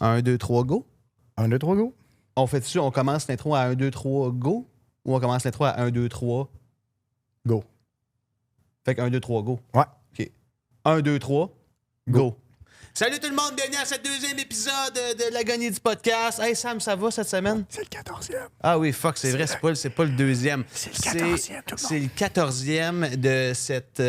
1, 2, 3, go. 1, 2, 3, go. On commence l'intro à 1, 2, 3, go? Ou on commence l'intro à 1, 2, 3, go? Fait que 1, 2, 3, go. Ouais. OK. 1, 2, 3, go. Salut tout le monde, bienvenue à ce deuxième épisode de l'agonie du podcast. Hey Sam, ça va cette semaine? C'est le 14e. Ah oui, fuck, c'est vrai, c'est pas le deuxième. C'est le 14e, tout le monde. C'est le 14e de cette...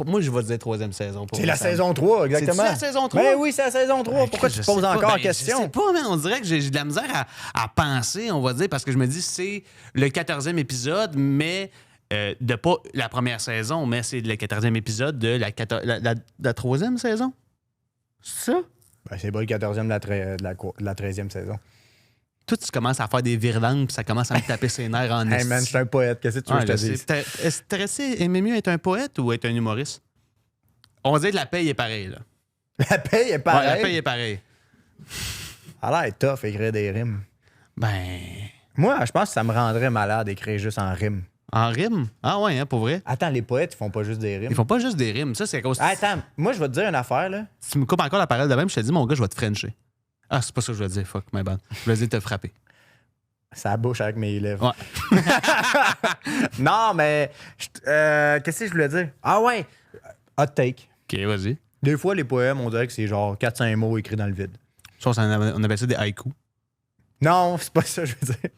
moi, je vais dire troisième saison. C'est la saison 3, exactement. C'est la saison 3? Ben oui, c'est la saison 3. Pourquoi tu te poses encore la question? Je sais pas, mais on dirait que j'ai de la misère à penser, on va dire, parce que je me dis c'est le 14e épisode, mais... de pas la première saison, mais c'est le 14e épisode de la troisième saison. C'est ça? Ben, c'est pas le 14e de la 13e saison. Toi, tu commences à faire des virlangues puis ça commence à me taper ses nerfs en Hey man, je suis un poète. Qu'est-ce que tu veux que je te dise? Est-ce que tu aimais mieux être un poète ou être un humoriste? On va dire que la paye est pareille, là. La paye est pareille. Ouais, la paye est pareille. Ça a l'air tough écrire des rimes. Ben... Moi, je pense que ça me rendrait malade d'écrire juste en rime. En rime? Ah ouais, hein, pour vrai? Attends, les poètes, ils font pas juste des rimes. Ils font pas juste des rimes. Ça, c'est à cause... Attends, moi, je vais te dire une affaire, là. Si tu me coupes encore la parole de même, je te dis, mon gars, je vais te frencher. Ah, c'est pas ça que je veux dire. Fuck, my bad. Je voulais dire te frapper. Ça bouche avec mes lèvres. Ouais. Non, mais... qu'est-ce que je voulais dire? Ah ouais! Hot take. OK, vas-y. Des fois, les poèmes, on dirait que c'est genre 4-5 mots écrits dans le vide. Ça, on appelle ça des haïkus. Non, c'est pas ça que je veux dire.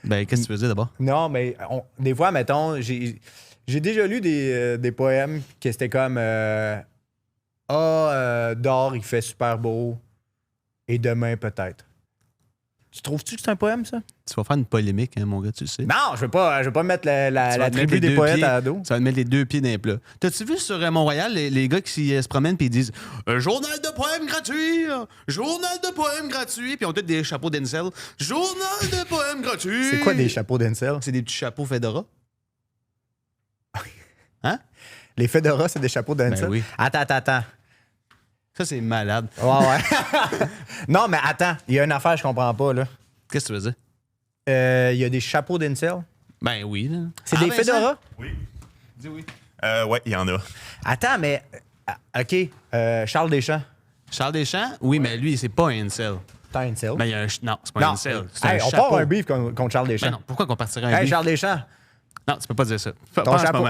Ben, qu'est-ce que tu veux dire d'abord? Non, mais des fois, mettons, j'ai déjà lu des poèmes que c'était comme dehors, il fait super beau et demain peut-être. Tu trouves-tu que c'est un poème, ça? Tu vas faire une polémique, hein, mon gars, tu le sais. Non, je veux pas mettre la te tribu mettre les des deux poètes pieds, à dos. Ça va te mettre les deux pieds dans les plats. T'as-tu vu sur Montréal les gars qui se promènent puis ils disent journal de poèmes gratuit! Journal de poèmes gratuit! Puis ils ont tous des chapeaux d'Encel. Journal de poèmes gratuit! C'est quoi des chapeaux d'Encel? C'est des petits chapeaux Fedora. Hein? Les Fedora, c'est des chapeaux d'Encel? Ben oui. Attends. Ça, c'est malade. Ouais. Non, mais attends, il y a une affaire que je comprends pas, là. Qu'est-ce que tu veux dire? Il y a des chapeaux d'Encel? Ben oui. Là. C'est des Vincent? Fedora? Oui. Dis oui. Ouais, il y en a. Attends, mais... OK, Charles Deschamps. Charles Deschamps? Oui, mais lui, c'est pas un Encel. T'as un Encel? Ben, il y a un... Non, c'est pas un Encel. C'est Hey, un on chapeau. part un beef contre Charles Deschamps. Ben non, pourquoi qu'on partirait un Hey, beef? Charles Deschamps, Non, tu peux pas dire ça.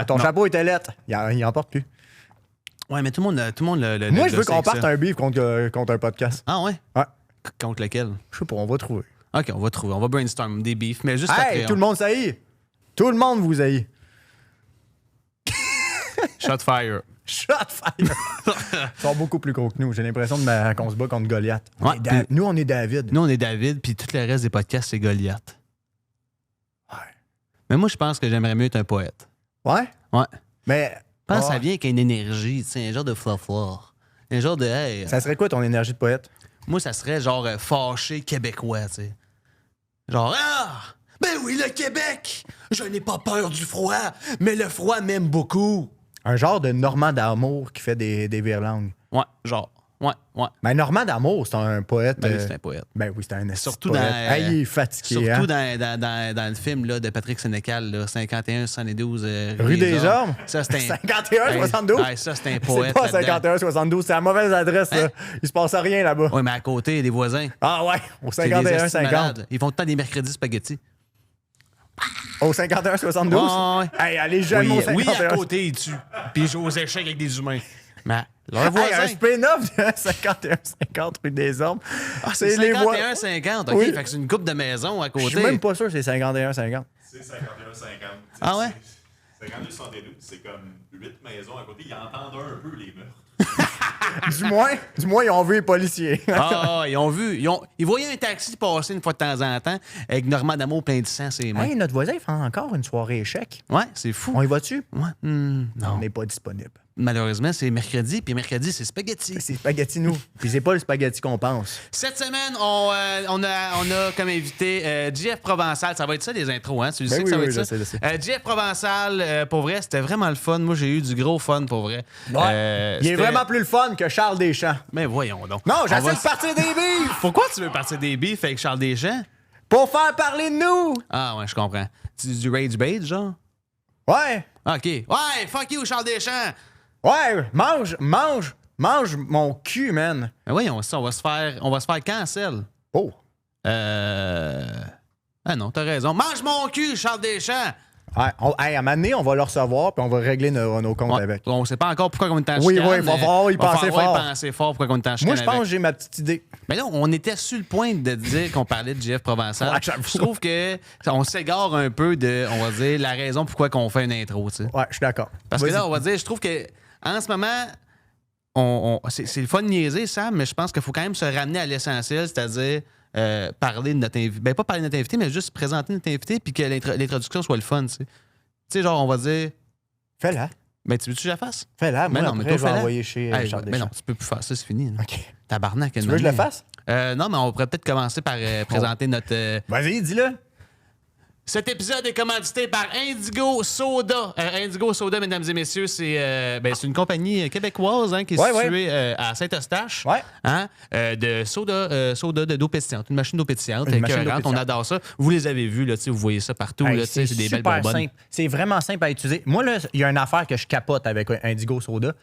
ton chapeau était lettre. Il en porte plus. Ouais, mais tout le monde le Moi, je veux gossait qu'on avec parte ça. un beef contre un podcast. Ah ouais? Ouais. Contre lequel? Je sais pas, on va trouver. OK, on va trouver. On va brainstorm des beefs, mais juste Hey, après. tout le monde s'haït. Tout le monde vous haït. Shot fire. Shot fire. Ils sont beaucoup plus gros que nous. J'ai l'impression qu'on se bat contre Goliath. Ouais, Nous, on est David. Nous, on est David, puis tout le reste des podcasts, c'est Goliath. Ouais. Mais moi, je pense que j'aimerais mieux être un poète. Ouais? Ouais. Mais... Je pense que ça vient avec une énergie, tu sais, un genre de fluff-floor. Un genre de, hey... Ça serait quoi ton énergie de poète? Moi, ça serait genre fâché québécois, tu sais. Genre, ah! Ben oui, le Québec! Je n'ai pas peur du froid, mais le froid m'aime beaucoup. Un genre de Normand d'Amour qui fait des virlangues. Ouais, genre. Ouais. Mais Normand d'Amour, c'est un poète... Ben, c'est un poète. Ben oui, c'est un Surtout poète. dans- Hey, il est fatigué, Surtout hein? dans le film là, de Patrick Sénécal, là, 51-72 Rue des Ormes? Ça, c'est un... 51-72? Hey, ça, c'est un poète. C'est pas là-dedans. 51-72, c'est la mauvaise adresse, là. Hein? Il se passe rien là-bas. Oui, mais à côté, il y a des voisins. Ah ouais, au C'est des estis 51-50. malades. Ils font tout le temps des mercredis spaghettis. Au 51-72? Ouais. Hey, allez jamais au 51. Oui, à côté, ils tuent. Puis ils jouent aux échecs avec des humains. Mais leurs Hey, voisins... un spin-off de 51-50 rue des Ormes. Ah, c'est les voix- 51-50, OK? Oui. Fait que c'est une coupe de maison à Je côté. suis même pas sûr que c'est 51-50. C'est 51-50. Ah ouais? 52-72, c'est comme 8 maisons à côté. Ils entendent un peu les meurtres. Du moins, ils ont vu les policiers. Ah, ils ont vu. Ils voyaient un taxi passer une fois de temps en temps avec Normand d'Amour plein de sang, ses mains. Hey, notre voisin, il fait encore une soirée échec. Ouais, c'est fou. On y va-tu? Ouais. On Non. n'est pas disponible. Malheureusement, c'est mercredi, puis mercredi, c'est spaghetti. C'est spaghetti, nous. Puis c'est pas le spaghetti qu'on pense. Cette semaine, on a comme invité Jeff Provençal. Ça va être ça, les intros, hein? Tu sais Ben que ça oui, va être je ça? sais. Jeff Provençal, pour vrai, c'était vraiment le fun. Moi, j'ai eu du gros fun, pour vrai. Il est c'était- vraiment plus le fun que Charles Deschamps. Mais voyons donc. Non, On j'essaie va- de partir des bifs Pourquoi tu veux partir des beefs avec Charles Deschamps? pour faire parler de nous. Ah, ouais, je comprends. Du rage bait, genre? Ouais. OK. Ouais, fuck you, Charles Deschamps! Ouais, mange Mange mon cul, man. Ben oui, on va se faire cancel. Oh. Ah non, t'as raison. Mange mon cul, Charles Deschamps! Ouais, à un moment donné, on va le recevoir puis on va régler nos comptes avec. On sait pas encore pourquoi on est en Oui, chicane. oui, il va falloir y penser fort. penser fort pourquoi on est en chicane. Moi, je pense que j'ai ma petite idée. Mais là, on était sur le point de dire qu'on parlait de Jeff Provençal. Ouais, j'avoue. Je trouve qu'on s'égare un peu de, on va dire, la raison pourquoi on fait une intro, tu sais. Ouais, je suis d'accord. Parce que là, on va dire, je trouve que en ce moment, c'est le fun de niaiser, Sam, mais je pense qu'il faut quand même se ramener à l'essentiel, c'est-à-dire parler de notre invité. Ben, pas parler de notre invité, mais juste présenter notre invité puis que l'introduction soit le fun, tu sais. Tu sais, genre, on va dire. Fais-la. Ben, tu veux-tu que je la fasse? Fais-la. Moi, Mais non, après, mais toi, je vais fais-la. envoyer chez Charles Mais Deschamps. non, tu peux plus faire ça, c'est fini. Là. OK. Tabarnak. Tu veux que je le fasse? Non, mais on pourrait peut-être commencer par présenter notre. Vas-y, dis-le. Cet épisode est commandité par Indigo Soda. Indigo Soda, mesdames et messieurs, c'est une compagnie québécoise qui est située à Saint-Eustache. Ouais. Hein, de soda d'eau pétillante. Une machine d'eau pétillante. Une machine d'eau On pétillante. adore ça. Vous les avez vus, là, vous voyez ça partout. Hey, Là, c'est des belles super bonbonnes. simple. C'est vraiment simple à utiliser. Moi, là, il y a une affaire que je capote avec Indigo Soda.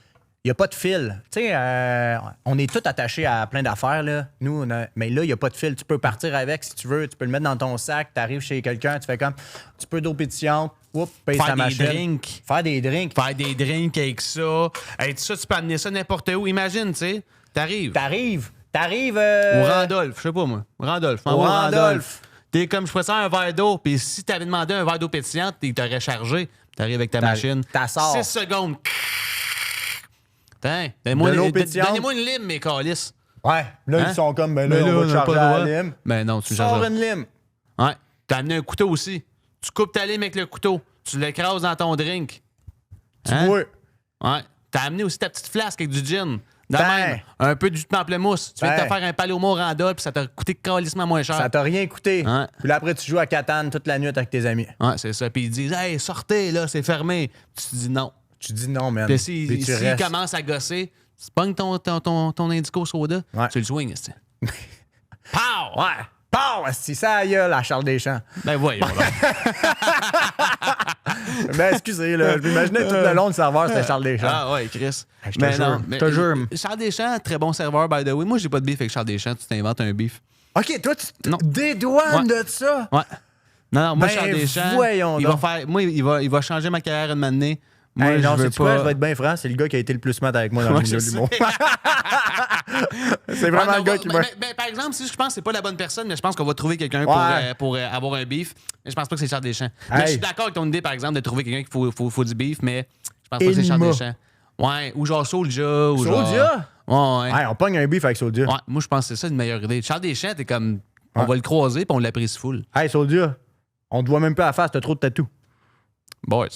Il n'y a pas de fil. Tu sais, on est tous attachés à plein d'affaires, là. Nous, mais là, il n'y a pas de fil. Tu peux partir avec si tu veux. Tu peux le mettre dans ton sac. Tu arrives chez quelqu'un, tu fais comme un petit peu d'eau pétillante. Oups, paye Faire sa des machine. drinks. Faire des drinks. Faire des drinks avec ça. Hey, ça, tu peux amener ça n'importe où. Imagine, tu sais, t'arrives. T'arrives. Au Randolph, je sais pas moi. Randolph. Au Randolph. T'es comme, je préfère un verre d'eau, puis si t'avais demandé un verre d'eau pétillante, il t'aurait chargé. T'arrives avec ta machine. T'as sort. 6 secondes. Tiens, De l'eau pétillante. donnez-moi une lime, mes calices. Ouais. Là, ils sont comme, ben là, on va te charger à la lime. Ben non, tu Sors charges. une lime. Ouais. T'as amené un couteau aussi. Tu coupes ta lime avec le couteau. Tu l'écrases dans ton drink. Tu Hein? vois. Ouais. T'as amené aussi ta petite flasque avec du gin. De Ben. même, un peu de jus de pamplemousse. Tu viens de Ben. te faire un Paloma Randolph, puis ça t'a coûté calissement moins cher. Ça t'a rien coûté. Ouais. Puis là, après, tu joues à Catane toute la nuit avec tes amis. Ouais, c'est ça. Puis ils disent, hey, sortez, là, c'est fermé. Tu te dis non. Tu dis non, man. Puis Puis s'il tu restes. commence à gosser, tu pognes ton Indigo Soda, Ouais. tu le swings, tu sais. Pow! Ouais. Pow! C'est ça, aïe, la Charles Deschamps. Ben voyons. Ben, excusez, là. Je m'imaginais tout le long le serveur, c'était Charles Deschamps. Ah ouais, Chris. je te jure, je te jure. Charles Deschamps, très bon serveur, by the way. Moi, j'ai pas de beef avec Charles Deschamps. Tu t'inventes un beef. OK, toi, tu Non. dédouanes Ouais. de ça. Ouais. Non, moi, Ben, Charles Deschamps, voyons il va donc. faire... Moi, il va changer ma carrière une matinée. Moi, Hey, non, je veux c'est quoi, je pas... vais être bien franc, c'est le gars qui a été le plus smart avec moi dans le Ouais, milieu je de sais. l'humour. C'est vraiment Ouais, le gars mais qui on m'a... va- mais par exemple, si je pense que c'est pas la bonne personne, mais je pense qu'on va trouver quelqu'un Ouais. pour avoir un beef. Mais je pense pas que c'est Charles Deschamps. Hey. Mais je suis d'accord avec ton idée, par exemple, de trouver quelqu'un qu'il faut du beef, mais je pense pas que c'est Charles Enima. Deschamps. Ouais, ou genre Soulja. Ou Soulja? Genre... Ouais. Hey, on pogne un beef avec Soulja. Ouais, moi, je pense que c'est ça une meilleure idée. Charles Deschamps, t'es comme... On Ouais. va le croiser, puis on l'apprécie full. Hey, Soulja, on te voit même pas à la face, t'as trop de tatous. Boys.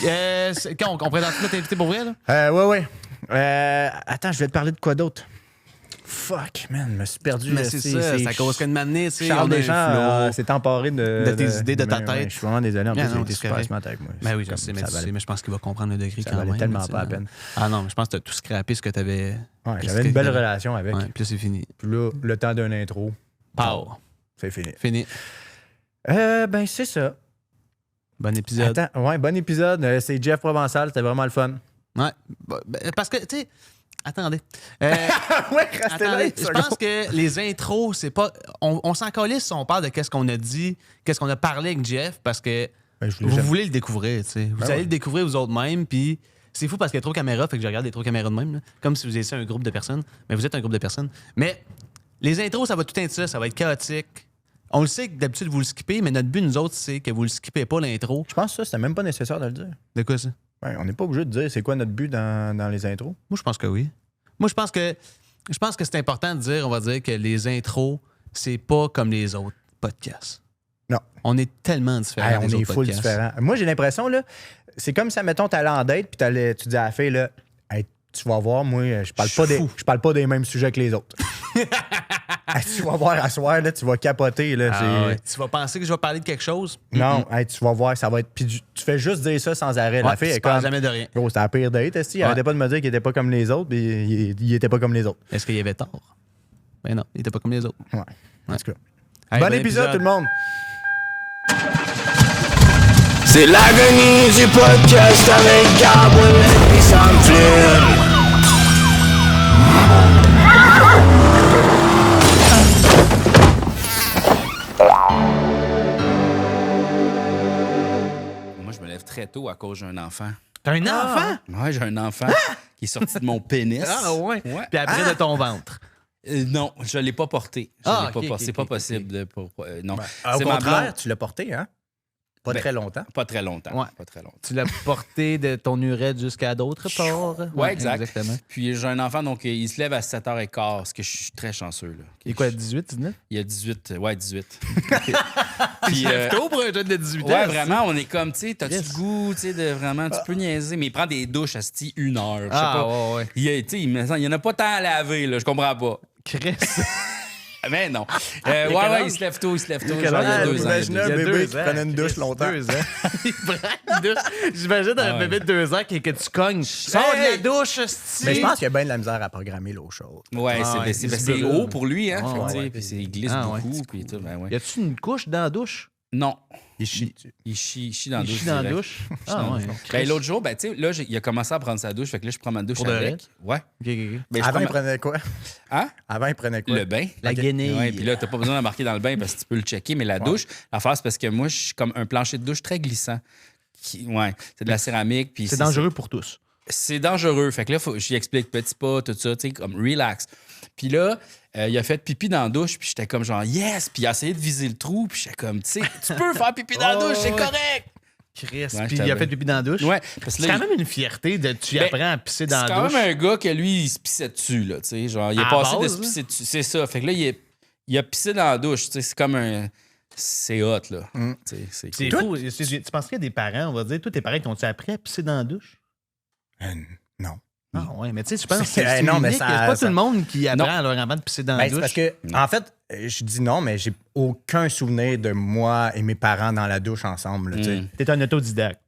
On présente notre invité pour vrai, là? Ouais. Attends, je vais te parler de quoi d'autre? Fuck, man, je me suis perdu. Mais c'est ça, ça cause qu'une matinée, tu sais, Charles on a un Deschamps flow. s'est emparé de tes idées, de ta Ouais, tête. je suis vraiment désolé, en plus, Non, il a non, été c'est super correct. smart avec moi. Ben oui, je Comme sais, mais, ça tu sais, valait- mais je pense qu'il va comprendre le degré ça quand valait même. tellement tu sais, pas la là. peine. Ah non, mais je pense que t'as tout scrappé ce que t'avais. Ouais, ce j'avais que une belle t'avais- relation avec. Ouais, puis là, c'est fini. Puis là, le temps d'une intro, Pow. c'est fini. Fini. Ben, c'est ça. Bon épisode. Attends, ouais, bon épisode. C'est Jeff Provençal, c'était vraiment le fun. Ouais. Parce que, tu sais, attendez. Ouais, restez là Attendez, une je seconde. pense que les intros, c'est pas. On s'en calisse si on parle de qu'est-ce qu'on a dit, qu'est-ce qu'on a parlé avec Jeff, parce que Ben, je voulais vous jamais- voulez le découvrir, tu sais. Vous allez ouais. le découvrir vous autres mêmes, puis c'est fou parce qu'il y a trop de caméras, fait que je regarde les trop caméras de même, là, comme si vous étiez un groupe de personnes. Mais vous êtes un groupe de personnes. Mais les intros, ça va tout être ça va être chaotique. On le sait que d'habitude, vous le skippez, mais notre but, nous autres, c'est que vous le skippez pas l'intro. Je pense que ça, c'était même pas nécessaire de le dire. De quoi ça? Ouais, on n'est pas obligé de dire c'est quoi notre but dans les intros. Moi, je pense que oui. Moi, je pense que c'est important de dire, on va dire, que les intros, c'est pas comme les autres podcasts. Non. On est tellement différents Hey, des on est autres full podcasts. différent. Moi, j'ai l'impression, là, c'est comme si, mettons, t'allais en date, puis tu dis à la fille, là, hey, tu vas voir, moi, je parle Je pas des mêmes sujets que les autres. Hey, tu vas voir à soir, là, tu vas capoter. Là, Ah ouais. Tu vas penser que je vais parler de quelque chose? Non, hey, tu vas voir, ça va être. Puis tu fais juste dire ça sans arrêt. Ouais, La fille tu est parles comme. jamais de rien. Gros, c'était la pire date, il arrêtait pas de me dire qu'il était pas comme les autres, puis il était pas comme les autres. Est-ce qu'il y avait tort? Ben non, il était pas comme les autres. Ouais. En tout cas. Hey, bon épisode, tout le monde. C'est l'agonie du podcast avec Gab Ouellet et Sam Flynn. très tôt à cause d'un enfant. T'as un enfant? Ouais, j'ai un enfant qui est sorti de mon pénis. Ah ouais. Ouais. Puis après de ton ventre. Non, je ne l'ai pas porté. Ah, Je l'ai pas ok, porté. ok, C'est pas ok, possible de. Non. Au C'est ma contraire, blonde. tu l'as porté, hein? Pas Ben, très longtemps. Pas très longtemps. Ouais. Pas très longtemps. Tu l'as porté de ton urètre jusqu'à d'autres ports. Ouais, exact. Exactement. Puis j'ai un enfant, donc il se lève à 7h15, ce que je suis très chanceux. Là. Il est quoi, 18, 19? Il a 18. Ouais, 18. Puis, Tôt pour un jeune de 18 ans. ouais, vraiment, on est comme, tu sais, t'as-tu Yes. le goût, tu sais, de vraiment, tu peux niaiser, mais il prend des douches à 1 heure. Je sais Ah, pas. ouais. Tu sais, il y en a pas tant à laver, là, je comprends pas. Chris. Mais non. quel Ouais, âge? il se lève tôt, il se lève tôt. quel Genre, il y a âge? 2 ans. il y a Imaginez 2 un ans. bébé qui prenait une douche Chris, longtemps. 2 ans. Il prend une douche. J'imagine un Ouais. bébé de 2 ans que tu cognes. Sors de la douche, esti. Mais je pense qu'il y a bien de la misère à programmer l'eau chaude. Ouais, Ah, ouais, c'est c'est haut pour lui, hein. Ah, fait que, ouais, tu sais, ouais. puis il glisse Ah, ouais. beaucoup, puis tout, ben ouais. Y a-tu une couche dans la douche? Non. Il chie. Il chie dans la Il douche. chie dans la direct. douche? Chie Ah, dans la ouais. douche. Ben, l'autre jour, ben, tu sais, là, il a commencé à prendre sa douche, fait que là, je prends ma douche Pour de avec. vrai? Ouais. Ok, ok. Ben, je Avant, prends il ma- prenait quoi? Hein? Avant, il prenait quoi? Le bain. La guenille. Ouais, puis là, t'as pas besoin d'embarquer dans le bain parce que tu peux le checker, mais la douche, l'affaire, c'est parce que moi, je suis comme un plancher de douche très glissant. Ouais, c'est de la céramique. Puis C'est dangereux pour tous. C'est dangereux. Fait que là, j'y explique petit pas, tout ça, tu sais, comme relax. Puis là, il a fait pipi dans la douche, puis j'étais comme genre yes, puis il a essayé de viser le trou, puis j'étais comme, tu sais, tu peux faire pipi dans la douche, c'est correct. Chris. Ouais, Puis j'étais il a bien. fait pipi dans la douche. Ouais, parce que C'est là, quand même une fierté de tu Ben, apprends à pisser dans c'est la quand douche. même un gars que lui, il se pissait dessus, là, tu sais, genre, il est À passé de base, se pisser dessus. C'est ça. Fait que là, il a pissé dans la douche, tu sais, c'est comme un... C'est hot, là. Tu sais, c'est C'est cool. fou. Tu penses qu'il y a des parents, on va dire, tous tes parents qui ont-tu appris à pisser dans la douche? Non. Ah ouais, mais tu sais, je pense que C'est- c'est non, mais unique. ça- Il y a pas ça- tout le monde qui apprend Non. à leur enfant de pisser dans la Ben, c'est douche. parce que, en fait, je dis non, mais j'ai aucun souvenir de moi et mes parents dans la douche ensemble. Là, tu sais. T'es un autodidacte.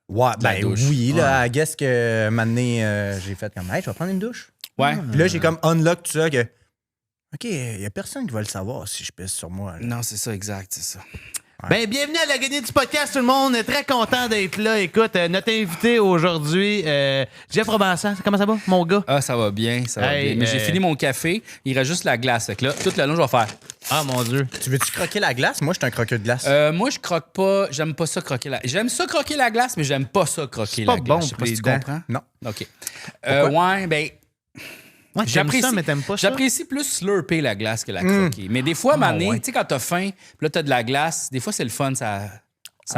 Ouais, La ben douche. oui, là, I guess que maintenant, j'ai fait comme, hey, je vais prendre une douche. Ouais. Puis là, j'ai comme unlock tout ça que, OK, il y a personne qui va le savoir si je pisse sur moi. là. Non, c'est ça, exact, c'est ça. Ben, bienvenue à la gagnée du podcast, tout le monde. Très content d'être là. Écoute, notre invité aujourd'hui, Jeff Robinson. Comment ça va, mon gars? Ah, ça va bien, ça va Hey, bien. Mais j'ai fini mon café, il reste juste la glace. Fait que là, tout le long, je vais faire. Ah, mon Dieu. Tu veux-tu croquer la glace? Moi, je suis un croqueux de glace. Moi, je croque pas, j'aime pas ça croquer la... J'aime ça croquer la glace, mais j'aime pas ça croquer pas la glace. bon Je sais pour pas si les tu dents. comprends. Non. OK. Pourquoi? Ouais, ben... Ouais, t'aimes ça, mais t'aimes pas ça? J'apprécie plus slurper la glace que la croquer. Mais des fois, à un moment donné, ouais. tu sais, quand t'as faim, puis là, t'as de la glace, des fois, c'est le fun, ça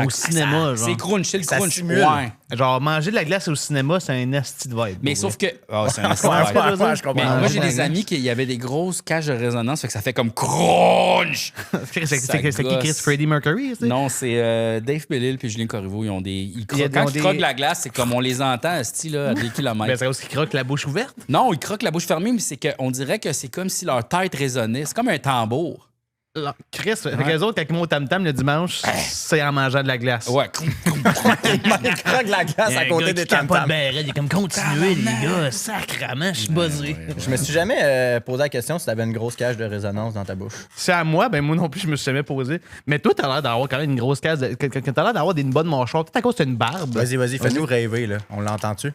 Au cinéma, genre. C'est crunch, c'est le Ça crunch. stimule. Ouais. Genre, manger de la glace au cinéma, c'est un asti de vibe. Mais pour sauf vrai. que... Oh, c'est un Ouais, je comprends. Mais moi, j'ai Ouais, des ouais. amis qui y avait des grosses cages de résonance, fait que ça fait comme crunch. C'est ça qui Chris gosse. Freddie Mercury? tu sais? Non, c'est Dave Bellil puis Julien Corriveau. Ils ont des. Quand ont ils des- croquent la glace, c'est comme on les entend, style, là, à des Ben, kilomètres. c'est aussi qui croque la bouche ouverte. Non, ils croquent la bouche fermée, mais c'est qu'on dirait que c'est comme si leur tête résonnait. C'est comme un tambour. Là, Chris, fait que les autres, quand ils montent au tam-tam le dimanche, c'est en mangeant de la glace. Ouais. Il croque la glace Il y a à un côté gars des qui capote tam-tams. ben raide, il est comme continuez, les gars, sacrament, je suis buzzé. Je me suis jamais posé la question si t'avais une grosse cage de résonance dans ta bouche. C'est à moi, ben moi non plus, je me suis jamais posé. Mais toi, t'as l'air d'avoir quand même une grosse case. T'as l'air d'avoir des bonnes mâchoires. Peut-être à cause que t'as une barbe. Vas-y, fais-nous rêver, là. On l'entend-tu?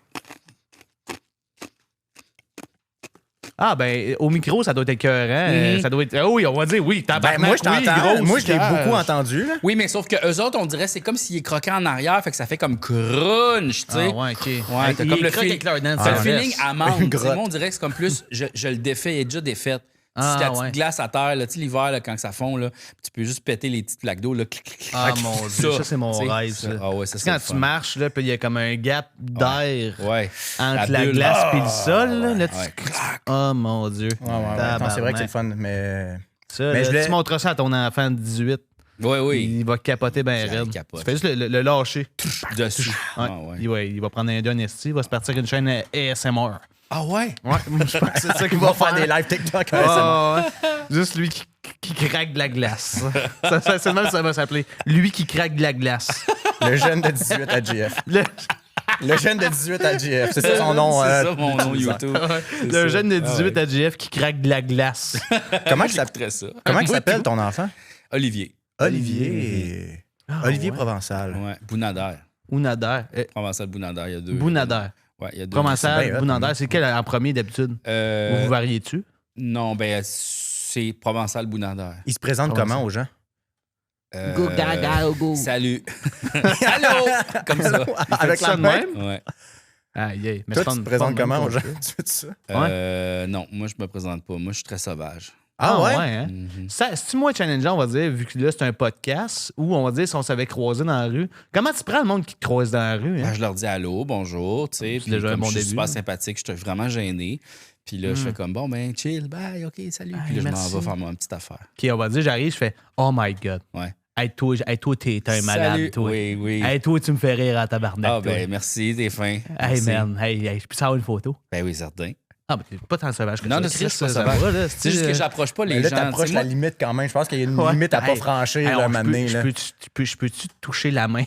Ah, ben, au micro, ça doit être écœurant. Ça doit être. Ah oui, on va dire oui. Ben, Tabarnak, moi, je oui, t'entends. grosse Moi, je l'ai cage. beaucoup entendu, là. Oui, mais sauf que eux autres, on dirait c'est comme s'ils croquaient en arrière, fait que ça fait comme crunch, tu sais. Ah, ouais, ok. Ouais, t'as Ils comme le croquent feel- avec leurs dents de T'as le sagesse. feeling amande. Tu sais, Grotte. moi, on dirait que c'est comme plus, je le défais, il est déjà défait. Ah, Si la petite ouais. glace à terre, là, tu sais, l'hiver, là, quand ça fond, là, tu peux juste péter les petites plaques d'eau. Là. Ah, mon Dieu, ça, c'est mon tu sais, rêve. Ça. Ah ouais, ça, Tu sais, c'est quand le tu fun. marches, là, puis il y a comme un gap d'air Ouais. entre la bulle. glace et le sol, là, tu... Ouais. Oh, mon Dieu. Non, c'est vrai que c'est le fun, mais... Ça, Mais là, je l'ai- tu montres ça à ton enfant de 18. Ouais, oui. Il va capoter bien Il raide. capote. Tu fais juste le lâcher. Dessus. Ouais. Ah ouais. Il va prendre un dynasty, il va se partir une chaîne ASMR. Ah ouais? Ouais, je pense que c'est ça qu'il Il va faire des live TikTok. Ah, ouais. Juste lui qui craque de la glace. C'est le même ça va s'appeler. Lui qui craque de la glace. Le jeune de 18 à GF. Le, Le jeune de 18 à GF. C'est ça son nom. C'est ça mon nom YouTube. le ça. jeune de Ah 18 ouais. à GF qui craque de la glace. Comment il s'appelle? J'écouterais ça. Comment il s'appelle ton enfant? Olivier. Olivier. Olivier ouais. Provençal. Ouais. Bounader. Ou Nader. Provençal Bounader, il y a deux. Bounader. Ouais, il y a deux. C'est Provençal, bien hot, Bounader. C'est quel en premier d'habitude? Vous vous variez dessus? Non, ben, c'est Provençal Bounader. Il se présente Comment comment ça? aux gens? Go, gaga, go. Salut. Allô! Comme ça. Avec ça la de main. même? Ouais. Aïe, aïe. Mais Toi, c'est tu te pas présentes de même comment aux qu'on gens? fait. Tu fais ça? Non, moi, je me présente pas. Moi, je suis très sauvage. Ah ouais? hein? C'est-tu moins challengeant, on va dire, vu que là, c'est un podcast, ou on va dire si on s'avait croisé dans la rue. Comment tu prends le monde qui te croise dans la rue? Hein? Je leur dis allô, bonjour, tu sais. Puis déjà un comme bon je suis début. super sympathique, je suis vraiment gêné. Puis là, je fais comme, bon, ben, chill, bye, OK, salut. Puis là, je merci. m'en vais faire ma petite affaire. OK, on va dire, j'arrive, je fais « Oh my God. Ouais. Hey, toi, t'es un malade, Salut. toi. Oui, oui. Hey, toi, tu me fais rire à tabarnak, Ah, toi. ben, merci, t'es fin. Hey, Merci. man. Hey, je peux savoir une photo? Ben oui, certain. Ah, mais t'es pas tant sauvage que Non, ça. non, c'est ça, je suis pas Chris, sauvage. va, là, C'est juste que j'approche pas les Mais là, gens. t'approches tu sais, la moi- limite quand même. Je pense qu'il y a une Ouais. limite à pas Hey, franchir, hey, là, on- un moment donné, je là. peux-tu te toucher la main?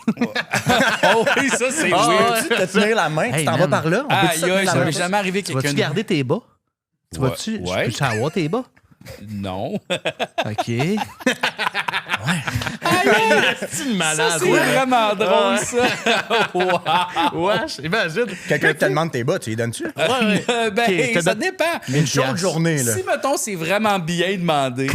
Oh oui, ça, c'est Ah, weird. ouais. Tu te tenir la main, Hey, tu t'en man. vas par là. On peut Aïe, te tenir aïe, la ça main. m'est jamais arrivé Tu quelqu'un. vas-tu garder tes bas? Tu Ouais. vas-tu? Ouais. Peux-tu avoir tes bas? Non. OK. C'est une Ça, malade. c'est vraiment drôle, ça. Wow. Wesh, imagine. Quelqu'un te demande tes bas, tu les donnes-tu? Ouais. Ben, Ok, je te ça donne- dépend. Mais une chaude piastre. journée, là. Si, mettons, c'est vraiment bien demandé.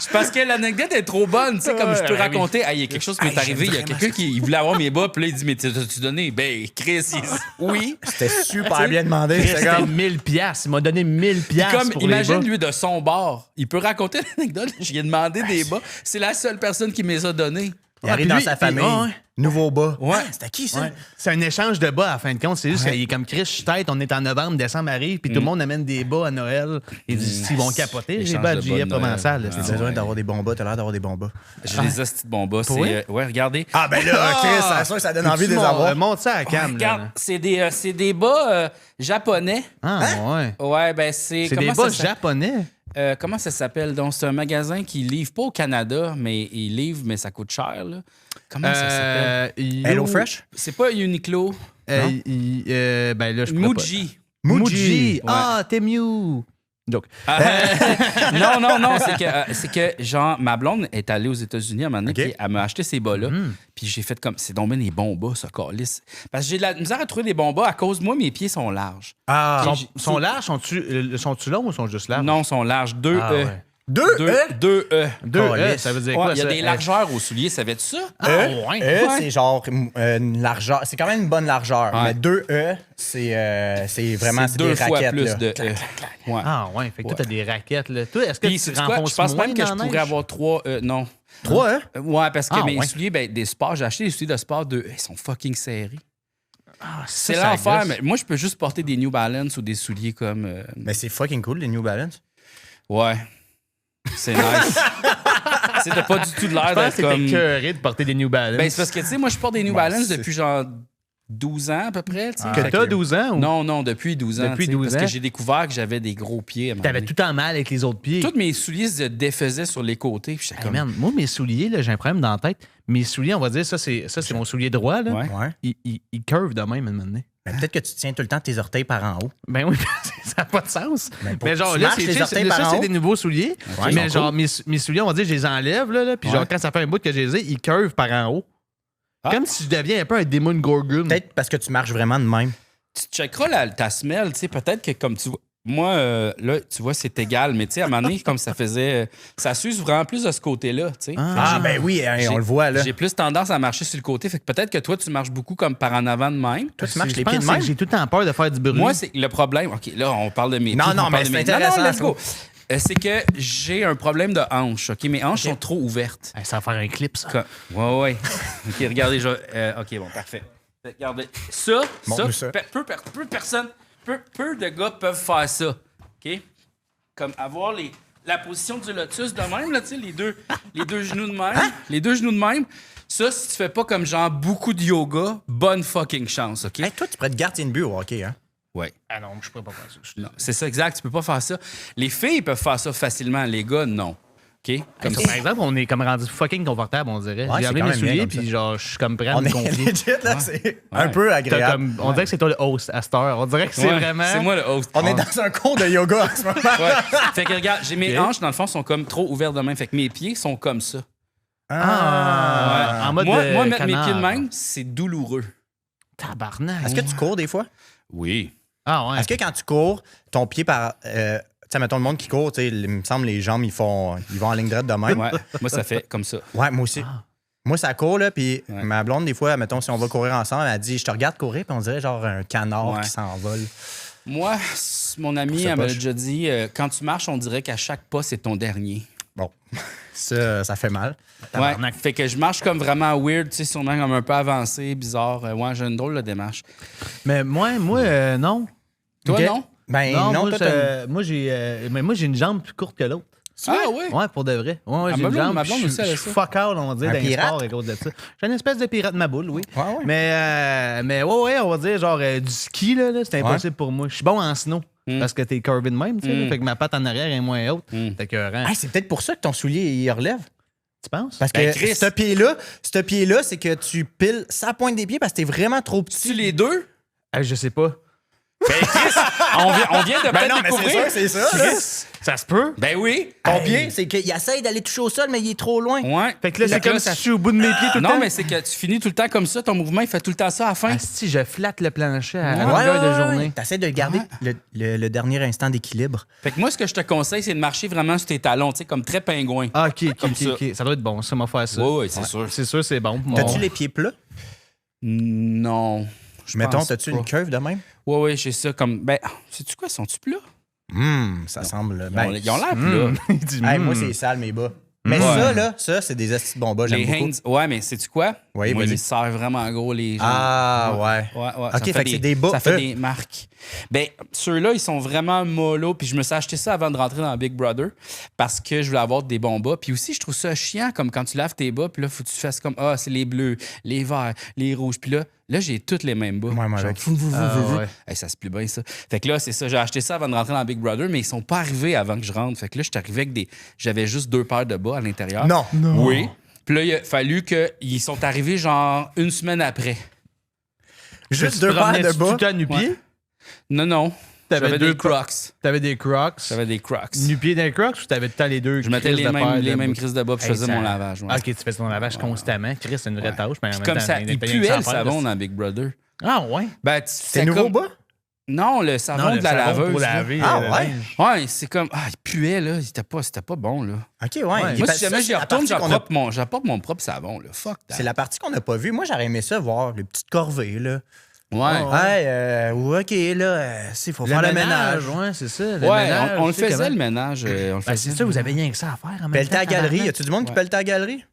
C'est parce que l'anecdote est trop bonne. Tu sais, comme je peux Ouais, raconter, il y a quelque chose qui m'est arrivé. Il y a quelqu'un qui voulait avoir mes bas, puis là, il dit, mais t'as-tu donné? Ben, Chris, oui. C'était super bien demandé. C'était C'était comme... 1000 piastres. Il m'a donné 1000 Puis piastres comme, pour imagine, les bas. lui, de son bord, il peut raconter l'anecdote. J'y ai demandé des bas. C'est la seule personne qui me les a donnés. Il arrive dans sa famille. ouais. Nouveau bas. Ouais. C'était qui, ça? Ouais. C'est un échange de bas à la fin de compte. C'est juste qu'il est comme Chris, je suis tête, on est en novembre, décembre arrive, puis tout le monde amène des bas à Noël. Ils disent, ils vont capoter. Les Échange bas de de bas de JF provençal. Noël. là, T'as c'est besoin ouais. d'avoir des bons bas. T'as l'air d'avoir des bons bas. J'ai des hosties de bons bas. Pour vrai? Ouais, regardez. Ah, ben là, Chris, c'est sûr que ça donne envie de les avoir. Monte ça à la cam. Regarde, là. c'est des bas japonais. Ah, ouais. Ouais, ben c'est. C'est comment des bas ça s'appelle? japonais. Comment ça s'appelle? Donc, c'est un magasin qui livre pas au Canada, mais il livre, mais ça coûte cher, là. Comment ça s'appelle? Hello Fresh? C'est pas Uniqlo. Ben là, je pourrais Muji. Muji. Ouais. Ah, Temu. Donc, Non, c'est que, genre, ma blonde est allée aux États-Unis à un moment donné, OK. puis elle m'a acheté ces bas-là. Puis j'ai fait comme, c'est donc bien des bons bas, ça, calice. Parce que j'ai de la misère à trouver des bons bas à cause de moi, mes pieds sont larges. Ah, sont larges, sont-tu longs ou sont juste larges? Non, ils sont larges. 2 Ah, E. ouais. deux E? 2 E. Deux Calice. ça veut dire Ouais, quoi, il y a ça? des largeurs aux souliers, savais-tu ça? Ah, ouais. E, c'est genre une largeur. C'est quand même une bonne largeur. Ouais. Mais 2 E, c'est vraiment C'est des deux fois raquettes. plus là. de E. Ouais. Ah, ouais. Fait que toi, t'as des raquettes, là. Toi, est-ce que Puis, tu sais-tu quoi? renfonces Je pense moins même que dans je la pourrais neige? avoir 3 E. Non. 3 E? Ouais, parce que Ah, mes ouais. souliers, ben, des sports, j'ai acheté des souliers de sport 2 E. Ils sont fucking serrés. Ah, C'est ça l'enfer, gosse. mais moi, je peux juste porter des New Balance ou des souliers comme. Mais c'est fucking cool, les New Balance. Ouais. C'est nice. Tu sais, t'as pas du tout de l'air Je pense d'être que comme. t'es écœuré de porter des New Balance. Ben, c'est parce que, tu sais, moi, je porte des New Bon, Balance c'est- depuis genre 12 ans à peu près. tu sais. Que Fait t'as 12 ans ou Non, depuis 12 ans. Depuis tu sais, 12 Parce ans. que j'ai découvert que j'avais des gros pieds. à un moment t'avais donné. tout le temps mal avec les autres pieds. Tous mes souliers se défaisaient sur les côtés. Puis j'étais Hey, comme. man, moi, mes souliers, là, j'ai un problème dans la tête. Mes souliers, on va dire, ça, c'est mon soulier droit. Là. Ouais. Ouais. Il curve de même, à un moment donné. Mais peut-être que tu tiens tout le temps tes orteils par en haut. Ben oui, ça n'a pas de sens. Ben, pour Mais que genre, tu là, marches c'est les orteils ça, par en c'est haut. des nouveaux souliers. Ouais, mais ils sont genre, mes souliers, on va dire, je les enlève, là, puis Ouais. genre, quand ça fait un bout que je les ai, ils curvent par en haut. Ah. Comme si je deviens un peu un démon gorgon. Peut-être parce que tu marches vraiment de même. Tu checkeras ta semelle, tu sais, peut-être que comme tu vois. Moi, là, tu vois, c'est égal, mais tu sais, à un moment donné, comme ça faisait. Ça s'use vraiment plus de ce côté-là, tu sais. Ah, ben oui, hein, J'ai- on le voit, là. J'ai plus tendance à marcher sur le côté, fait que peut-être que toi, tu marches beaucoup comme par en avant de même. Toi, tu marches Je les pense pieds de que même. J'ai tout le temps peur de faire du bruit. Moi, c'est le problème. OK, là, on parle de mes Non, pieds, non, on mais parle de c'est mes- intéressant, Non, let's ça. go. C'est que j'ai un problème de hanche, OK? Mes hanches sont trop ouvertes. Hey, ça va faire un clip, ça. Ouais. OK, regardez, OK, bon, parfait. Regardez. Montre-nous ça. Peu de gars peuvent faire ça. OK? Comme avoir la position du lotus de même, là, tu sais, les deux genoux de même. Les deux genoux de même. Ça, si tu fais pas comme genre beaucoup de yoga, bonne fucking chance, OK? Hey, toi, tu pourrais être gardien de but au hockey, hein? Ouais. Ah non, je pourrais pas faire ça. Non, c'est ça, exact. Tu peux pas faire ça. Les filles peuvent faire ça facilement. Les gars, non. OK? Comme Comme par exemple, on est comme rendu fucking confortable, on dirait. Ouais, J'ai c'est enlevé quand mes même bien souliers, comme ça. puis genre, je suis comme prêt à On me est confier. legit, là, c'est un peu T'as agréable. comme- on dirait que c'est toi le host à cette heure. On dirait que c'est Ouais, vraiment. C'est moi le host. On est dans un cours de yoga en ce moment. Ouais. Fait que regarde, j'ai mes Ok. hanches, dans le fond, sont comme trop ouvertes de même. Fait que mes pieds sont comme ça. Ah, en mode Moi, mettre mes canard. pieds de même, c'est douloureux. Tabarnak. Est-ce que tu cours des fois? Oui. Ah ouais. Est-ce que quand tu cours, ton pied par. Tu sais, mettons le monde qui court, tu sais, il me semble les jambes, ils vont en ligne droite de même. Ouais, moi, ça fait comme ça. Ouais, moi aussi. Moi, ça court, là, puis ma blonde, des fois, mettons, si on va courir ensemble, elle dit, je te regarde courir, puis on dirait genre un canard qui s'envole. Moi, mon amie, elle m'a déjà dit, quand tu marches, on dirait qu'à chaque pas, c'est ton dernier. Bon, ça fait mal. Ouais, fait que je marche comme vraiment weird, tu sais, sûrement comme un peu avancé, bizarre. Ouais, j'ai une drôle de démarche. Mais moi, non. Toi, Ok. non? Ben Non, non, moi, j'ai une jambe plus courte que l'autre. Ah ouais? Ouais, pour de vrai. Ouais, j'ai ma une blonde- jambe. ma blonde je aussi, elle a suis ça. fuck out, on va dire, Un dans les pirate? sports à cause de ça. J'ai une espèce de pirate ma boule, oui. Ouais. Mais ouais, on va dire, genre, du ski, là, c'est impossible pour moi. Je suis bon en snow. Parce que t'es curvy de même, tu sais. Fait que ma patte en arrière est moins haute. T'es écœurant. Ah, c'est peut-être pour ça que ton soulier, il relève. Tu penses? Parce Ben, que Chris. ce pied-là, c'est que tu piles sa pointe des pieds parce que t'es vraiment trop petit. Tu les deux? Je sais pas. Ben, Chris, on vient de peut-être découvrir. c'est ça. Là. Ça se peut? Ben oui. Ton pied, c'est qu'il essaye d'aller toucher au sol, mais il est trop loin. Ouais. Fait que là, c'est comme si je suis au bout de mes pieds tout le Non, temps. mais c'est que tu finis tout le temps comme ça. Ton mouvement, il fait tout le temps ça à la fin. Ah, si, je flatte le plancher à Ouais, longueur de ouais, journée. T'essaies de garder le dernier instant d'équilibre. Fait que moi, ce que je te conseille, c'est de marcher vraiment sur tes talons, tu sais, comme très pingouin. Ah, OK. Comme ça. Ça doit être bon, ça m'a fait ça. Oui, c'est sûr. C'est sûr, c'est bon. T'as-tu les pieds plats? Non. Mettons, pense t'as-tu pas. une curve de même? Oui, j'ai ça comme. Ben, sais-tu quoi? Sont-tu plats? Ça semble. Ils ont l'air plats. Il dit, Moi, c'est sale, mes bas. Mais ça, c'est des astis de bons bas, j'aime Les beaucoup. Hanes, ouais, mais sais-tu quoi? Oui, moi, vas-y. ils serrent vraiment gros, les gens. Ah, ouais. Ouais. OK, ça fait que c'est des bas. Ça fait des marques. Ben, ceux-là, ils sont vraiment mollo. Puis je me suis acheté ça avant de rentrer dans Big Brother parce que je voulais avoir des bons bas. Puis aussi, je trouve ça chiant, comme quand tu laves tes bas, puis là, faut que tu fasses comme, c'est les bleus, les verts, les rouges. Puis là, j'ai toutes les mêmes bas. Ouais, moi, Genre, avec. ouais. Hey, ça se plie bien, ça. Fait que là, c'est ça. J'ai acheté ça avant de rentrer dans Big Brother, mais ils sont pas arrivés avant que je rentre. Fait que là, je suis arrivé avec j'avais juste 2 paires de bas à l'intérieur. Non. Oui. Puis là, il a fallu qu'ils sont arrivés genre une semaine après. Juste 2 paires de Tout bas. le temps nu-pied? Non. T'avais J'avais deux des Crocs. T'avais des Crocs. J'avais des Crocs. Nu-pied dans les Crocs ou t'avais tout le temps les deux? Je mettais crises les de paires de mêmes bas? crises de bas, puis je faisais mon lavage. Ouais. OK, tu fais ton lavage constamment. Chris, c'est une vraie tâche. Mais en Puis même comme temps, ça, t'as il rien puait à le faire, savon là. dans Big Brother. Ah, ouais? Ben, C'est nouveau bas? Non, le savon le de la savon laveuse. pour là. laver. Ah, le ouais? linge. Ouais, c'est comme. Il puait, là. C'était pas bon, là. OK, ouais. Moi, si jamais j'y retourne, j'apporte mon propre savon, là. Fuck that. C'est la partie qu'on n'a pas vue. Moi, j'aurais aimé ça voir, les petites corvées, là. Ouais. OK, là, il faut faire le ménage. Ouais, c'est ça. Ouais, on le tu sais faisait, comment. le ménage. On le Ben, faisait. c'est ça, vous avez rien que ça à faire. En même Pelleter temps, à la galerie. Y tabarnak. a-tu du monde qui pelleter à la galerie?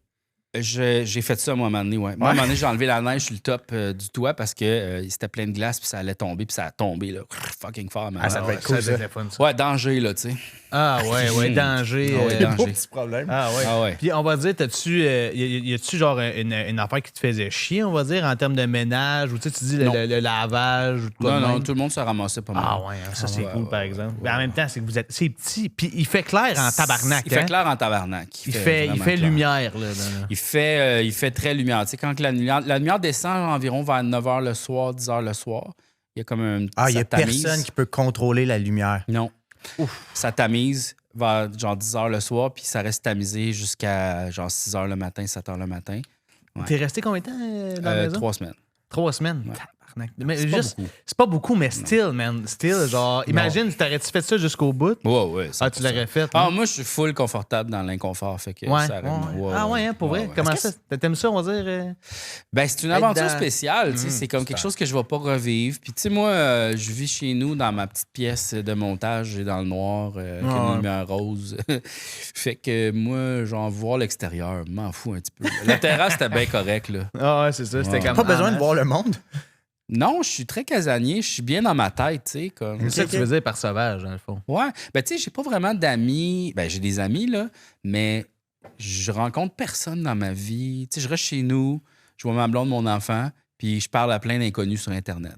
J'ai fait ça, moi, à un moment donné, ouais. Moi, à un moment donné, j'ai enlevé la neige sur le top du toit parce que c'était plein de glace, puis ça allait tomber, puis ça a tombé, là. Fucking fort, à ma ça mère. devait être cool, ça. c'était fun, ça. Ouais, danger, là, tu sais. Ah, ouais, danger. Ah ouais, danger. Beau petit problème. Ah, ouais. Ah ouais. Puis, on va dire, y a-tu genre une affaire qui te faisait chier, on va dire, en termes de ménage, ou tu sais, tu dis le lavage, ou quoi de Non, même? tout le monde se ramassait pas mal. Ah, ouais, ça, c'est ouais, cool, ouais, par exemple. Mais en même temps, c'est que c'est petit, puis il fait clair en tabarnak. Il fait hein? clair en tabarnak. Il fait vraiment clair. lumière, là. Il fait très lumière. Tu sais, quand la lumière descend environ vers 9h le soir, 10h le soir, il y a comme un petit. Il n'y a personne qui peut contrôler la lumière. Non. Ça tamise vers genre 10h le soir, puis ça reste tamisé jusqu'à genre 6h le matin, 7h le matin. Ouais. T'es resté combien de temps dans la maison? 3 semaines. 3 semaines. Ouais. Tabarnak. Mais C'est pas beaucoup. c'est pas beaucoup, mais still, man. Still, genre, imagine, t'aurais-tu fait ça jusqu'au bout? Ouais. Tu l'aurais fait. Ah, là. moi, je suis full confortable dans l'inconfort. Fait que Ouais, ça ouais. Ah ouais, hein, pour vrai? Comment ça? T'aimes ça, on va dire? Ben, c'est une Être aventure dans- spéciale. Tu sais, c'est comme quelque chose que je vais pas revivre. Puis, tu sais, moi, je vis chez nous dans ma petite pièce de montage et dans le noir, avec une lumière rose. Fait que moi, genre, voir l'extérieur, m'en fous un petit peu. La terrasse, c'était bien correct, là. Ah ouais, c'est ça. C'était comme. Pas besoin de voir le monde. Non, je suis très casanier. Je suis bien dans ma tête, tu sais. Comme... C'est ça que tu veux dire par sauvage, dans le fond. Ouais. Ben, tu sais, j'ai pas vraiment d'amis. Ben, j'ai des amis, là, mais je rencontre personne dans ma vie. Tu sais, je reste chez nous, je vois ma blonde, mon enfant, puis je parle à plein d'inconnus sur Internet.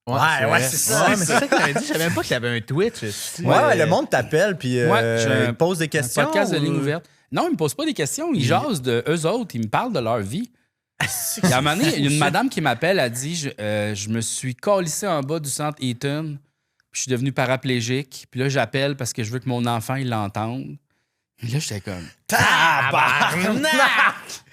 Ouais, c'est ça. Ouais, mais c'est ça que t'avais dit. Je savais même pas qu'il y avait un Twitch. Ouais, le monde t'appelle puis j'ai un pose des questions. Un podcast de ou- ligne ouverte. Non, ils me posent pas des questions. Ils jasent de eux autres. Ils me parlent de leur vie. Il y a un moment donné, il y a une madame qui m'appelle, elle dit je me suis calissé en bas du centre Eaton, puis je suis devenu paraplégique. Puis là, j'appelle parce que je veux que mon enfant il l'entende. Puis là, j'étais comme Tabarnak!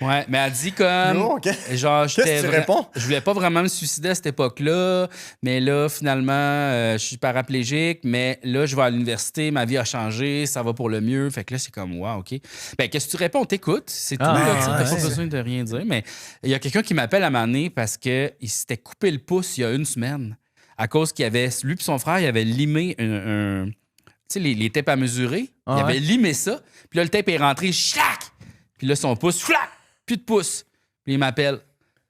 Ouais, mais elle dit comme. Non, OK. Genre, Qu'est-ce que tu réponds? je voulais pas vraiment me suicider à cette époque-là, mais là, finalement, je suis paraplégique, mais là, je vais à l'université, ma vie a changé, ça va pour le mieux. Fait que là, c'est comme, wow, OK. Ben, qu'est-ce que tu réponds? T'écoutes, c'est tout. Là, tu sais, t'as pas besoin de rien dire. Mais il y a quelqu'un qui m'appelle à un moment donné parce qu'il s'était coupé le pouce il y a une semaine à cause qu'il avait, lui et son frère, il avait limé un tu sais, les tapes à mesurer. Il avait limé ça. Puis là, le tape est rentré, chlac! Puis là, son pouce, flac! Plus de pouce. Puis il m'appelle.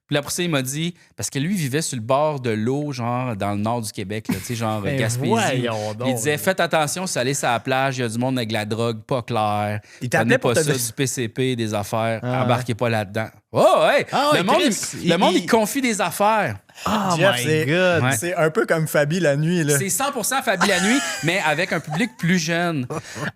Puis là, après ça, il m'a dit, parce que lui, il vivait sur le bord de l'eau, genre dans le nord du Québec, là, tu sais, genre Gaspésie. Il disait, faites attention, si allez sur la plage, il y a du monde avec de la drogue pas claire. Il t'appelait pour pas te ça, du PCP, des affaires. Embarquez pas là-dedans. Oh, hey! Le monde, il confie des affaires. Oh Jeff, my God! Ouais. C'est un peu comme Fabi la nuit, là. C'est 100% Fabi la nuit, mais avec un public plus jeune.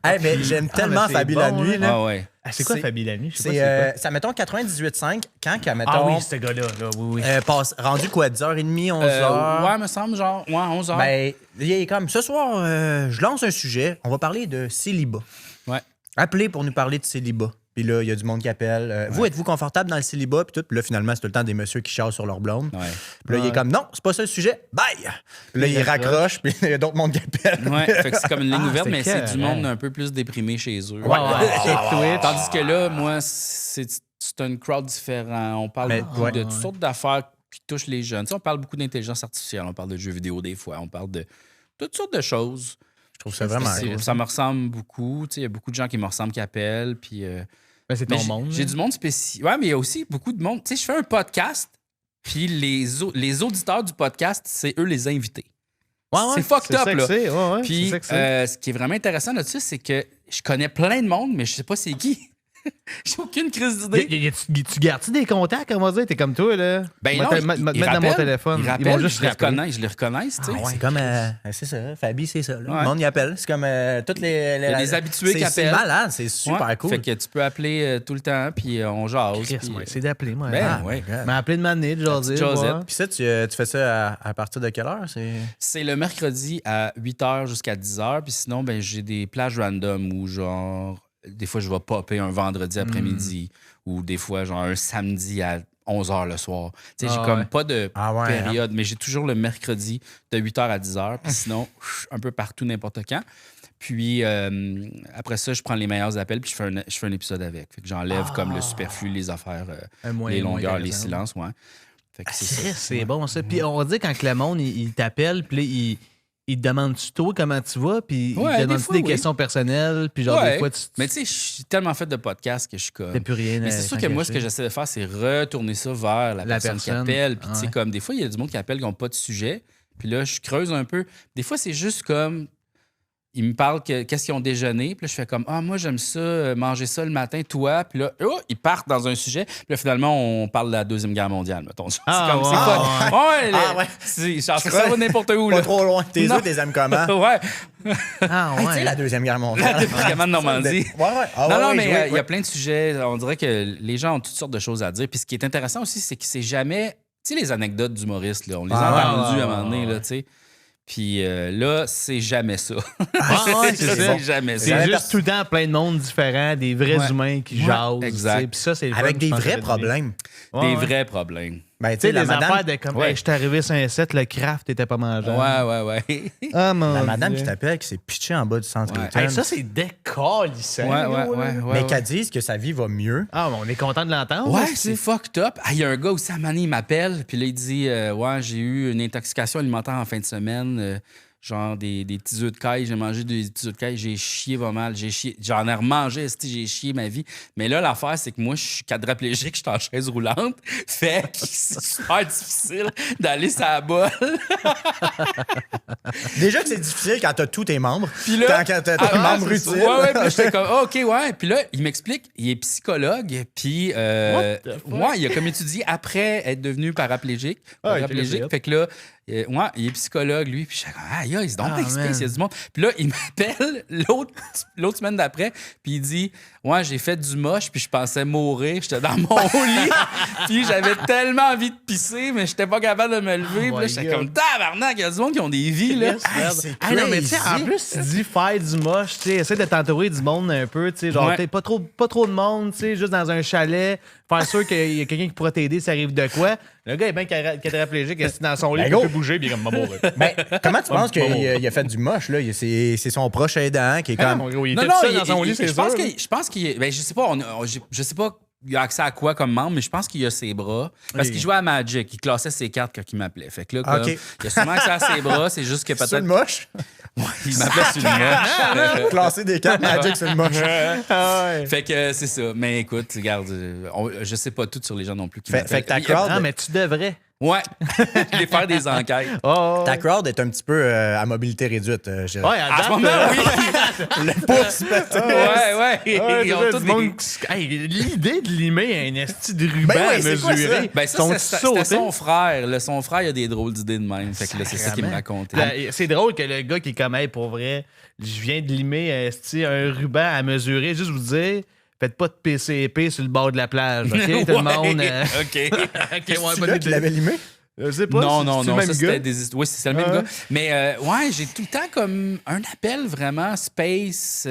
Hey, mais j'aime tellement c'est Fabi bon, la nuit, là. Ah ouais. Ah, c'est quoi Fabi la nuit? Je sais pas C'est, ça, mettons, 98.5, quand, mettons, Ah oui, ce gars-là. Là, oui. passe, rendu quoi, 10h30, 11h? Ouais, me semble, genre, 11h. Ben, il est comme, ce soir, je lance un sujet, on va parler de célibat. Ouais. Appelez pour nous parler de célibat. Puis là, il y a du monde qui appelle. Vous, êtes-vous confortable dans le célibat? Puis tout. Puis là, finalement, c'est tout le temps des messieurs qui chassent sur leur blonde. Ouais. Puis là, il est comme, non, c'est pas ça le sujet. Bye! Puis là, il raccroche. Puis il y a d'autres mondes qui appellent. Ouais, fait que c'est comme une ligne ouverte, mais c'est du clair, monde un peu plus déprimé chez eux. Sur Twitch. Tandis que là, moi, c'est un crowd différent. On parle Mais, beaucoup ouais. de toutes sortes d'affaires qui touchent les jeunes. Tu sais, on parle beaucoup d'intelligence artificielle, on parle de jeux vidéo des fois, on parle de toutes sortes de choses. Je trouve ça vraiment cool. Ça me ressemble beaucoup. Tu sais, il y a beaucoup de gens qui me ressemblent qui appellent. Puis, Ben, c'est mais ton monde. j'ai du monde spécial. Ouais, mais il y a aussi beaucoup de monde. Tu sais, je fais un podcast, puis les auditeurs du podcast, c'est eux les invités. C'est fucked up, là. Puis, ce qui est vraiment intéressant là-dessus, c'est que je connais plein de monde, mais je sais pas c'est qui. J'ai aucune crise d'idée. Tu gardes-tu des contacts, on va dire? T'es comme toi, là? Ben non, mettre dans mon téléphone. Ils vont rappellent, juste je les rappeler. reconnais, je les reconnais, tu sais. C'est comme, c'est ça, Fabi, c'est ça. Là. Ouais. Le monde y appelle. C'est comme toutes les y a des habitués qui C'est appellent. malade, c'est super Ouais, cool. Fait que tu peux appeler tout le temps, puis on jase. Chris, puis, moi, c'est d'appeler, moi. Ben, Ah, ouais. Mais appeler de m'amener, de jaser. Josette. voir. Puis ça, tu fais ça à partir de quelle heure? C'est le mercredi à 8h jusqu'à 10h, puis sinon, ben j'ai des plages random où, genre, des fois, je vais popper un vendredi après-midi, ou des fois, genre, un samedi à 11h le soir. Tu sais, j'ai comme pas de période, mais j'ai toujours le mercredi de 8h à 10h, puis sinon, un peu partout, n'importe quand. Puis après ça, je prends les meilleurs appels, puis je fais un épisode avec. Fait que j'enlève comme le superflu, les affaires, les longueurs, les silences, ouais. Fait que c'est ça. C'est bon, ça. Puis on va dire, quand que le monde, il t'appelle, puis là, il te demande-tu toi comment tu vas, puis il te demande-tu des questions personnelles, puis genre des fois, tu... Mais tu sais, je suis tellement fait de podcasts que je suis comme... T'as plus rien. Mais c'est sûr que moi, ce que j'essaie de faire, c'est retourner ça vers la personne qui appelle. Puis, tu sais, comme des fois, il y a du monde qui appelle qui n'ont pas de sujet. Puis là, je creuse un peu. Des fois, c'est juste comme. Ils me parlent qu'est-ce qu'ils ont déjeuné. Puis là, je fais comme, moi, j'aime ça, manger ça le matin, toi. Puis là, ils partent dans un sujet. Puis là, finalement, on parle de la Deuxième Guerre mondiale, mettons. C'est comme, c'est pas. Ça va n'importe où, là. Pas trop loin. Tes œufs, t'es aimes comment? Ouais. Ah, Tu sais, la Deuxième Guerre mondiale. La déploiement de Normandie. Non, mais il y a plein de sujets. On dirait que les gens ont toutes sortes de choses à dire. Puis ce qui est intéressant aussi, c'est que c'est jamais. Tu sais, les anecdotes d'humoristes, là, on les a entendues à un moment donné, là, tu sais. Puis là, c'est jamais ça. c'est jamais ça. C'est juste tout le temps plein de monde différent, des vrais humains qui jasent. Exact. Puis ça, c'est Avec des vrais problèmes. Des vrais problèmes. Ben, Tu sais, la des madame, affaires de comme, hey, je suis arrivé sur un set, le craft était pas mangeable. Ouais. Ah, mon la madame Dieu. qui t'appelle, qui s'est pitchée en bas du centre Ouais. Hilton. Hey, ça, c'est décalissant. Mais qu'elle dise que sa vie va mieux. Ah, on est content de l'entendre. Ouais, c'est fucked up. Il y a un gars aussi, à un moment donné, il m'appelle, puis là, il dit j'ai eu une intoxication alimentaire en fin de semaine. Genre des petits œufs de caille, j'ai mangé des petits œufs de caille, j'ai chié pas mal, j'en ai remangé, j'ai chié ma vie. Mais là, l'affaire, c'est que moi, je suis quadraplégique, je suis en chaise roulante, fait que c'est super difficile d'aller sur la bolle. Déjà que c'est difficile quand t'as tous tes membres. Puis là, quand t'as tes membres utiles. Ouais, puis là, j'étais comme, OK, ouais. Puis là, il m'explique, il est psychologue, puis il a comme étudié après être devenu paraplégique. Fait que là, il est psychologue, lui. Puis je suis comme, il se donne pas space, il y a du monde. Puis là, il m'appelle l'autre semaine d'après, puis il dit, j'ai fait du moche, puis je pensais mourir. J'étais dans mon lit, puis j'avais tellement envie de pisser, mais j'étais pas capable de me lever. Puis là, j'étais comme, tabarnak, il y a du monde qui ont des vies, là. C'est Ah non, mais tu sais, en plus, tu dis faire du moche, tu sais, essaie de t'entourer du monde un peu, tu sais, genre, pas trop de monde, tu sais, juste dans un chalet, faire sûr qu'il y a quelqu'un qui pourra t'aider s'il arrive de quoi. Le gars est bien quadraplégique, il est dans son lit, il go. peut bouger, puis il est comme bon. Ben, comment tu penses qu'il a fait du moche, là? C'est son proche aidant qui est comme. Il Non, était non, tout seul dans son lit, c'est je sûr. pense qu'il ben, je sais pas, je sais pas il a accès à quoi comme membre, mais je pense qu'il a ses bras. Parce qu'il jouait à Magic, il classait ses cartes quand il m'appelait. Fait que là, comme, OK. il a sûrement accès à ses bras, c'est juste que C'est peut-être. le moche? Il m'appelait sur le moche. Classer des cartes Magic, c'est le moche. Fait que c'est ça. Mais écoute, regarde, je sais pas tout sur les gens non plus qui Fait m'appellent. que ta crowd, Ah, mais tu devrais. Ouais. Je vais faire des enquêtes. Oh. ta crowd est un petit peu à mobilité réduite, je dirais. Ouais, à À ce date, moment, là, oui. Le pouce pété. Ouais. ouais, Ils ont c'est tous du des- monde hey, l'idée de limer un esti de ruban Ben oui, à c'est quoi ça? mesurer. Ben ça, sont c'était sautés. son frère. Son frère, il a des drôles d'idées de même. Fait que là, c'est ça qu'il me racontait. Là, c'est drôle que le gars qui est comme, hey, pour vrai, je viens de limer esti, un ruban à mesurer. Juste vous dire, faites pas de PCP sur le bord de la plage, OK? Tout le monde. OK. OK, C'est ouais, bonne là idée. qui l'avait limé? Je sais pas. Non, c'est le même ça gars. c'était des histoires. Oui, c'est le même Ah. gars. Mais ouais, j'ai tout le temps comme un appel vraiment space.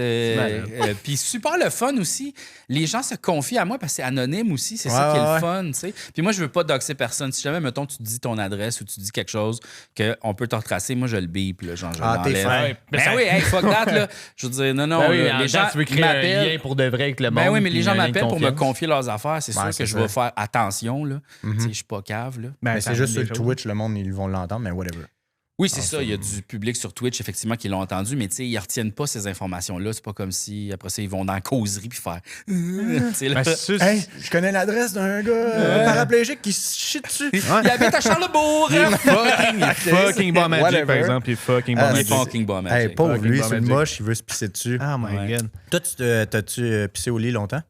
Puis super le fun aussi. Les gens se confient à moi parce que c'est anonyme aussi. C'est ça qui est Ouais. le fun, tu sais. Puis moi, je veux pas doxer personne. Si jamais, mettons, tu dis ton adresse ou tu dis quelque chose qu'on peut te retracer, moi, je le bip, là, genre, je Ah, t'es l'enlève. fin. Ouais, mais Ben ça- oui, hey, fuck that, là. Je veux dire, non, Ben oui, là, en les même temps, gens tu veux créer un m'appellent. lien pour de vrai avec le monde. Ben oui, mais les puis gens un lien de m'appellent pour me confiance. confier leurs affaires. C'est sûr Ouais, que c'est je ça. vais faire attention, là. Tu sais, je suis pas cave, là. Ben, Mais ça c'est juste amène sur des le choses. Twitch, le monde, ils vont l'entendre, mais whatever. Oui, c'est ça. Il y a du public sur Twitch, effectivement, qui l'ont entendu, mais tu sais, ils retiennent pas ces informations-là. C'est pas comme si, après ça, ils vont dans la causerie puis faire. Tu sais, là, Ben, c'est sûr, Hey, je connais l'adresse d'un gars paraplégique qui se chie dessus. il habite à Charlesbourg! il est fucking bon à Magic, Whatever. par exemple. Il est fucking bon Ah, à Il Magic. est fucking bon, Hey, Magic. pauvre Fucking lui, bon c'est le Magic. moche, il veut se pisser dessus. Oh my Ouais. God. Toi, t'as-tu pissé au lit longtemps?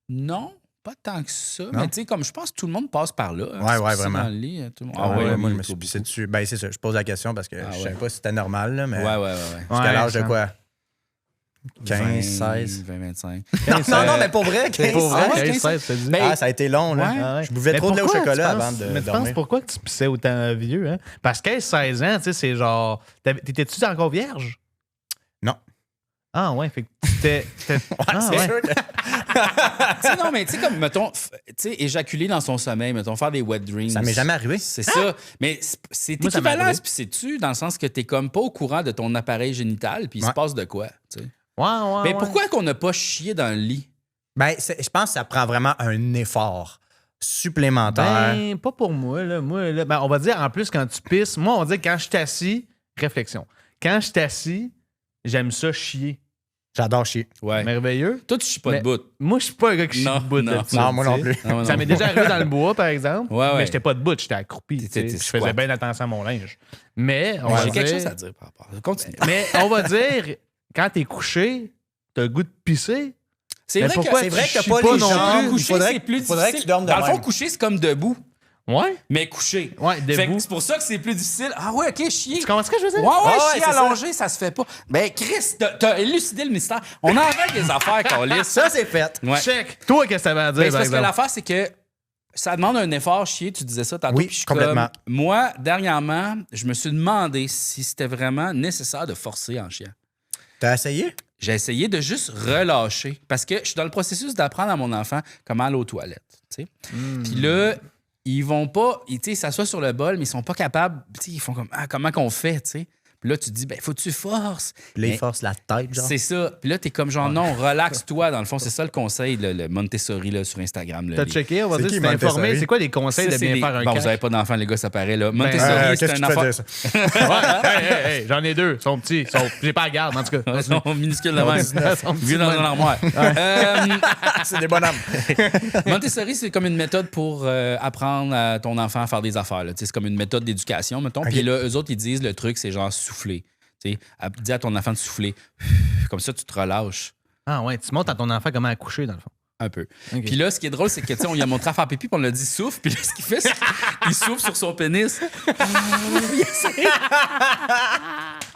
Non, pas tant que ça. Non? Mais tu sais, comme je pense que tout le monde passe par là. hein, Ouais, se ouais, pisser vraiment. Dans le lit, tout le monde. Ah ouais, moi, je me il suis faut pissé beaucoup. dessus. Ben, c'est ça. Je pose la question parce que je savais pas si c'était normal, là, mais. Ouais, ouais. Jusqu'à l'âge de ça. quoi? 15, 16. 20, 25. Non, mais pour vrai, 15, Pour vrai, 16. 16, ça dit. Ah, ça a été long, là. Ouais. Ah ouais. Je buvais Mais trop de lait au pourquoi chocolat tu penses- avant de Mais tu penses dormir. pourquoi que tu pissais autant vieux, hein? Parce qu'à 16 ans, tu sais, c'est genre. T'étais-tu encore vierge? Non. Ah ouais, fait que t'étais. Ah, C'est ouais. sûr que- Tu sais, non, mais tu sais, comme, mettons, tu sais, éjaculer dans son sommeil, mettons, faire des wet dreams. Ça m'est jamais arrivé. C'est ça. Mais c'est Moi, ça m'est équivalent, arrivé. puis c'est-tu, dans le sens que t'es comme pas au courant de ton appareil génital, puis il se Ouais. passe de quoi, tu sais. Ouais. Mais pourquoi qu'on n'a pas chié dans le lit? Ben, je pense que ça prend vraiment un effort supplémentaire. Ben, pas pour moi, là. Moi, là, ben, on va dire, en plus, quand tu pisses, moi, on va dire, quand je suis assis, réflexion. Quand je suis assis, j'aime ça chier. J'adore chier. Ouais. Merveilleux. Toi, tu chies pas Mais- de bout. Moi, je suis pas un gars qui chie Non, de bout non. d'habitude, Non, moi non tu sais. plus. Ah, ouais, Ça non. m'est déjà arrivé dans le bois, par exemple. Ouais, ouais. Mais j'étais pas debout, j'étais accroupi. tu sais, T'étais Je faisais squat. bien attention à mon linge. Mais, on va J'ai quelque dire- chose à dire par rapport à ça. Continue. Mais on va dire, quand t'es couché, t'as le goût de pisser. C'est Mais vrai pourquoi que C'est vrai que t'as chies pas pas les non jambes. plus? Il coucher, faudrait c'est plus faudrait que difficile. tu dormes de Dans le fond, même. coucher, c'est comme debout, Ouais. mais couché. Ouais, Fait debout. que c'est pour ça que c'est plus difficile. Ah ouais, OK, chier. Tu comprends ce que je veux dire? Ouais, ouais, chier c'est ça. allongé, ça se fait pas. Ben, Chris, t'as élucidé le mystère. On en avec des affaires qu'on lisse. Ça, c'est fait. Ouais. Check. Toi, qu'est-ce que t'avais à dire, Ben, c'est par parce que exemple? l'affaire, c'est que ça demande un effort chier, tu disais ça tantôt. Oui, puis je suis complètement. comme, moi, dernièrement, je me suis demandé si c'était vraiment nécessaire de forcer en chiant. T'as essayé? J'ai essayé de juste relâcher parce que je suis dans le processus d'apprendre à mon enfant comment aller aux toilettes. Tu sais. Puis là, ils vont pas, tu sais, ils s'assoient sur le bol, mais ils sont pas capables. Tu sais, ils font comme, ah, comment qu'on fait, tu sais. Puis là, tu te dis, ben, faut que tu forces. Puis là, il Mais force la tête, genre. c'est ça. Puis là, t'es comme genre, non, relaxe-toi. Dans le fond, c'est ça le conseil, le Montessori là, sur Instagram. Là, T'as les- checké, on va C'est dire, qui, si t'es informé. Montessori? C'est quoi les conseils Ça, de c'est bien des- faire un Bon, cac? vous n'avez pas d'enfant, les gars, ça paraît. Là. Montessori, Qu'est-ce c'est que un tu fais enfant. dire ça? Ouais, j'en ai deux. Ils sont petits. J'ai pas la garde, en tout cas. Ils sont minuscules de même. Ils sont petits Vieux de dans même. un armoire. C'est des bonhommes. Montessori, c'est comme une méthode pour apprendre à ton enfant à faire des affaires. Là. Tu sais, c'est comme une méthode d'éducation, mettons. Puis là, eux autres, ils disent le truc, c'est genre souffler. Tu sais, dis à ton enfant de souffler. Comme ça, tu te relâches Ah ouais, tu montres à ton enfant comment accoucher, dans le fond. un peu. Ok. Puis là, ce qui est drôle, c'est que, tu sais, on lui a montré à faire pipi, puis on lui a dit souffle. Puis là, ce qu'il fait, c'est qu'il souffle sur son pénis.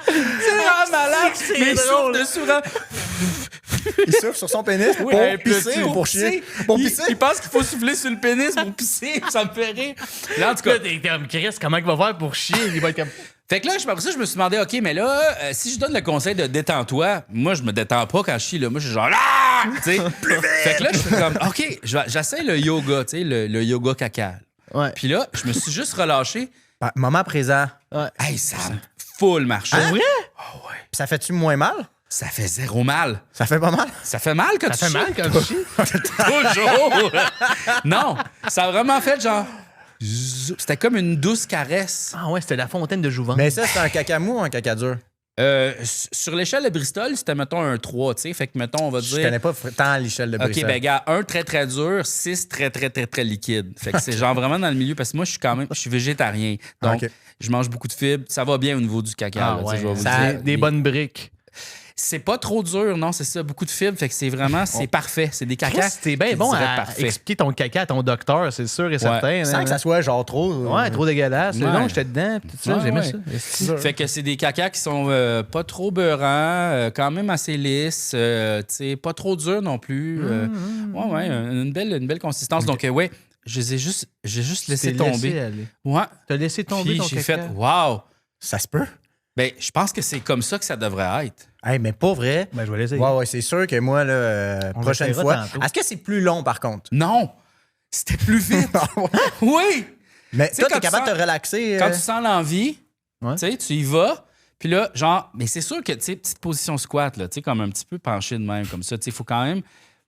C'est vraiment malade. Mais il souffle dessus. Là. Il souffle sur son pénis pour pisser ou pour chier? Pour pisser? Il pense qu'il faut souffler sur le pénis pour pisser. Ça me fait rire. Là, en tout cas, Là, t'es comme Chris, comment il va faire pour chier? Il va être comme. Fait que là, après ça, je me suis demandé, OK, mais là, si je donne le conseil de détends-toi, moi, je me détends pas quand je chie, là. Moi, je suis genre, ah! Tu sais? Fait que là, je suis comme, OK, j'essaie le yoga, tu sais, le yoga caca. Ouais. Puis là, je me suis juste relâché. Moment présent. Hey, ça a full marché. Hein? Vrai? Oh, ouais. Puis ça fait-tu moins mal? Ça fait zéro mal. Ça fait pas mal? Ça fait mal quand Ça tu fait mal chies? quand tu chies? Toujours! Non, ça a vraiment fait genre... C'était comme une douce caresse. Ah ouais, c'était la fontaine de jouvence. Mais ça, c'est un caca mou ou un caca dur? Sur l'échelle de Bristol, c'était, mettons, un 3, tu sais. Fait que, mettons, on va dire... Je connais pas tant l'échelle de OK, Bristol. ben, gars, 1 très, très dur, 6 très, très, très, très liquide. Fait que c'est genre vraiment dans le milieu parce que moi, je suis végétarien. Donc, OK. je mange beaucoup de fibres. Ça va bien au niveau du caca. Ah là, tu sais, ouais, je vais vous ça- dire. des bonnes briques. C'est pas trop dur, non, c'est ça. Beaucoup de fibres. Fait que c'est vraiment, c'est parfait. C'est des cacas. Chris, t'es bien qui bon diraient à parfait. expliquer ton caca à ton docteur, c'est sûr et certain. Sans que ça soit genre trop... Ouais, trop dégueulasse. Ouais. Non, j'étais dedans, pis tout ça, Ouais, j'aimais ouais. ça. Fait que c'est des cacas qui sont pas trop beurrants, quand même assez lisses, tu sais, pas trop durs non plus. Ouais, une belle consistance. Donc, ouais, j'ai juste laissé T'es tomber. laissé aller. Ouais. T'as laissé tomber Puis ton j'ai caca. fait, wow! Ça se peut? Ben, je pense que c'est comme ça que ça devrait être. Hey, mais pas vrai. Ben, je vais l'essayer. Ouais, c'est sûr que moi, là, On prochaine l'essayera fois... tantôt. Est-ce que c'est plus long, par contre? Non! C'était plus vite! Oui! Mais Tu sais, toi, quand t'es capable tu de te relaxer... Quand tu sens l'envie, Ouais. tu sais, tu y vas. Puis là, genre, mais c'est sûr que, tu sais, petite position squat, là, tu sais, comme un petit peu penché de même, comme ça. Tu sais, faut quand même...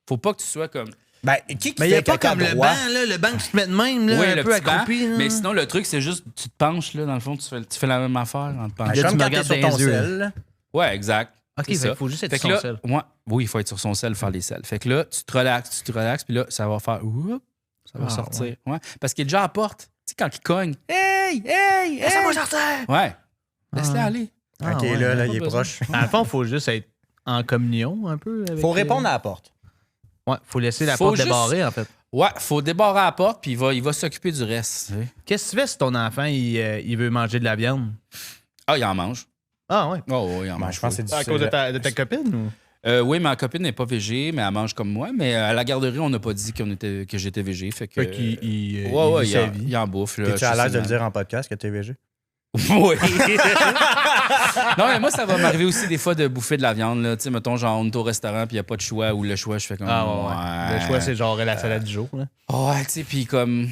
Faut pas que tu sois comme... Ben, qui Mais il n'y fait a pas caca comme le droit? banc, là, le banc que tu te mets de même, là, Oui, un le peu petit banc. accroupi. là. Mais sinon, le truc, c'est juste, tu te penches, là, dans le fond, tu fais la même affaire en te Ben, penchant. Là, comme tu me quand t'es regardes sur dans ton les yeux, sel. là. Ouais, exact. OK, C'est fait ça. qu'il faut juste être Fait sur que son là, sel. oui, il faut être sur son sel, faire les selles. Fait que là, tu te relaxes, puis là, ça va faire... oups, ça va Ah, sortir. Ouais. Parce qu'il est déjà à la porte. Tu sais, quand il cogne, hey! Laissez-moi sortir! Ouais. Laisse-le Ah. aller. Ah, OK, ouais, là, pas il est besoin. proche. Dans le fond, il faut juste être en communion un peu. Avec Faut répondre à la porte. Ouais, faut laisser la Faut porte juste- débarrée, en fait. Ouais, faut débarrer à la porte, puis il va s'occuper du reste. tu sais. Qu'est-ce que tu fais si ton enfant, il veut manger de la viande? Ah, il en mange. Ah, ouais. Oh, oui, il en Ben, mange. je pense que c'est À difficile. cause de ta copine? Ou? Oui, ma copine n'est pas végé, mais elle mange comme moi. Mais à la garderie, on n'a pas dit que j'étais végé. Fait que. Fait qu'il ouais, vit sa vie. il en bouffe. là, T'es-tu à je l'aise sais de le mal. dire en podcast que t'es végé? Oui. Non, mais moi, ça va m'arriver aussi des fois de bouffer de la viande. Là. Tu sais, mettons, genre, on est au restaurant, puis il n'y a pas de choix, ou le choix, je fais comme. Ah, ouais. Le choix, c'est genre la salade du jour. Là. Ouais, tu sais, puis comme.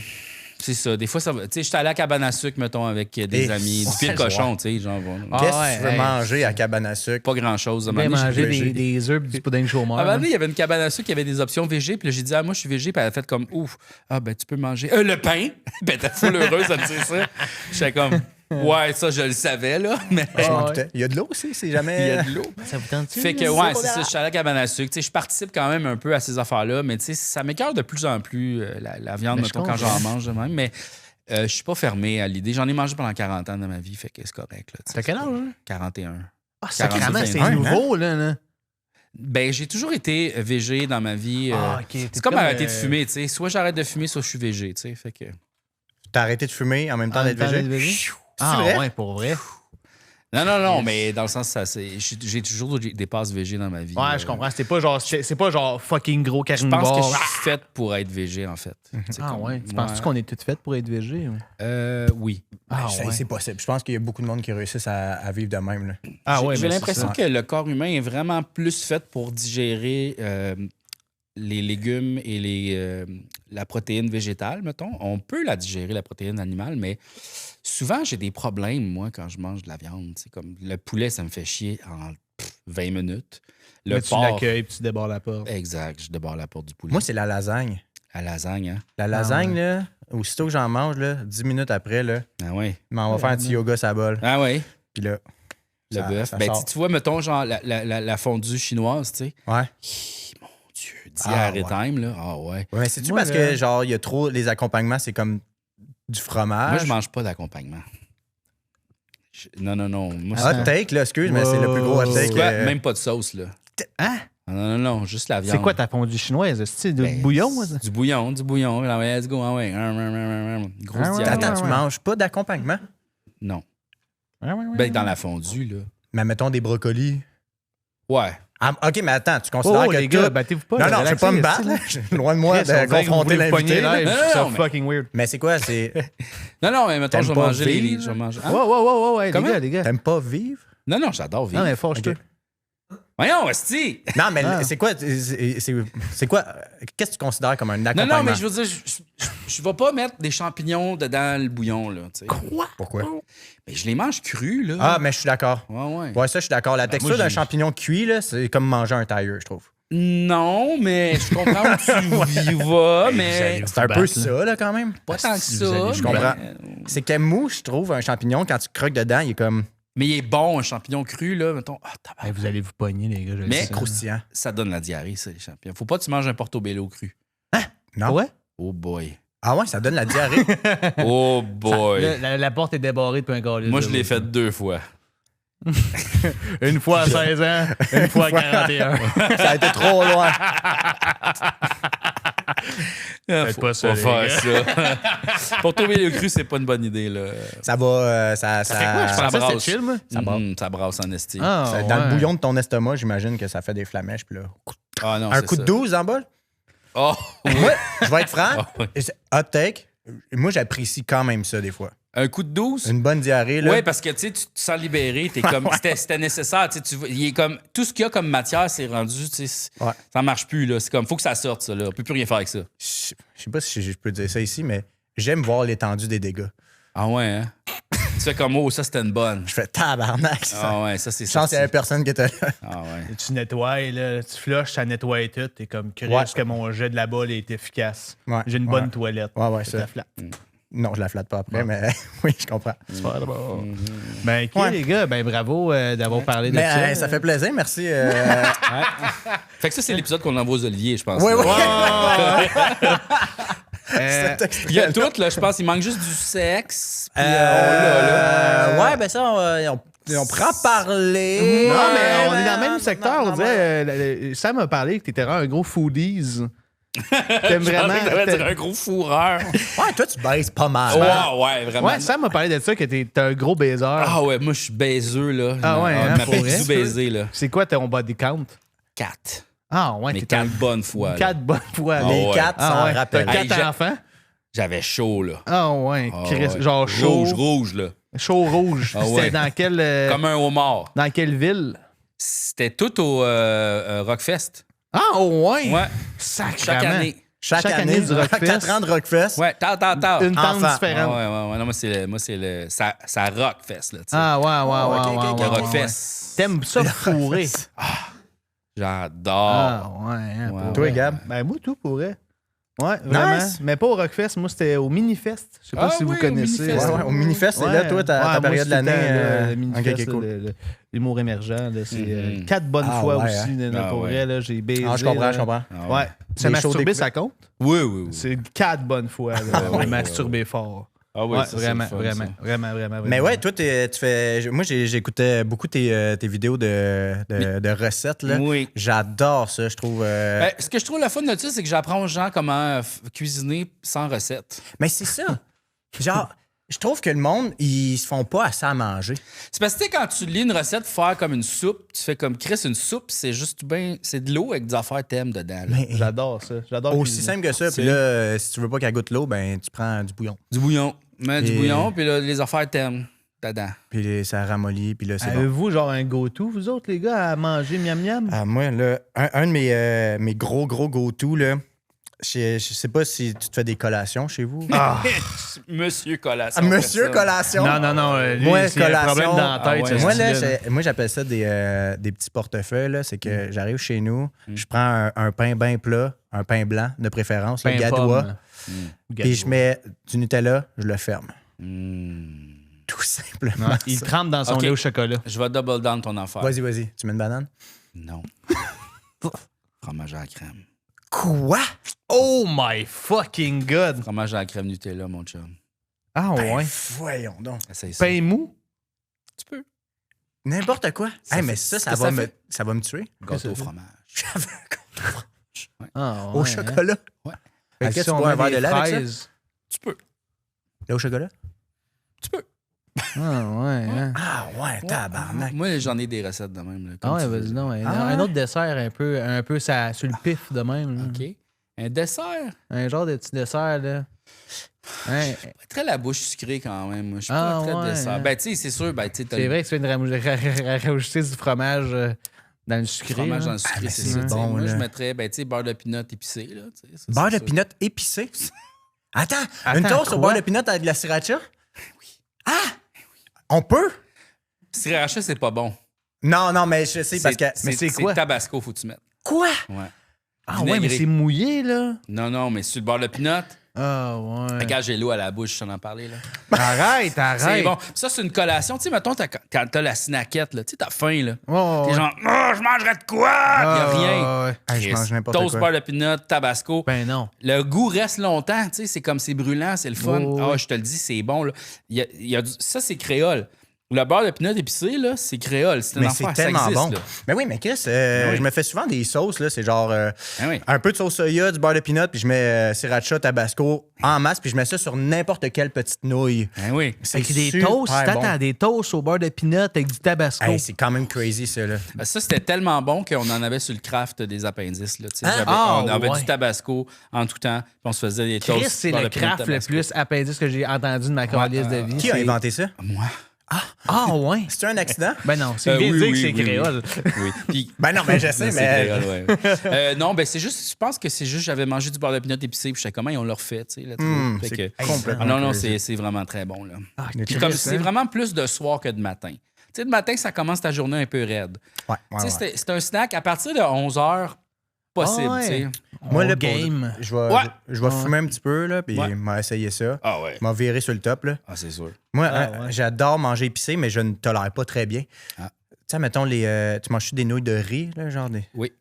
C'est ça. Des fois, ça va. Tu sais, j'étais allé à Cabane à sucre, mettons, avec des Et amis. Du pied de ouais. cochon, tu sais, genre. Ah, Qu'est-ce que ouais, tu veux hey. manger à cabane à sucre? Pas grand-chose. À un Bien moment donné, j'ai manger végé. des œufs pis du pudding chômeur. À un moment donné, il y avait une cabane à sucre qui avait des options végé. Puis là, j'ai dit, ah, moi, je suis végé. Puis elle a fait comme, ouf, ah, ben, tu peux manger. Le pain. Ben, t'es full heureuse de me dire ça. J'étais comme, ouais, ça, je le savais, là. Mais Je m'en ouais. doutais. Il y a de l'eau aussi, c'est il y jamais... a de l'eau. Ça vous tente-tu? Fait que, ouais, c'est ça. Je suis allé à la cabane à sucre. Tu sais, je participe quand même un peu à ces affaires-là. Mais, tu sais, ça m'écœure de plus en plus, la viande, Mais je mettons, quand comprends. j'en mange de même. Mais je suis pas fermé à l'idée. J'en ai mangé pendant 40 ans dans ma vie. Fait que c'est correct, là. tu sais. T'as quel âge, hein? 41. Ah, sacrément, 42, c'est 21, nouveau, là. Ben, j'ai toujours été végé dans ma vie. OK. C'est comme arrêter de fumer, tu sais. Soit j'arrête de fumer, soit je suis végé, tu sais. Fait que. T'as arrêté de fumer en même temps d'être végé? Ah, vrai? ouais, pour vrai. Non, mais dans le sens, j'ai toujours des passes végé dans ma vie. Ouais, je comprends. C'est pas genre fucking gros Je carnivore. pense que je suis faite pour être végé, en fait. C'est Ah, comme- ouais. Tu penses-tu qu'on est toutes faites pour être végé? Oui. Ah, ouais. C'est possible. Je pense qu'il y a beaucoup de monde qui réussissent à vivre de même. Là. Ah, ouais, J'ai mais c'est l'impression ça. que le corps humain est vraiment plus fait pour digérer les légumes et la protéine végétale, mettons. On peut la digérer, la protéine animale, mais souvent, j'ai des problèmes, moi, quand je mange de la viande. C'est comme le poulet, ça me fait chier en 20 minutes. Le Là, tu porc, l'accueilles puis tu débarres la porte. exact, je débarre la porte du poulet. Moi, c'est la lasagne. La lasagne, hein? La lasagne, là, aussitôt que j'en mange, là, 10 minutes après, là, Ah ouais. on va faire un petit yoga sa bol. Ah ouais, Puis là, le ça- bœuf. ça Ben, sort. tu vois, mettons, genre, la fondue chinoise, tu sais. Ouais. Mon Dieu, Ah, diarrhée ouais. time, là. Ah ouais. Ouais, mais c'est-tu Moi, parce là- que, genre, il y a trop... Les accompagnements, c'est comme du fromage? Moi, je mange pas d'accompagnement. Non. Moi, Hot take, là, excuse, mais c'est le plus gros hot c'est take. quoi? Même pas de sauce, là. Hein? Ah, non, juste la viande. C'est quoi ta fondue chinoise? C'est du Ben, bouillon? ça? Du bouillon. Ah ouais, let's go. Ah ouais. Grosse Ah ouais, diarrhée. Attends, tu manges pas d'accompagnement? Non. Ouais. Ben, dans la fondue, là. Mais mettons des brocolis. Ouais. Ah, OK, mais attends, tu considères que les gars, tout- battez-vous pas. Non, là, non, je vais pas me battre. relaxez, là. Je suis loin de moi Chris, on de dirait que vous confronter voulez vous pogner l'invité. live, là. je trouve ça mais- fucking weird. Mais c'est quoi? C'est... Non, mais mettons, T'aimes je vais pas manger les vivre? je vais manger. Hein? Ouais, les Comment? gars, les gars. T'aimes pas vivre? Non, j'adore vivre. Non, mais fâche-toi. Ok. Voyons, esti! Non, mais Ah. c'est quoi? C'est quoi? Qu'est-ce que tu considères comme un Non, accompagnement? non, mais je veux dire, je vais pas mettre des champignons dedans le bouillon, là, tu sais. Pourquoi? Mais je les mange crus, là. Ah, mais je suis d'accord. Ouais. Ouais, ça, je suis d'accord. La texture d'un champignon cuit, là, c'est comme manger un tailleur, je trouve. Non, mais je comprends où tu vas, mais C'est un peu ça, là, quand même. pas tant que ça. Je comprends. mais- C'est que mou, je trouve, un champignon, quand tu croques dedans, il est comme Mais il est bon, un champignon cru, là, mettons. Ah, tabarnak. Hey, vous allez vous pogner, les gars. je le Mais- sais. croustillant. Ça donne la diarrhée, ça, les champignons. Faut pas que tu manges un portobello cru. Non? Ouais? Oh boy. Ah ouais, ça donne la diarrhée. Oh boy. La porte est débarrée depuis un gars. Moi, je l'ai fait 2 fois. Une fois à 16 ans, une fois à 41. Ça a été trop loin. Faites pas ça, Faut les faire ça. Portobello cru, c'est pas une bonne idée, là. Ça va... ça, Ça fait quoi? Je ça pensais que brasse. c'était chill, moi. Ça brasse en esti. Ah, Dans le ouais. bouillon de ton estomac, j'imagine que ça fait des flamèches. Puis là, Ah non, un c'est coup de ça. 12 en bol? Oh! Moi, je vais être franc. Ah ouais. Hot take. Moi, j'apprécie quand même ça, des fois. Un coup de 12? Une bonne diarrhée, là. Oui, parce que tu sais, tu te sens libéré. T'es comme, c'était nécessaire. Il est comme, tout ce qu'il y a comme matière, c'est rendu. Ouais. Ça marche plus. Là. C'est comme, faut que ça sorte, ça. Là. On peut plus rien faire avec ça. Je sais pas si je peux dire ça ici, mais j'aime voir l'étendue des dégâts. Ah ouais, hein? Tu fais comme, oh, ça, c'était une bonne. Je fais tabarnak. Ça. Ah ouais, ça, c'est Je pense qu'il y avait personne qui était là. Ah ouais. Tu nettoies, là, tu flushes, ça nettoie tout. T'es comme curieux Ouais. que mon jet de la balle est efficace. Ouais. J'ai une Ouais. bonne toilette. Ouais, Je ça. te flatte. Non, je la flatte pas après, mais oui, je comprends. Ben, OK, Ouais. les gars, ben bravo d'avoir parlé de Mais ça. ça fait plaisir, merci. Fait que ça, c'est l'épisode qu'on envoie aux Olivier, je pense. Oui, là. oui. Euh, Il y a tout, là, je pense. Il manque juste du sexe. Puis, Ouais, ben ça, on pourra en parler. Non, mais on est dans le même secteur. On dirait, Sam m'a parlé que t'étais vraiment un gros foodies. T'aimes vraiment. dire un gros fourreur. Ouais, toi, tu baises pas mal. Ouais, vraiment. Ouais, Sam m'a parlé de ça, que t'es un gros baiser. Ah ouais, moi, je suis baiseux, là. Ah ouais, hein, Je m'appelle pour vrai? Bisou Baiser, là. C'est quoi ton body count? 4. Ah, ouais, Mais t'es 4 bonnes fois. là. 4 bonnes fois. Ah Les ouais. quatre Ah, s'en ouais. rappellent. T'as Hey, 4 j'ai- enfants? J'avais chaud, là. Ah, ouais. Ah Chris, ouais. genre chaud. Rouge, là. Chaud rouge. Ah C'était ouais. dans quelle, Comme un homard. dans quelle ville? C'était tout au Rockfest. Ah, ouais. Ouais. Sacrément. Chaque année. Chaque Chaque année, année du Rockfest. 4 ans de Rockfest. Ouais, tard. Une tente Enfant. Ah différente. ouais. Non, moi, c'est le. Ça Rockfest, là, tu sais. Ah, ouais, ok, ouais, ok, Le ouais. Rockfest. T'aimes ça fourrer? J'adore. Ah, ouais. hein, Ouais. pour Toi, vrai. Gab? Ben, moi, tout pourrait. Ouais, vraiment. Nice. Mais pas au Rockfest. Moi, c'était au Minifest. Je sais pas Ah si vous oui, au connaissez. Minifest. Ouais, ouais, au Minifest, c'est là, toi, ta moi, période de c'était l'année. le Minifest, ok, cool. l'humour émergent. là, c'est Mhm. 4 bonnes Ah, fois ouais, aussi. hein. là, Ah, pour ouais. vrai, là, j'ai baisé. Ah, je comprends, là. je comprends. Ah Ouais. Se Des shows masturber, ça découvertes. compte? Oui. C'est 4 bonnes fois. Là, ouais, masturber fort. Ah Ouais, ça, c'est vraiment, le fun, vraiment, ça. vraiment. Mais ouais, toi, tu fais. Moi, j'écoutais beaucoup tes vidéos de recettes. Là. Oui. J'adore ça, je trouve. Ben, ce que je trouve le fun de ça, c'est que j'apprends aux gens comment cuisiner sans recette. Mais c'est ça. Genre, je trouve que le monde, ils se font pas assez à manger. C'est parce que tu sais, quand tu lis une recette pour faire comme une soupe, tu fais comme Chris, une soupe, c'est juste bien. C'est de l'eau avec des affaires thèmes dedans. là. Mais J'adore ça. J'adore aussi cuisiner. simple que ça. Puis là, si tu veux pas qu'elle goûte l'eau, ben tu prends du bouillon. Du bouillon. Mets du Et- bouillon, puis là, les affaires thèmes dedans. Puis ça ramollit, puis là, c'est bon. Avez-vous genre un go-to, vous autres, les gars, à manger miam-miam? Ah, moi, là, un de mes gros go-to, là, je sais pas si tu te fais des collations chez vous. Ah, Monsieur Collation. Monsieur personne. collation. non, lui, Moi, c'est un collation. problème dans la tête. Ah ouais. ce Moi, là, style-là. moi, j'appelle ça des petits portefeuilles. là. C'est que j'arrive chez nous, je prends un pain bien plat, un pain blanc de préférence, le Pain gadois, pomme. puis je mets du Nutella, je le ferme. Hmm. Tout simplement. Ouais, il trempe dans son Ok. lait au chocolat. Je vais double down ton affaire. Vas-y. Tu mets une banane? Non. Fromage à la crème. Quoi? Oh my fucking god! Fromage à la crème Nutella, mon chum. Ah ouais. Voyons donc. Essaye ça. Pain mou? Tu peux. N'importe quoi. Ça Hey, fait- mais ça qu'est-ce que ça fait? ça va me tuer. Gâteau au fromage. J'avais un compte Ah, au ouais, chocolat. Ouais. Fait que Si tu on bois un met verre de des lait avec ça? fraises. Tu peux. Là, au chocolat? Tu peux. Ah, ouais, hein. Ah ouais, tabarnak. Moi, j'en ai des recettes de même. Là, Ah comme ouais, tu veux. vas-y, non. Ah Un ouais? autre dessert un peu sur le pif de même. Là. OK. Un dessert. Un genre de petit dessert, là. Hein, Pas très la bouche sucrée quand même. Moi. Je suis Ah, pas très ouais, dessert. hein. Ben, tu sais, c'est sûr. Ben, tu sais, t'as c'est le vrai que tu viens de rajouter du fromage dans le sucré. fromage là. dans le sucré, mais c'est c'est ça. tu sais. bon, Moi, là. je mettrais, ben, tu sais, beurre de pinot épicé. Là, tu sais, ça, Beurre c'est de sûr. pinot épicé? Attends, une Attends, toast au quoi? beurre de pinot avec de la sriracha? Oui. Ah! On peut? Sriracha, c'est pas bon. Non, mais je sais parce que... mais c'est quoi? Tabasco, faut que tu mettes. Quoi? Ouais. Ah ouais, mais Vinaigré. c'est mouillé, là. Non, mais sur le beurre de pinot, Ah ouais. regarde, j'ai l'eau à la bouche, je t'en parler. Là. Arrête. C'est bon. Ça, c'est une collation. Tu sais, mettons, quand t'as la snackette, là, tu sais, t'as faim, là. Oh, T'es ouais. genre, oh, je mangerais de quoi? Puis y a rien. Ah, ouais. Hey, je mange n'importe Toast, quoi. beurre de pinot, tabasco. Ben non. Le goût reste longtemps, tu sais, c'est comme c'est brûlant, c'est le fun. Oh, Ah, ouais. je te le dis, c'est bon, là. Ça, c'est créole. Le beurre de pinot épicé, là, c'est créole. C'est une Mais affaire, c'est tellement ça existe, bon. là. Mais oui, mais Chris, oui. je me fais souvent des sauces, là. C'est genre Ah oui. un peu de sauce soya, du beurre de pinot, puis je mets sriracha, tabasco en masse, puis je mets ça sur n'importe quelle petite nouille. Ah oui. C'est Avec des super toasts, si t'attends bon. des toasts au beurre de pinot avec du tabasco. Hey, c'est quand même crazy, ça, là. Ça, c'était tellement bon qu'on en avait sur le craft des appendices. Là, tu sais. Hein? On avait ouais. du tabasco en tout temps, puis on se faisait des toasts. Chris, c'est beurre le de pinot, craft le tabasco. plus appendice que j'ai entendu de ma calice de vie. Qui a inventé ça? Moi. Ah ouais? C'est un accident? Ben non, c'est bien oui, dit que oui, c'est oui, créole. Oui. Puis, Ben non, mais je sais, c'est mais. créole, ouais. Non, ben c'est juste, je pense que c'est juste, j'avais mangé du beurre de pinot épicé, puis j'étais comment ils ont leur fait, tu sais. Là, Fait c'est que- complètement Ah, non, crazy. c'est vraiment très bon, là. Mais Puis Chris, comme hein? c'est vraiment plus de soir que de matin. Tu sais, de matin, ça commence ta journée un peu raide. Ouais, Tu ouais, sais, ouais. c'est un snack à partir de 11h possible, Ah ouais. tu sais. Moi, là, game. je vais, Ouais. je vais fumer un petit peu, là, puis Ouais. je vais essayer ça. Ah ouais. Je vais virer sur le top, là. Ah, c'est sûr. Moi, ouais. j'adore manger épicé, mais je ne tolère pas très bien. Ah. Tu sais, mettons, tu manges des nouilles de riz, là, genre Oui.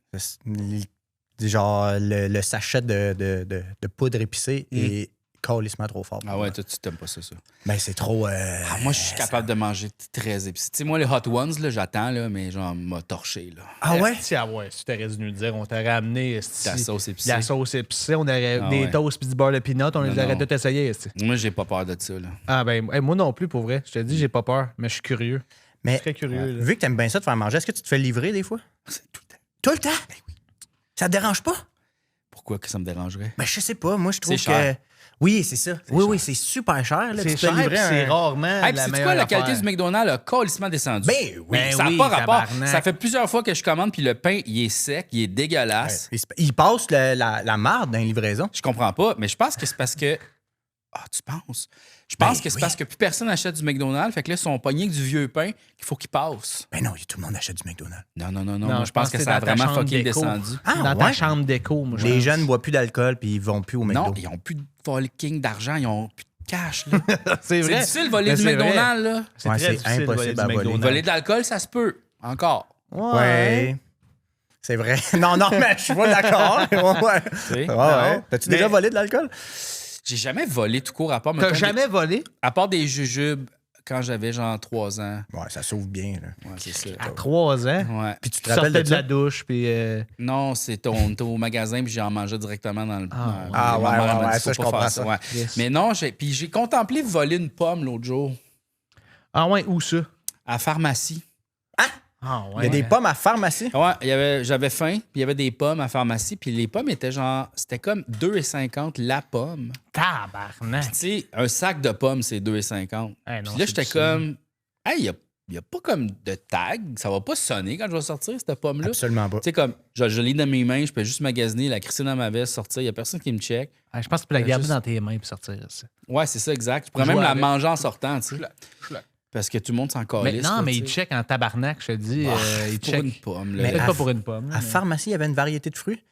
genre le sachet de poudre épicée et calissement trop fort. Ah ouais, toi, tu t'aimes pas ça. Ben, c'est trop... Ah, moi, je suis capable de manger très épicé. Tu sais, moi, les Hot Ones, là, j'attends, là, mais genre, m'a torché, là. Ah ouais? Ah ouais, si t'aurais dû nous le dire, on t'aurait amené La sauce épicée. la sauce épicée, on aurait Ah des ouais. toasts puis du beurre de pinot, on les Non, aurait non. tout essayé. esti. Moi, j'ai pas peur de ça, là. Ah ben, hey, moi non plus, pour vrai. Je te dis, j'ai pas peur, mais je suis curieux. Mais Très curieux. là. vu que t'aimes bien ça de faire manger, est-ce que tu te fais livrer des fois? Tout le temps. Tout le temps? Ben oui. Ça te dérange pas? Pourquoi que ça me dérangerait? Ben, je sais pas. Moi, je trouve C'est cher. que... Oui, c'est ça. Oui, c'est super cher. Là. C'est Tu te fais cher, livrer puis c'est un- rarement Hey, puis la c'est meilleure quoi, la qualité affaire. du McDonald's a calissement descendu. Ben oui. Ben ça n'a oui, pas rapport. tabarnak. Ça fait plusieurs fois que je commande, puis le pain, il est sec, il est dégueulasse. Il passe la marde dans les livraisons. Je comprends pas, mais je pense que c'est parce que. Ah, tu penses? Je pense Ben que c'est oui. parce que plus personne n'achète du McDonald's, fait que là, ils sont pognés avec du vieux pain qu'il faut qu'il passe. Ben non, tout le monde achète du McDonald's. Non. Non, Moi, je pense que c'est ça a dans ta vraiment chambre fucking d'écho. descendu. Ah, Dans ta ouais? chambre d'écho, moi, je Les pense. jeunes ne boivent plus d'alcool puis ils vont plus au McDo. Non, ils ont plus de fucking d'argent, ils ont plus de cash. Là. C'est C'est vrai. difficile de voler Mais du c'est vrai. McDonald's, là. C'est Ouais, très c'est difficile de impossible voler du à voler. McDonald's. Voler de l'alcool, ça se peut. Encore. Ouais. C'est vrai. Non, mais je suis pas d'accord. Ouais. Tu sais? Ouais. T'as-tu déjà volé de l'alcool? J'ai jamais volé tout court, à part, T'as mettons, jamais volé? à part des jujubes quand j'avais genre 3 ans. Ouais, ça sauve bien. Là. Ouais, c'est ça. À 3 ans? Ouais. Puis tu te Tu rappelles sortais de de la ça? douche, puis... Non, on était au magasin puis j'en mangeais directement dans le. Ah, ma ouais, mère ouais, m'a dit, ça, faut je pas comprends faire ça. Ouais. Yes. Mais non, puis j'ai contemplé voler une pomme l'autre jour Ah ouais, où ça? à la pharmacie. Ah Il y a des pommes à pharmacie. Ouais, j'avais faim, puis il y avait des pommes à la pharmacie, puis les pommes étaient genre, c'était comme 2,50 la pomme. Tabarnak! Tu sais, un sac de pommes, c'est 2,50. Eh non, Puis là, c'est j'étais difficile. comme, hey, il n'y a pas comme de tag, ça va pas sonner quand je vais sortir cette pomme-là. Absolument pas. Tu sais, comme, je l'ai dans mes mains, je peux juste magasiner, la crisser dans ma veste, sortir, il n'y a personne qui me check. Ah, je pense que tu peux la garder juste- dans tes mains puis sortir ça. Ouais, c'est ça, exact. Tu pourrais Jouer même la avec. manger en sortant, tu sais. Parce que tout le monde s'en Mais calisse. non, là, mais tu il sais. check en tabarnak, je te dis. Il Pour check. une pomme, là. Mais Peut-être à- pas pour une pomme. là, À mais- pharmacie, il y avait une variété de fruits.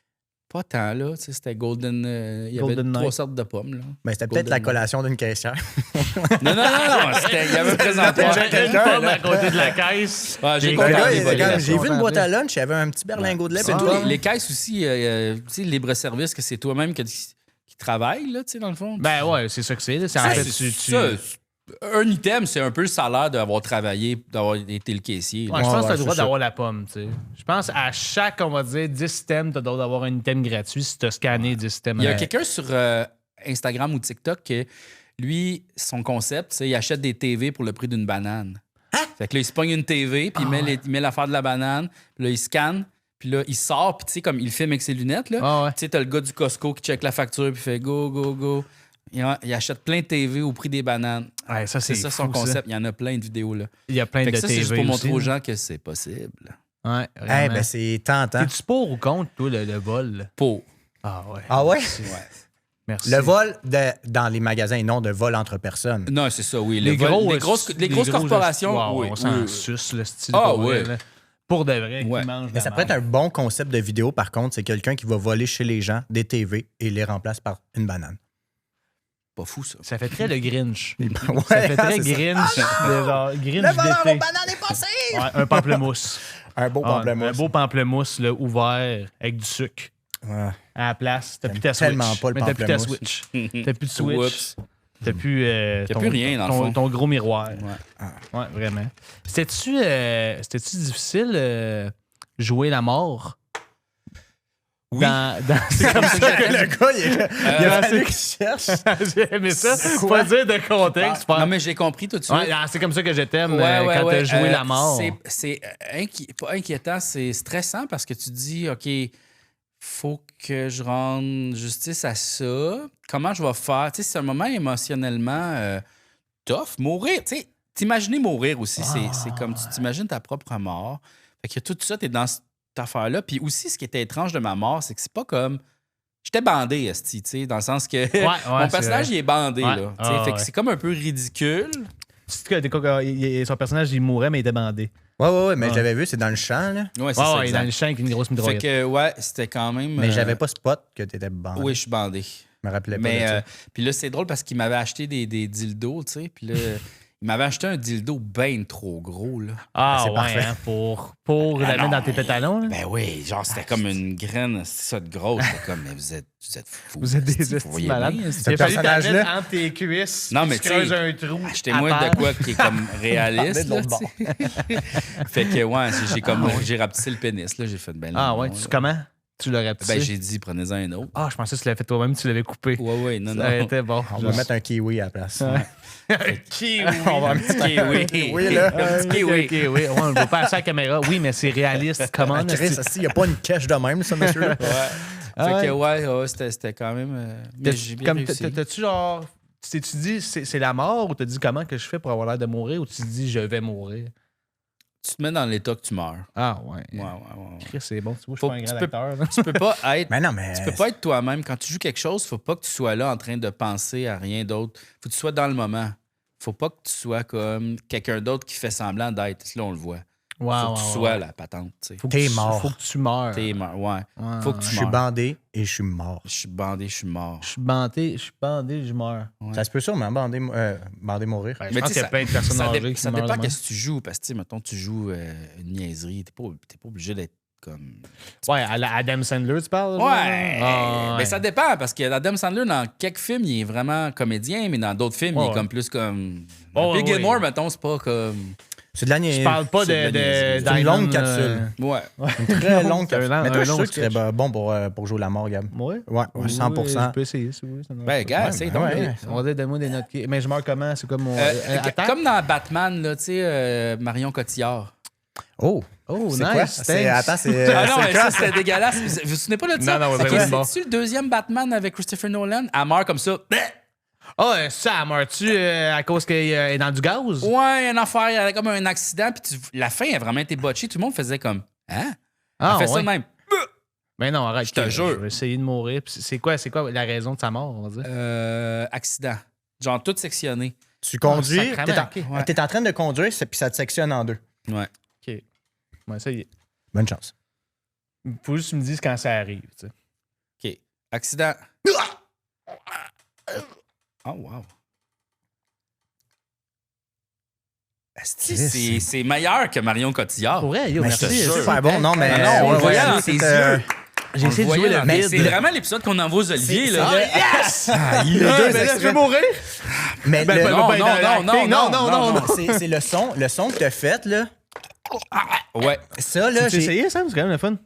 Pas tant, là. Tu sais, c'était Golden. Il y avait Golden 3 Night. sortes de pommes, là. Ben, c'était peut-être la Golden collation d'une caissière. Non. Il y avait un présentoir. J'avais Une pomme à côté de la caisse. Ouais, j'ai Des content gars, de il- voler regarde, la J'ai pomme. vu une boîte à lunch, il y avait un petit berlingot de lait. C'est puis tout. une pomme. Les caisses aussi, tu sais, libre-service, que c'est toi-même qui travaille, là, tu sais, dans le fond. Ben ouais, c'est ça que c'est. là. C'est en Ah, fait, c'est tu. ça. Un item, c'est un peu le salaire d'avoir travaillé, d'avoir été le caissier. là. Ouais, je pense que tu as ouais, le droit c'est ça. d'avoir la pomme, tu sais. Je pense à chaque, on va dire, 10 items, tu as le droit d'avoir un item gratuit si tu as scanné 10 items. Il y a quelqu'un sur Instagram ou TikTok qui Lui, son concept, c'est il achète des TV pour le prix d'une banane. Fait que là, il se pogne une TV, puis il met l'affaire de la banane, puis là, il scanne, puis là, il sort, puis tu sais, comme il filme avec ses lunettes, là. Ah ouais. Tu sais, t'as le gars du Costco qui check la facture, puis fait go, go, go. Il achète plein de TV au prix des bananes. Ouais, ça, C'est ça son fou, concept. Il y en a plein de vidéos, là. Il y a plein Fait de que ça, TV c'est juste pour montrer aussi, aux là. gens que c'est possible. Ouais, Eh vraiment. ben, c'est tentant. T'es-tu pour ou contre, toi, le vol? Là? Pour. Ah ouais. Ah ouais? Merci. Le vol dans les magasins et non de vol entre personnes. Non, c'est ça, oui. Les grosses corporations, wow, oui. on s'en oui. suce, le style. Ah, pour ouais. vrai, là. Pour de vrai, Ouais. qui mange Mais ça pourrait être un bon concept de vidéo, par contre, c'est quelqu'un qui va voler chez les gens des TV et les remplace par une banane. Pas fou, ça. Ça fait très le Grinch. Ouais, Ça fait très c'est ça. Grinch. de genre, Grinch Le voleur aux d'été. bananes est passé! Ouais, un pamplemousse. Un beau Ah, pamplemousse. Un beau pamplemousse là, ouvert avec du sucre. Ouais. À la place. T'as plus ta Switch. tellement pas le Mais t'as plus ta pamplemousse. Switch. T'as plus de Switch. Oups. T'as plus. plus rien, dans le fond. ton gros miroir. Ouais. Ouais, vraiment. C'était-tu difficile jouer la mort? Oui. C'est comme ça que Le gars, il a fallu c'est- qu'il cherche. j'ai aimé ça. C'est Pas dire de contexte. Non, mais j'ai compris tout de suite. Ouais, c'est comme ça que je t'aime quand t'as joué la mort. C'est pas inquiétant, c'est stressant parce que tu te dis, OK, faut que je rende justice à ça. Comment je vais faire? Tu sais, c'est un moment émotionnellement tough. Mourir, tu sais, t'imaginer mourir aussi, c'est comme tu t'imagines ta propre mort. Fait que tout ça, t'es dans cette affaire-là. Puis aussi, ce qui était étrange de ma mort, c'est que c'est pas comme... J'étais bandé, esti, tu sais, dans le sens que mon c'est personnage, vrai. il est bandé, Ouais. là. Tu sais, fait que ouais. c'est comme un peu ridicule. Son personnage, il mourait, mais il était bandé. Ouais, mais Ouais. je l'avais vu, c'est dans le champ, là. Ouais, c'est Ouais, ça, ouais, il est exact. dans le champ avec une grosse Fait mitraillette. que, ouais, c'était quand même... Mais j'avais pas spot que t'étais bandé. Oui, je suis bandé. Je me rappelais pas Mais de ça. puis là, c'est drôle parce qu'il m'avait acheté des dildos, tu sais. Puis là, il m'avait acheté un dildo ben trop gros, là. Ah, c'est ouais, parfait. hein, pour la mettre dans tes pétalons. Là. Ben oui, genre, c'était comme une graine, c'est ça, de grosse. C'était comme, mais vous êtes fous. Vous êtes des esti, vous estis voyez malades. bien, Ce Il a fallu personnage-là- t'arrêter entre tes cuisses. Non, puis mais tu tu sais, creuses un trou. achetez-moi à de quoi qui est comme réaliste. de l'autre là, tu sais. Fait que, ouais, j'ai rapetissé le pénis, là. J'ai fait, ben là, Ah, ouais, non, là. comment tu l'aurais Ben, petit? j'ai dit, prenez-en un autre. Ah, je pensais que tu l'avais fait toi-même, tu l'avais coupé. Ouais, non, Ça aurait non. été bon. On va mettre un kiwi à la place. Kiwi. On va mettre Kiwi. kiwi, là. Un petit kiwi. Oui, ouais, on ne voit pas à la caméra. Oui, mais c'est réaliste. Comment? Ah, Chris, il n'y a pas une cache de même, ça, monsieur-là. Fait que, ouais, c'était quand même. Mais j'ai bien réussi. T'as-tu genre. Tu dis c'est la mort ou t'as dit comment que je fais pour avoir l'air de mourir ou tu dis je vais mourir? Tu te mets dans l'état que tu meurs. Ah, ouais. Ouais. Chris, c'est bon. Tu vois, je Faut suis que pas un tu grand peux- acteur. là. Tu peux pas être. Mais non, mais. Tu peux pas être toi-même. Quand tu joues quelque chose, faut pas que tu sois là en train de penser à rien d'autre. Faut que tu sois dans le moment. Faut pas que tu sois comme quelqu'un d'autre qui fait semblant d'être. Là, on le voit. Ouais, Faut que ouais, tu ouais. sois la patente. Tu sais. Faut que T'es tu- mort. Faut que tu meurs. T'es mort. Ouais. Ouais, Faut que ouais. tu Je suis meurs. bandé et je suis mort. Je suis bandé, je suis mort. Je suis bandé, je meurs. Ouais. Ça se peut sûrement bandé mourir. Ben, je Mais pense tu qu'il y sais, a plein de personnes ça âgées qui ça meurent dépend de qu'est-ce que tu joues. Parce que, tu sais, mettons, tu joues une niaiserie. T'es pas obligé d'être comme. même. Ouais, à la Adam Sandler, tu parles? Ouais! Ah, Mais ça dépend, parce que Adam Sandler, dans quelques films, il est vraiment comédien, mais dans d'autres films, il Ouais, est ouais. comme plus comme. Ouais, Puis ouais, Gilmore, ouais. mettons, c'est pas comme. C'est de la niaiserie. Je parle pas C'est de la niaiserie. C'est une longue Diamond, capsule. Ouais. Une très longue C'est un capsule. long- Mais toi, un je suis long sûr que tu serais sketch. bon pour jouer la mort, Gab. Ouais. Ouais, 100%. Je peux essayer, si vous voulez. ça me- Ben, gars, Ouais, c'est ben donc. ouais. On va dire, donne-moi des notes. Mais je meurs comment? C'est comme mon. attaque? Comme dans Batman, là, tu sais, Marion Cotillard. Oh! Oh, C'est nice. quoi? thanks. Attends, c'est. Ah non, c'est mais quoi? ça, c'était dégueulasse. Vous vous souvenez pas de ça? Non, non, Ok, c'est bon. c'est-tu le deuxième Batman avec Christopher Nolan? Elle meurt comme ça. Oh, ça, meurs-tu à cause qu'elle est dans du gaz? Ouais, une affaire, elle a comme un accident, puis la fin a vraiment été botchée. Tout le monde faisait comme, hein? Ah, Elle fait ça ouais. de même. Mais non, arrête. Je te jure. Je vais essayer de mourir. Puis c'est quoi la raison de sa mort, on va dire? Accident. Genre tout sectionné. Tu conduis, Ah, t'es sacrément, en, t'es en train de conduire, puis ça te sectionne en deux. Ouais. OK. Ouais, ça y est. Bonne chance. Faut juste que tu me dises quand ça arrive, tu sais. OK. Accident. Oh, wow. Asti, c'est meilleur que Marion Cotillard. Pour vrai, yo, Mais merci. c'est sûr. super bon, non, mais. Ah non, on le ouais, voyait ouais, dans c'est, ses euh, yeux. J'ai essayé de jouer le Mais vide. c'est vraiment l'épisode qu'on envoie aux Olivier, là. Yes! il y a deux extraits. mourir? Mais Ben, le- ben, Non, ben, non, dans non, l'acting, non, non. c'est le son que t'as fait, là. Ouais. Ça, là, Tu j'ai. essayé, ça? C'est quand même le fun.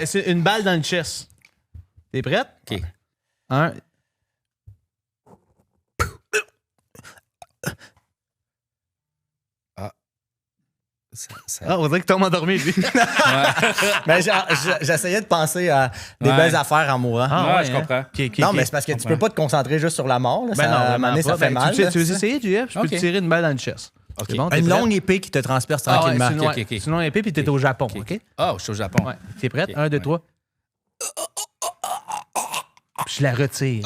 C'est une balle dans le chest. T'es prête? OK. Ah, on dirait que Tom endormi, lui. Mais j'essayais de penser à des Ouais. belles affaires en mourant. Ah, ouais, je hein? comprends. Non, mais c'est parce que tu peux pas te concentrer juste sur la mort. Là. Ben non, À un vraiment moment donné, ça pas. fait Ben, mal. Tu là, veux ça. essayer, JF? Je peux Ok. te tirer une balle dans le chest. OK. C'est bon, t'es Une prête? longue épée qui te transperce Ah ouais, tranquillement. c'est une, Ok, ok, ok. c'est une longue épée, puis t'es au Japon, OK? Ah, je suis au Japon. Ouais. T'es prête? Ok, 1, 2, ouais. 3. Puis je la retire.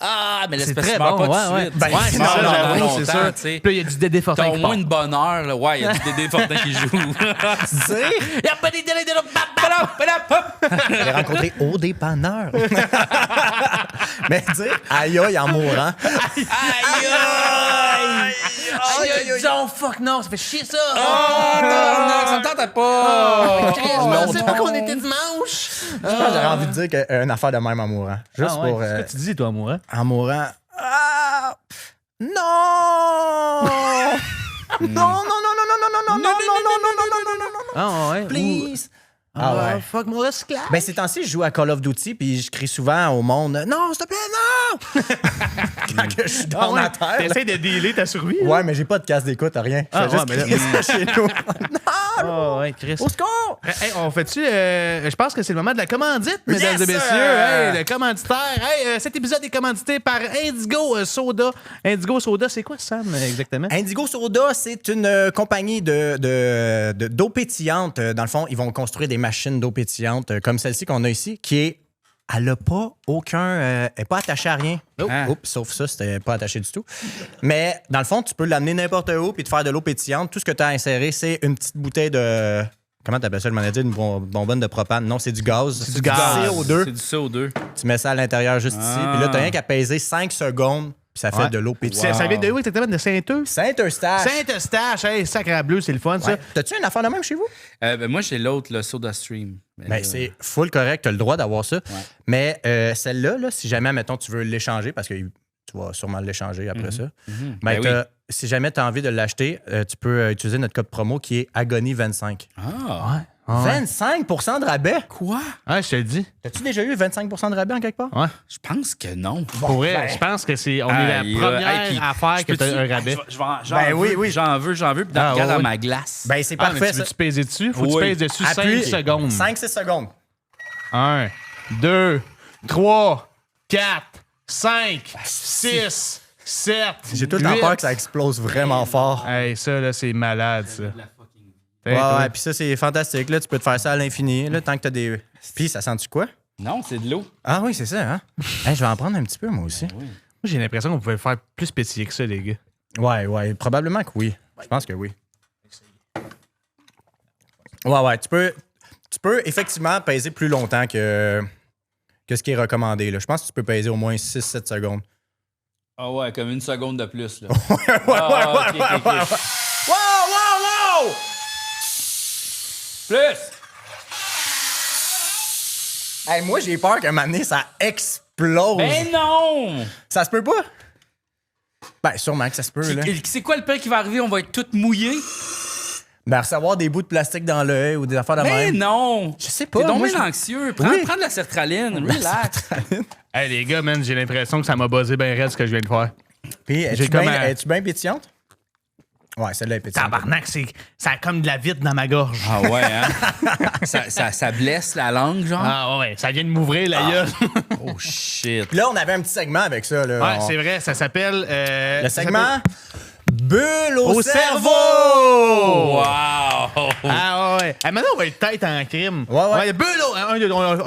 Ah, mais C'est l'espèce très tu meurs bon, pas ouais, tout de ouais. suite. Ben, c'est ça, j'avoue, c'est sûr. tu sais. Puis là, il y a du Dédé Fortin T'as au qui moins part. une bonne heure, là. Ouais, il y a du Dédé Fortin qui joue. Tu sais, Il y a pas des délais de hop. j'ai rencontré au dépanneur. Mais dire aïe aïe en mourant. Aïe, aïe! Aïe, aïe! Oh, fuck, non, ça fait chier ça! Oh, non, ça me tente pas! Je pensais pas qu'on était dimanche! J'aurais envie de dire qu'une affaire de même en mourant. Juste Ah ouais, pour. c'est ce que tu dis, toi, moi. En mourant. Ah! Non! Non, non, non, non, non, non, non, non, non, non, non, non, non, non, non, non, Ah ouais? please! Ah Ah ouais. ouais. Fuck mon esclave! Ben, ces temps-ci, je joue à Call of Duty puis je crie souvent au monde non, s'il te plaît, non! Quand que je suis dans ma terre. là. T'essaies de dealer ta survie? Ouais, mais j'ai pas de casse d'écoute, rien. Je Ah, fais juste ouais, mais crier ça chez nous. Ah ouais, Chris. Au secours! Hey, on fait-tu. Je pense que c'est le moment de la commandite, mesdames Yes, et messieurs. Hey, le commanditaire. Hey, cet épisode est commandité par Indigo Soda. Indigo Soda, c'est quoi, Sam, exactement? Indigo Soda, c'est une compagnie d'eau pétillante. Dans le fond, ils vont construire des machines d'eau pétillante comme celle-ci qu'on a ici, qui est. Elle n'a pas aucun. Elle n'est pas attachée à rien. Ah. Oups, sauf ça, c'était pas attaché du tout. Mais dans le fond, tu peux l'amener n'importe où puis te faire de l'eau pétillante. Tout ce que tu as inséré, c'est une petite bouteille de. Comment t'appelles ça, le manager? Une bonbonne de propane. Non, c'est du gaz. C'est du gaz. CO2. C'est du CO2. Tu mets ça à l'intérieur juste ici. Puis là, t'as rien qu'à peser 5 secondes, puis ça fait Ouais. de l'eau pétillante. Ça vient de où exactement? De Saint-Eustache? Saint-Eustache. Saint-Eustache, hey, sacre bleu, c'est le fun, ça. Ouais. T'as-tu une affaire de même chez vous? Ben, moi, j'ai l'autre, le Soda Stream. Mais Ben, là, c'est full correct, tu as le droit d'avoir ça. Mais celle-là, là, si jamais, mettons, tu veux l'échanger, parce que tu vas sûrement l'échanger après ça, ben, Ben oui. si jamais tu as envie de l'acheter, tu peux utiliser notre code promo qui est Agony25. Ah! 25 de rabais? Quoi? Ah, je te le dis. As-tu déjà eu 25 de rabais en quelque part? Ouais. Je pense que non. Pour vrai, je pense que c'est. On est la Aïe, première hey, puis, affaire je que peux-tu- t'as un rabais. J'en Ben oui, veux, oui. J'en veux. Puis Ah, regarde ouais, dans ouais. ma glace. Ben, c'est Ah, mais parfait. tu veux-tu peser dessus? Faut que tu Oui. pèses dessus 5 Appuie. secondes. 5-6 secondes. 1, 2, 3, 4, 5, 6, 7. J'ai tout le temps peur que ça explose vraiment fort. Hey, ça, là, c'est malade, ça. Ouais, puis ça, c'est fantastique. Là, tu peux te faire ça à l'infini, là, tant que t'as des. Puis, ça sent-tu quoi? Non, c'est de l'eau. Ah oui, c'est ça, hein? Hey, je vais en prendre un petit peu, moi aussi. Moi, j'ai l'impression qu'on pouvait le faire plus pétiller que ça, les gars. Ouais, probablement que oui. Je pense que oui. Ouais, tu peux effectivement peser plus longtemps que ce qui est recommandé. Là. Je pense que tu peux peser au moins 6-7 secondes. Ah ouais, comme une seconde de plus. Là. Ouais. Wow! Plus! Hey, moi, j'ai peur qu'à un moment donné, ça explose. Ben non! Ça se peut pas? Ben, sûrement que ça se peut, là. C'est quoi le pire qui va arriver? On va être tous mouillés? Ben, recevoir des bouts de plastique dans l'œil ou des affaires de Mais même. non! Je sais pas. T'es donc moi, bien je- anxieux. Prends de la sertraline. Relax. Hey, les gars, man, j'ai l'impression que ça m'a buzzé bien raide ce que je viens de faire. Puis, J'ai es-tu comme bien un- pétillante? Ouais, celle-là est pétillante. Tabarnak, ça a comme de la vitre dans ma gorge. Ah ouais, hein? ça blesse la langue, genre? Ah ouais, ça vient de m'ouvrir la gueule. Oh shit. Puis là, on avait un petit segment avec ça, là. Ouais, c'est vrai, ça s'appelle... Le segment Bulle au cerveau! Wow! Ah ouais. Ah, maintenant, on va être tête en crime. Ouais. Bulle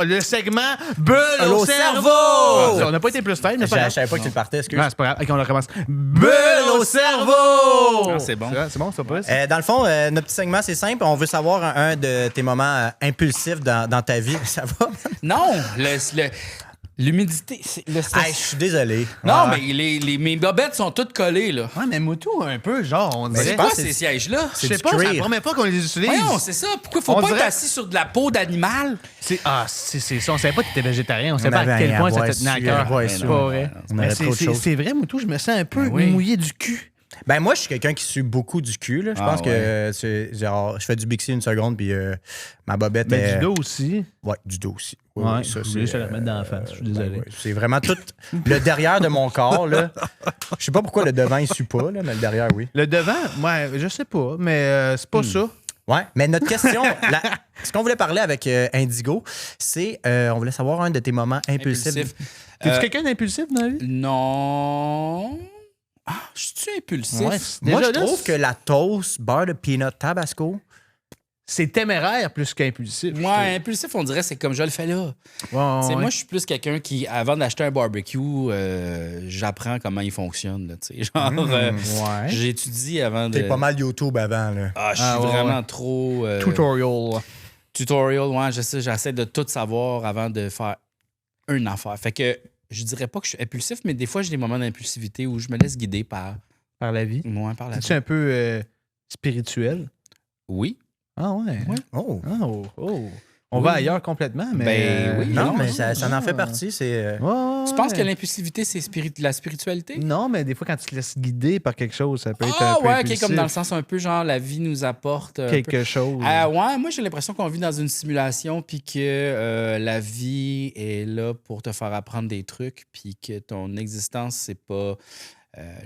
le segment Bulle au Au cerveau! cerveau! On n'a pas été plus tête, mais Je c'est pas grave. savais pas que tu le partais, excuse. Non, c'est pas grave. OK, on recommence. Bulle au cerveau! Ah, c'est bon. C'est bon, ça passe? Dans le fond, notre petit segment, c'est simple. On veut savoir un de tes moments impulsifs dans ta vie. Ça va? Non! L'humidité, le stress. Hey, je suis désolé. Non, Ouais. mais mes bobettes sont toutes collées, là. Ouais, mais Moutou, un peu, genre, on C'est dirait... quoi pense que ces sièges-là? Je c'est sais du pas, c'est cuir. la première fois qu'on les utilise. Voyons, c'est ça. Pourquoi faut On pas dirait- être assis sur de la peau d'animal? C'est ça. On savait pas que t'étais végétarien. On savait pas avait à quel un point ça bois te tenait à su, cœur. un bois C'est su. pas vrai. On Mais avait trop de choses. c'est vrai, Moutou, je me sens un peu oui. mouillé du cul. Ben moi, je suis quelqu'un qui suit beaucoup du cul. Là. Je pense que c'est genre, je fais du Bixi une seconde, puis ma bobette Mais est... du dos aussi. Ouais, du dos aussi. Oui, Ouais, oui, ça, je voulais juste le remettre dans la face. Je suis désolé. ouais, c'est vraiment tout le derrière de mon corps. Là. Je sais pas pourquoi le devant, il suit pas, là, mais le derrière, oui. Le devant, ouais, je sais pas, mais c'est pas ça. Ouais, mais notre question, ce qu'on voulait parler avec Indigo, c'est, on voulait savoir un de tes moments impulsifs. Es-tu quelqu'un d'impulsif dans la vie? Non. Ah, je suis impulsif. Ouais, Moi, déjà je là, trouve que la toast, beurre de peanut, tabasco, c'est téméraire plus qu'impulsif. je Ouais, impulsif, on dirait, c'est comme je le fais là. trouve. T'sais, Ouais, moi, je suis plus quelqu'un qui, avant d'acheter un barbecue, j'apprends comment il fonctionne. Là, genre, ouais. j'étudie avant de. t'es pas mal YouTube avant. Là. Ah, je suis Ah, ouais, vraiment ouais. trop. Tutorial. Tutorial, ouais, je sais, j'essaie de tout savoir avant de faire une affaire. Fait que je dirais pas que je suis impulsif, mais des fois, j'ai des moments d'impulsivité où je me laisse guider par Par la vie. moi, par la Es-tu un peu spirituel? Oui. Ah ouais. Ouais. Oh. Oh. On Oui. va ailleurs complètement, mais... Ben oui. Non, non, mais non, ça en fait partie. C'est, Tu penses que l'impulsivité, c'est la spiritualité? Non, mais des fois, quand tu te laisses guider par quelque chose, ça peut être Ah un peu ouais, ok, impulsif. comme dans le sens un peu genre la vie nous apporte un peu. Quelque chose. Ouais, moi j'ai l'impression qu'on vit dans une simulation puis que la vie est là pour te faire apprendre des trucs puis que ton existence c'est pas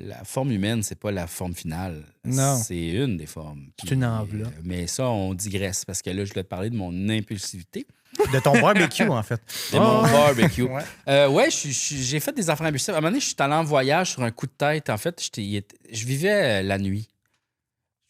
la forme humaine, c'est pas la forme finale. Non. C'est une des formes. C'est Puis, une enveloppe. mais ça, on digresse parce que là, je voulais te parler de mon impulsivité, de ton barbecue, en fait. de mon barbecue. Ouais. Ouais, j'ai fait des affaires impulsives. À un moment donné, je suis allé en voyage sur un coup de tête. En fait, je vivais la nuit.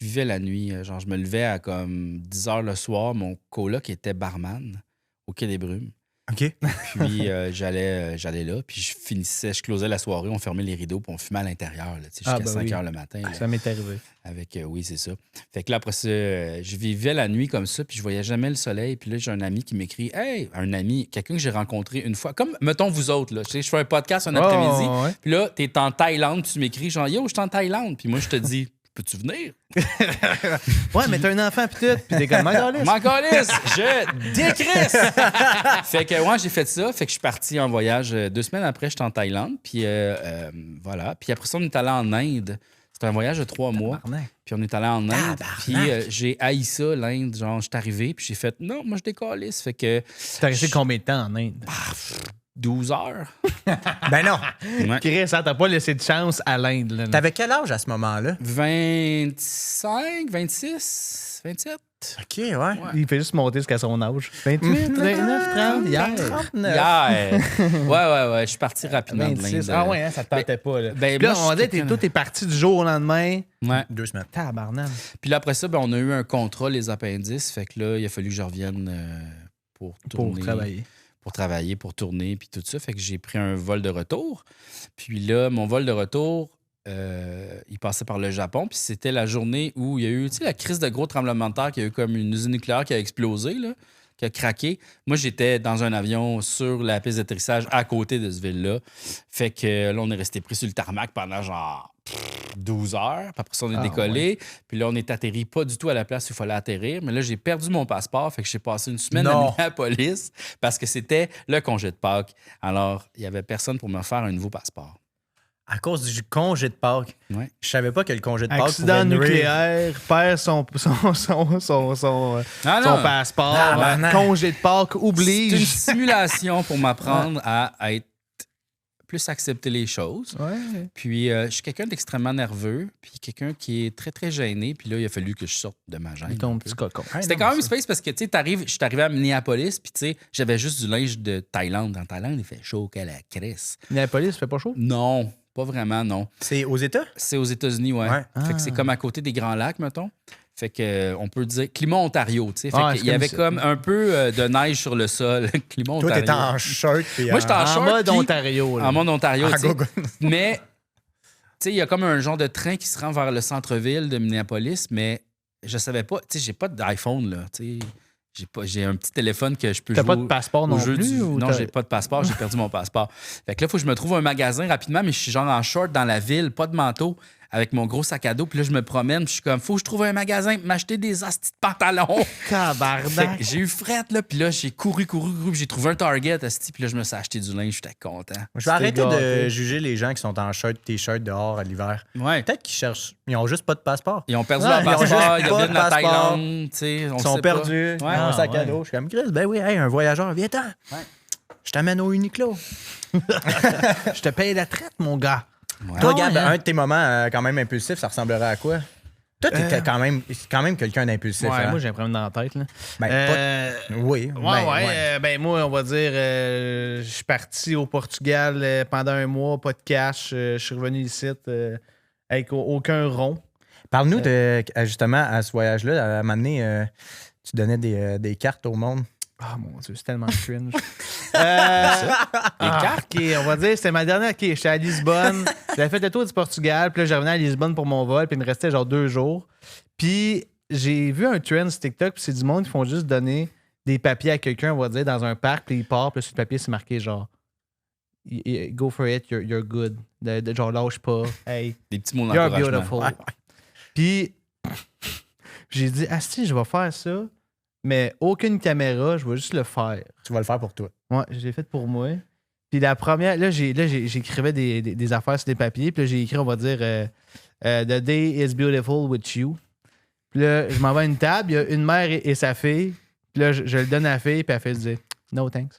Je vivais la nuit. Genre, je me levais à comme 10 h le soir. Mon coloc était barman au Quai des Brumes. OK. Puis j'allais là. Puis je closais la soirée. On fermait les rideaux. Puis on fumait à l'intérieur. Là, jusqu'à 5 h le matin. Là, Ça m'est arrivé. avec, oui, c'est ça. Fait que là, après ça, je vivais la nuit comme ça. Puis je voyais jamais le soleil. Puis là, j'ai un ami qui m'écrit « Hey! » Un ami, quelqu'un que j'ai rencontré une fois. Comme, mettons, vous autres. Là, je fais un podcast un après-midi. ouais. Puis là, t'es en Thaïlande, puis tu m'écris genre Yo, je suis en Thaïlande. Puis moi, je te dis Peux-tu venir? Ouais, mais t'as un enfant pis tout, pis t'es comme Mangalis. M'en calisse, je décrisse! Fait que, ouais, j'ai fait ça. Fait que je suis parti en voyage 2 semaines après, j'étais en Thaïlande. Puis voilà. Puis après ça, on est allé en Inde. C'était un voyage de 3 mois. Puis on est allé en Inde. Puis j'ai haï ça, l'Inde. Genre, je suis arrivé, puis j'ai fait non, moi, je décalisse. Fait que. T'as resté combien de temps en Inde? 12 heures. Ben non. Ouais. Chris, ça t'as pas laissé de chance à l'Inde. Là. T'avais quel âge à ce moment-là? 25, 26, 27. OK, ouais. Il fait juste monter jusqu'à son âge. 28, 29, 30, hier. 39. Yeah. Ouais. Je suis parti rapidement de 26. l'Inde. Ah ouais, hein, ça te tentait pas. Là. Ben, Puis là, moi, on je dit, suis quelqu'un- toi, t'es parti du jour au lendemain. Ouais. 2 semaines. Tabarnak. Puis là, après ça, ben, on a eu un contrat, les appendices. Fait que là, il a fallu que je revienne pour tourner. Pour travailler, pour tourner, puis tout ça. Fait que j'ai pris un vol de retour. Puis là, mon vol de retour, il passait par le Japon. Puis c'était la journée où il y a eu, tu sais, la crise de gros tremblement de terre, qu'il y a eu comme une usine nucléaire qui a explosé, là, qui a craqué. Moi, j'étais dans un avion sur la piste d'atterrissage à côté de ce ville-là. Fait que là, on est resté pris sur le tarmac pendant genre 12 heures. Puis après ça, on est décollé. Puis là, on est atterri pas du tout à la place où il fallait atterrir. Mais là, j'ai perdu mon passeport. Fait que j'ai passé une semaine à Minneapolis parce que c'était le congé de Pâques. Alors, il y avait personne pour me faire un nouveau passeport. À cause du congé de Pâques. Ouais. Je savais pas que le congé de Pâques Accident pouvait nourrir. nucléaire, perd son Ah, non. passeport. Ah, non. Congé de Pâques C'est une oblige. simulation pour m'apprendre à être plus accepter les choses. Ouais. Puis, je suis quelqu'un d'extrêmement nerveux, puis quelqu'un qui est très, très gêné. Puis là, il a fallu que je sorte de ma gêne. Ton un peu. petit cocon. C'était quand même space parce que, tu sais, je suis arrivé à Minneapolis, puis, tu sais, j'avais juste du linge de Thaïlande. En Thaïlande, il fait chaud qu'à la crisse. Minneapolis, fait pas chaud? Non, pas vraiment, non. C'est aux États? C'est aux États-Unis, ouais. Ouais. Fait que c'est comme à côté des Grands Lacs, mettons. Fait que on peut dire climat Ontario, tu sais. Fait Ouais, qu'il c'est y avait ça. comme un peu de neige sur le sol. Climat Toi, Ontario. t'étais en shirt. Puis Moi, j'étais en En short, mode puis- Ontario. là. En mode Ontario, en tu sais. gogo. Mais, tu sais, il y a comme un genre de train qui se rend vers le centre-ville de Minneapolis, mais je savais pas, tu sais, j'ai pas d'iPhone, là, tu sais. J'ai un petit téléphone que je peux T'as jouer pas de passeport au non jeu plus? ou Non, t'as- j'ai pas de passeport, j'ai perdu mon passeport. Fait que là, il faut que je me trouve un magasin rapidement, mais je suis genre en short dans la ville, pas de manteau, avec mon gros sac à dos. Puis là, je me promène. Puis je suis comme, faut que je trouve un magasin pour m'acheter des astis de pantalons. Fait Tabarnak. que j'ai eu frette, là. Puis là, j'ai couru. Puis j'ai trouvé un Target, asti. Puis là, je me suis acheté du linge. J'étais content. Je vais arrêter gâté. de juger les gens qui sont en shirt, t-shirt dehors à l'hiver. Ouais. Peut-être qu'ils cherchent. Ils ont juste pas de passeport. Ils ont perdu Ouais, leur ils ont passeport. juste Ils pas viennent de de la passeport. Thaïlande. Tu sais, on Ils sont sait perdus. pas. Ouais. Ils ont un sac à ouais. dos. Je suis comme Chris, ben oui, hey, un voyageur, viens-t'en. Je t'amène au Uniqlo. Je te paye la traite, mon gars. Ouais. Toi, Ah, Gab, ouais, hein? un de tes moments quand même impulsifs, ça ressemblerait à quoi? Toi, t'es quand même quelqu'un d'impulsif. Ouais, hein? moi, j'ai un problème dans la tête. Là. Ben, oui. Ben, moi, on va dire, je suis parti au Portugal pendant un mois, pas de cash. Je suis revenu ici avec aucun rond. Parle-nous de, justement, à ce voyage-là. À un moment donné, tu donnais des cartes au monde. Ah, mon Dieu, c'est tellement cringe. Les cartes? OK, on va dire, c'était ma dernière. OK, j'étais à Lisbonne. J'avais fait le tour du Portugal. Puis là, je revenais à Lisbonne pour mon vol. Puis il me restait genre 2 jours. Puis j'ai vu un trend sur TikTok. Puis c'est du monde qui font juste donner des papiers à quelqu'un, on va dire, dans un parc. Puis il part. Puis là, sur le papier, c'est marqué genre go for it, you're good. Genre, lâche pas. Hey, Des petits mots you're d'encouragement. beautiful. Puis j'ai dit, ah si, je vais faire ça. Mais aucune caméra, je vais juste le faire. Tu vas le faire pour toi. Ouais, je l'ai fait pour moi. Puis la première, j'écrivais des affaires sur des papiers. Puis là, j'ai écrit, on va dire, The day is beautiful with you. Puis là, je m'en vais à une table, il y a une mère et sa fille. Puis là, je le donne à la fille, puis la fille se dit, no thanks.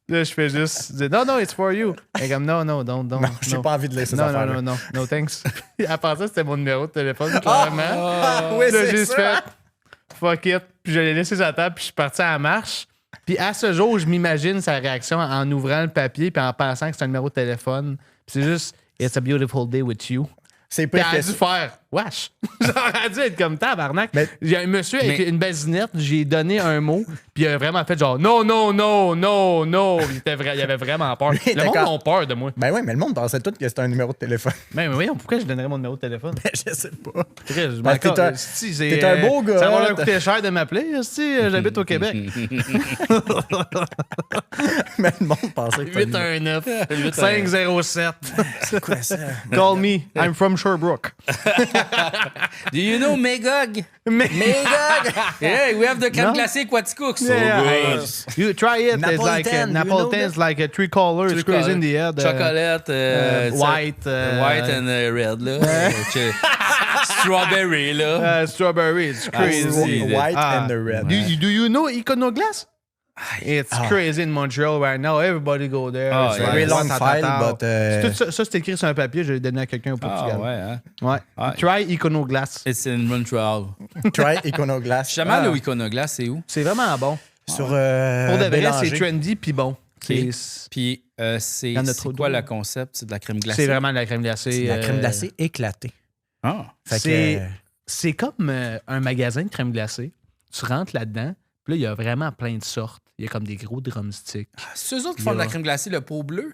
Puis là, je fais juste dire, no, it's for you. Elle est comme, non, don't. Non, j'ai pas envie de laisser Non, ça faire. no thanks. À part ça, c'était mon numéro de téléphone, clairement. oui, Puis là, c'est j'ai juste ça. fait fuck it. Puis je l'ai laissé sur la table, puis je suis parti à la marche. Puis à ce jour, je m'imagine sa réaction en ouvrant le papier puis en pensant que c'est un numéro de téléphone. Puis c'est juste It's a beautiful day with you. C'est Puis pire elle a que dû ça. faire wesh. Genre, elle a dû être comme tabarnak. Mais- J'ai un monsieur avec une basinette, j'ai donné un mot, puis il a vraiment fait genre non. Il avait vraiment peur. Lui, il Le était monde comme- a peur de moi. Ben oui, mais le monde pensait tout que c'était un numéro de téléphone. Mais voyons, pourquoi je donnerais mon numéro de téléphone? Je sais pas. Chris, je Parce que m'en- t'es un- si, t'es un beau gars. Ça va leur coûter cher de m'appeler. Si, j'habite au Québec. Mais le monde pensait que c'était un numéro. 819 507. C'est quoi ça? Call me. I'm from Sherbrooke. Do you know Magog? Hey, we have the crème Non? glacée Quaticook. So Yeah. good. You try it. It's like Napolitan, you Napolitan. know It's like a three colors. It's crazy in the head. Chocolate. White. White and red, là. Strawberry, là. Strawberry. It's crazy. White Ah. and the red. Do you know Iconoglass? It's crazy in Montreal right now. Everybody go there. Ah, It's yeah. Very long tatatata. file, but... Tout ça, c'est écrit sur un papier. Je l'ai donné à quelqu'un au Portugal. Ah, ouais, hein. Ouais. Ah. Try Iconoglass. It's in Montreal. Try Iconoglass. Jamais allé au Iconoglass, c'est où? C'est vraiment bon. Sur Pour de vrai, Bélanger. c'est trendy puis bon. C'est Puis, c'est y en a trop quoi d'eau. le concept? C'est de la crème glacée? c'est vraiment de la crème glacée. C'est de la crème glacée éclatée. Ah. Fait que, C'est comme un magasin de crème glacée. Tu rentres là-dedans, puis là, il y a vraiment plein de sortes. Il y a comme des gros drumsticks. C'est eux autres qui font de la crème glacée, le pot bleu?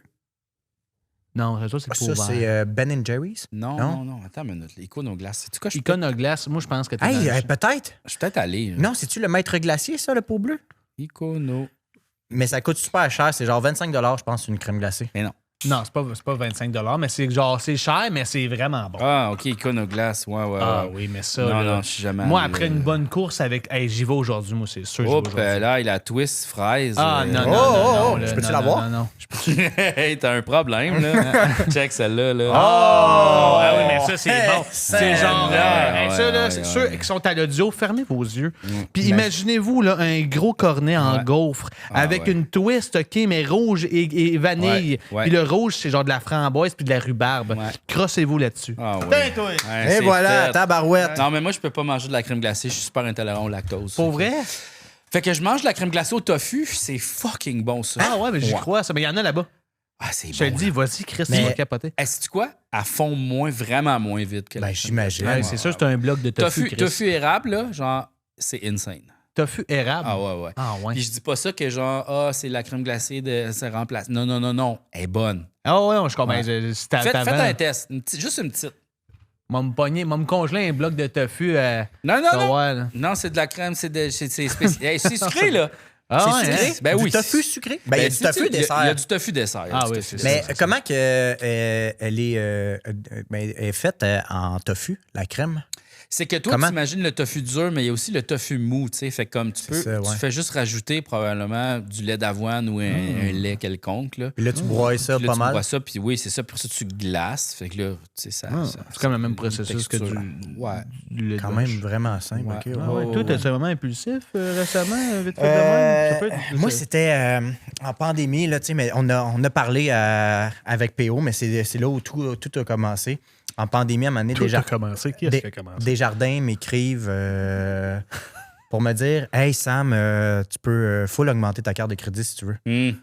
Non, ça, c'est ça, pour c'est Ben Jerry's? Non. Attends une minute. L'Iconoglass, c'est-tu quoi? Je suis Iconoglass, moi, je pense que t'es Hey, dans le- peut-être. peut-être allé. là. Non, c'est-tu le maître glacier, ça, le pot bleu? Icono. Mais ça coûte super cher. C'est genre 25 je pense, une crème glacée. Mais non. Non, c'est pas 25 $, mais c'est genre, c'est cher, mais c'est vraiment bon. Ah, OK, Iconoglass. Ouais. Oui, mais ça, Non, là, non, je suis jamais moi, allé, après une bonne course avec... Hey, j'y vais aujourd'hui, moi, c'est sûr. j'y vais Hop, aujourd'hui. là, il a twist fraise. Ah, non, non, Oh, non, non, je là, peux-tu non, l'avoir? Non. Hey, t'as un problème, là. Check celle-là, là. Oh! Ah oui, mais ça, c'est bon. C'est genre... Ouais, ça, là, ouais, c'est ouais. ceux qui sont à l'audio, fermez vos yeux. Puis imaginez-vous, là, un gros cornet en Ouais. gaufre avec ouais. une twist, OK, mais rouge et vanille. Ouais, ouais. Puis le rouge, c'est genre de la framboise puis de la rhubarbe. Ouais. Crossez-vous là-dessus. Ah, ouais. Ben, toi! Ouais, Et c'est voilà, fait. tabarouette. Non, mais moi, je peux pas manger de la crème glacée. Je suis super intolérant au lactose. Pour vrai? Fait que je mange de la crème glacée au tofu. C'est fucking bon, ça. Ah ouais, mais j'y crois, ça. Mais il y en a là-bas. Ah, c'est Je te bon. le dis, vas-y, Chris, tu Mais- vas capoter. Est-ce que quoi? Elle fond vraiment moins vite que la Ben, crème j'imagine. Ouais, c'est sûr, c'est un bloc de tofu, Chris. Tofu érable, là, genre, c'est insane. Tofu érable. Ah ouais. Ah ouais. Puis je dis pas ça que genre, c'est la crème glacée de se remplace. Non. Elle est bonne. Ah ouais, je comprends. Ouais. C'est Faites un test. Juste une petite. M'a me congeler un bloc de tofu. Non. Ouais, là. Non, c'est de la crème, c'est spécial. Hey, c'est sucré, là. Ah c'est ouais, sucré? hein? Ben du oui. tofu sucré? Ben, il y a du tofu dessert. Il y a du tofu dessert. Ah oui, c'est ça. Mais comment que, elle est faite en tofu, la crème? C'est que toi, Comment? tu imagines le tofu dur, mais il y a aussi le tofu mou, tu sais. Fait que comme tu peux, ça, ouais. tu fais juste rajouter probablement du lait d'avoine ou un lait quelconque, là. Puis là, tu broies ça Puis là, pas tu mal. bois ça, puis oui, c'est ça. Pour ça, tu glaces. Fait que là, tu sais, ça. C'est comme le même processus que du. Ouais. du lait de Quand vache. même vraiment simple. Ouais. OK, Ah ouais. ouais. Oh, Toi, t'as-tu un moment impulsif récemment, vite fait de même? Ça peut être- Moi, c'était en pandémie, là, tu sais, mais on a parlé avec PO, mais c'est là où tout a commencé. En pandémie, à un moment donné, Tout a commencé. Qui est-ce qui a commencé? Desjardins m'écrivent pour me dire « Hey, Sam, tu peux full augmenter ta carte de crédit si tu veux. Hum. »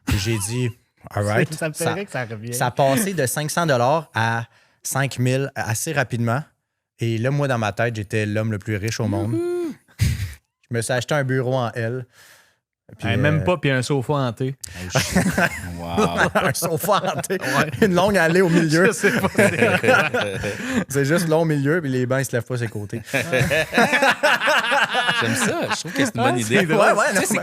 Puis j'ai dit « All right. » Ça me ferait que ça revienne. Ça a passé de 500 $ à 5000 assez rapidement. Et là, moi, dans ma tête, j'étais l'homme le plus riche au monde. Je me suis acheté un bureau en L. Puis, Même pas, puis un sofa hanté. Wow. un sofa hanté. Une longue allée au milieu. Je sais pas. C'est juste long au milieu, puis les bancs, ils se lèvent pas sur les côtés. J'aime ça. Je trouve que c'est une bonne idée. Ouais, ouais, Tu sais, non, c'est mais-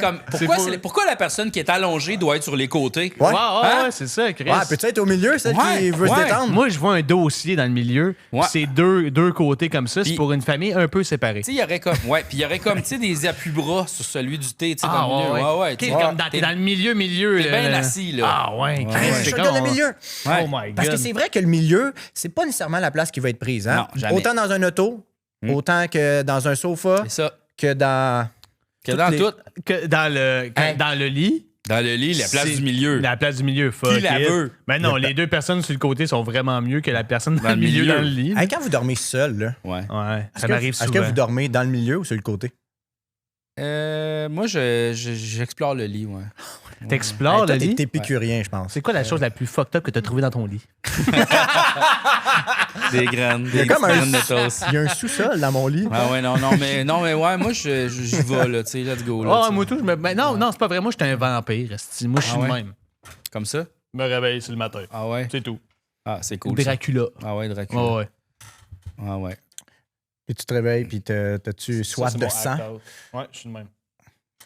comme. Pourquoi la personne qui est allongée doit être sur les côtés? Ouais. Ouais, c'est ça, Chris. Ouais, peux-tu être au milieu, celle Ouais, qui veut se ouais. détendre? Moi, je vois un dossier dans le milieu, puis Ouais. c'est deux côtés comme ça. C'est Puis- pour une famille un peu séparée. Tu sais, il y aurait comme. Ouais, puis il y aurait comme, tu sais, des appuis-bras sur celui du thé, tu sais, Ah, dans le milieu. ouais. Ouais, Ok, tu sais, comme dans, t'es dans le milieu. T'es bien assis, là. Ah, ouais, Chris, ouais. c'est Je comme regarde le on- milieu. Ouais. Oh my God. Parce que c'est vrai que le milieu, c'est pas nécessairement la place qui va être prise. Hein? Non, jamais. Autant dans un auto, autant que dans un sofa, C'est ça. que dans. Que dans les- tout. Que dans le lit. Dans le lit, la place c'est- du milieu. La place du milieu, fuck Qui la it. veut? Mais non, les deux personnes sur le côté sont vraiment mieux que la personne dans le milieu dans le lit. Hey, quand vous dormez seul, là, Ouais. Ouais, est-ce ça que- m'arrive est-ce souvent. que vous dormez dans le milieu ou sur le côté? Moi, j'explore le lit, ouais. T'explores Hey, toi, le lit? t'es épicurien, je pense. C'est quoi la chose la plus fucked up que t'as trouvée dans ton lit? Des graines, Il y a comme un- graines de toast. Il y a un sous-sol dans mon lit. Ah ouais, non, mais ouais, moi, j'y vais, là, tu sais, let's go, là. Oh, tu sais. moi tout, non, c'est pas vrai. Moi, je suis un vampire. esti. Moi, je suis Ah le ouais? même. Comme ça? Je me réveille sur le matin. Ah ouais? C'est tout. Ah, c'est cool, ça. Dracula. Ah ouais, Dracula. Ouais, ouais. Ah ouais. Puis tu te réveilles, puis t'as-tu soif Ça, c'est de mon sang? act-out. Ouais, je suis le même.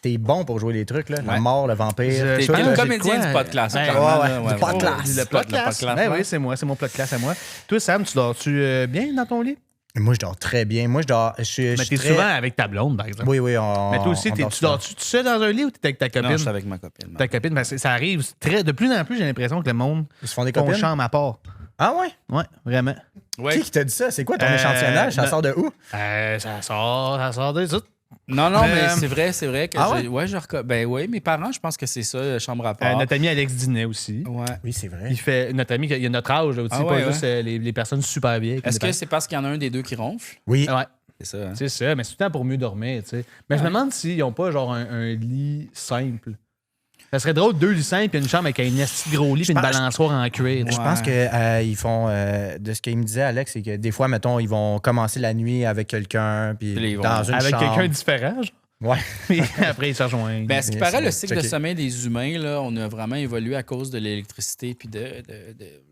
T'es bon pour jouer les trucs, là. La Ouais. mort, le vampire. Je- tout T'es ça, le là. comédien quoi? du podcast. Ben, clairement, ouais, là, du podcast. Le podcast. Ben oui, c'est moi. C'est mon podcast à moi. Toi, Sam, tu dors-tu bien dans ton lit? Moi, je dors très bien. Moi, je dors. Je Mais suis t'es très... souvent avec ta blonde, par exemple. Oui, oui. Mais toi aussi, tu souvent. dors-tu tout seul dans un lit ou t'es avec ta copine? Non, je suis avec ma copine. Ta copine, parce que ça arrive de plus en plus, j'ai l'impression que le monde Ils se font des font copines? chambre à part. Ah ouais? Ouais, vraiment. Ouais. Qui t'a dit ça? C'est quoi ton échantillonnage? Ça non. sort de où? Ça sort de tout. Non, mais Mais, c'est vrai que Ah ben oui, mes parents, je pense que c'est ça, chambre à part. Notre ami Alex Dinet aussi. Ouais. Oui, c'est vrai. Il fait notre ami, il a notre âge là, aussi, Ah pas ouais, juste les personnes super vieilles. Est-ce que c'est parce qu'il y en a un des deux qui ronfle? Oui. Ouais, C'est ça, hein? c'est ça, mais c'est tout le temps pour mieux dormir, tu sais. Mais je me demande s'ils n'ont pas genre un lit simple. Ça serait drôle, 2 lits simples et une chambre avec un esti de gros lit et une pense- balançoire en cuir. Je pense que ils font. De ce qu'il me disait, Alex, c'est que des fois, mettons, ils vont commencer la nuit avec quelqu'un, puis Puis ils vont- dans une Avec chambre. quelqu'un de différent, genre. Ouais. Puis après, ils se rejoignent. Ben, à ce qui Yes, paraît, le yes. cycle de Checké. sommeil des humains, là, on a vraiment évolué à cause de l'électricité puis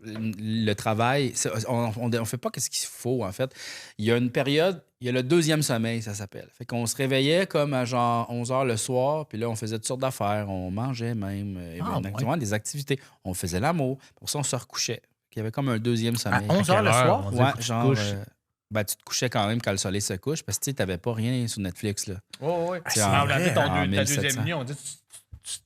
le travail. On fait pas ce qu'il faut, en fait. Il y a une période, il y a le deuxième sommeil, ça s'appelle. Fait qu'on se réveillait comme à genre 11 h le soir, puis là, on faisait toutes sortes d'affaires. On mangeait même, ouais. des activités. On faisait l'amour. Pour ça, on se recouchait. Il y avait comme un deuxième sommeil. 11 h le quelle heure, soir? on dit? Ouais, faut que tu genre... te couches. ben, tu te couchais quand même quand le soleil se couche parce que tu n'avais pas rien sur Netflix. Là. Oh, ouais. C'est On en a regardé vrai, en ta 1700. deuxième nuit, on dit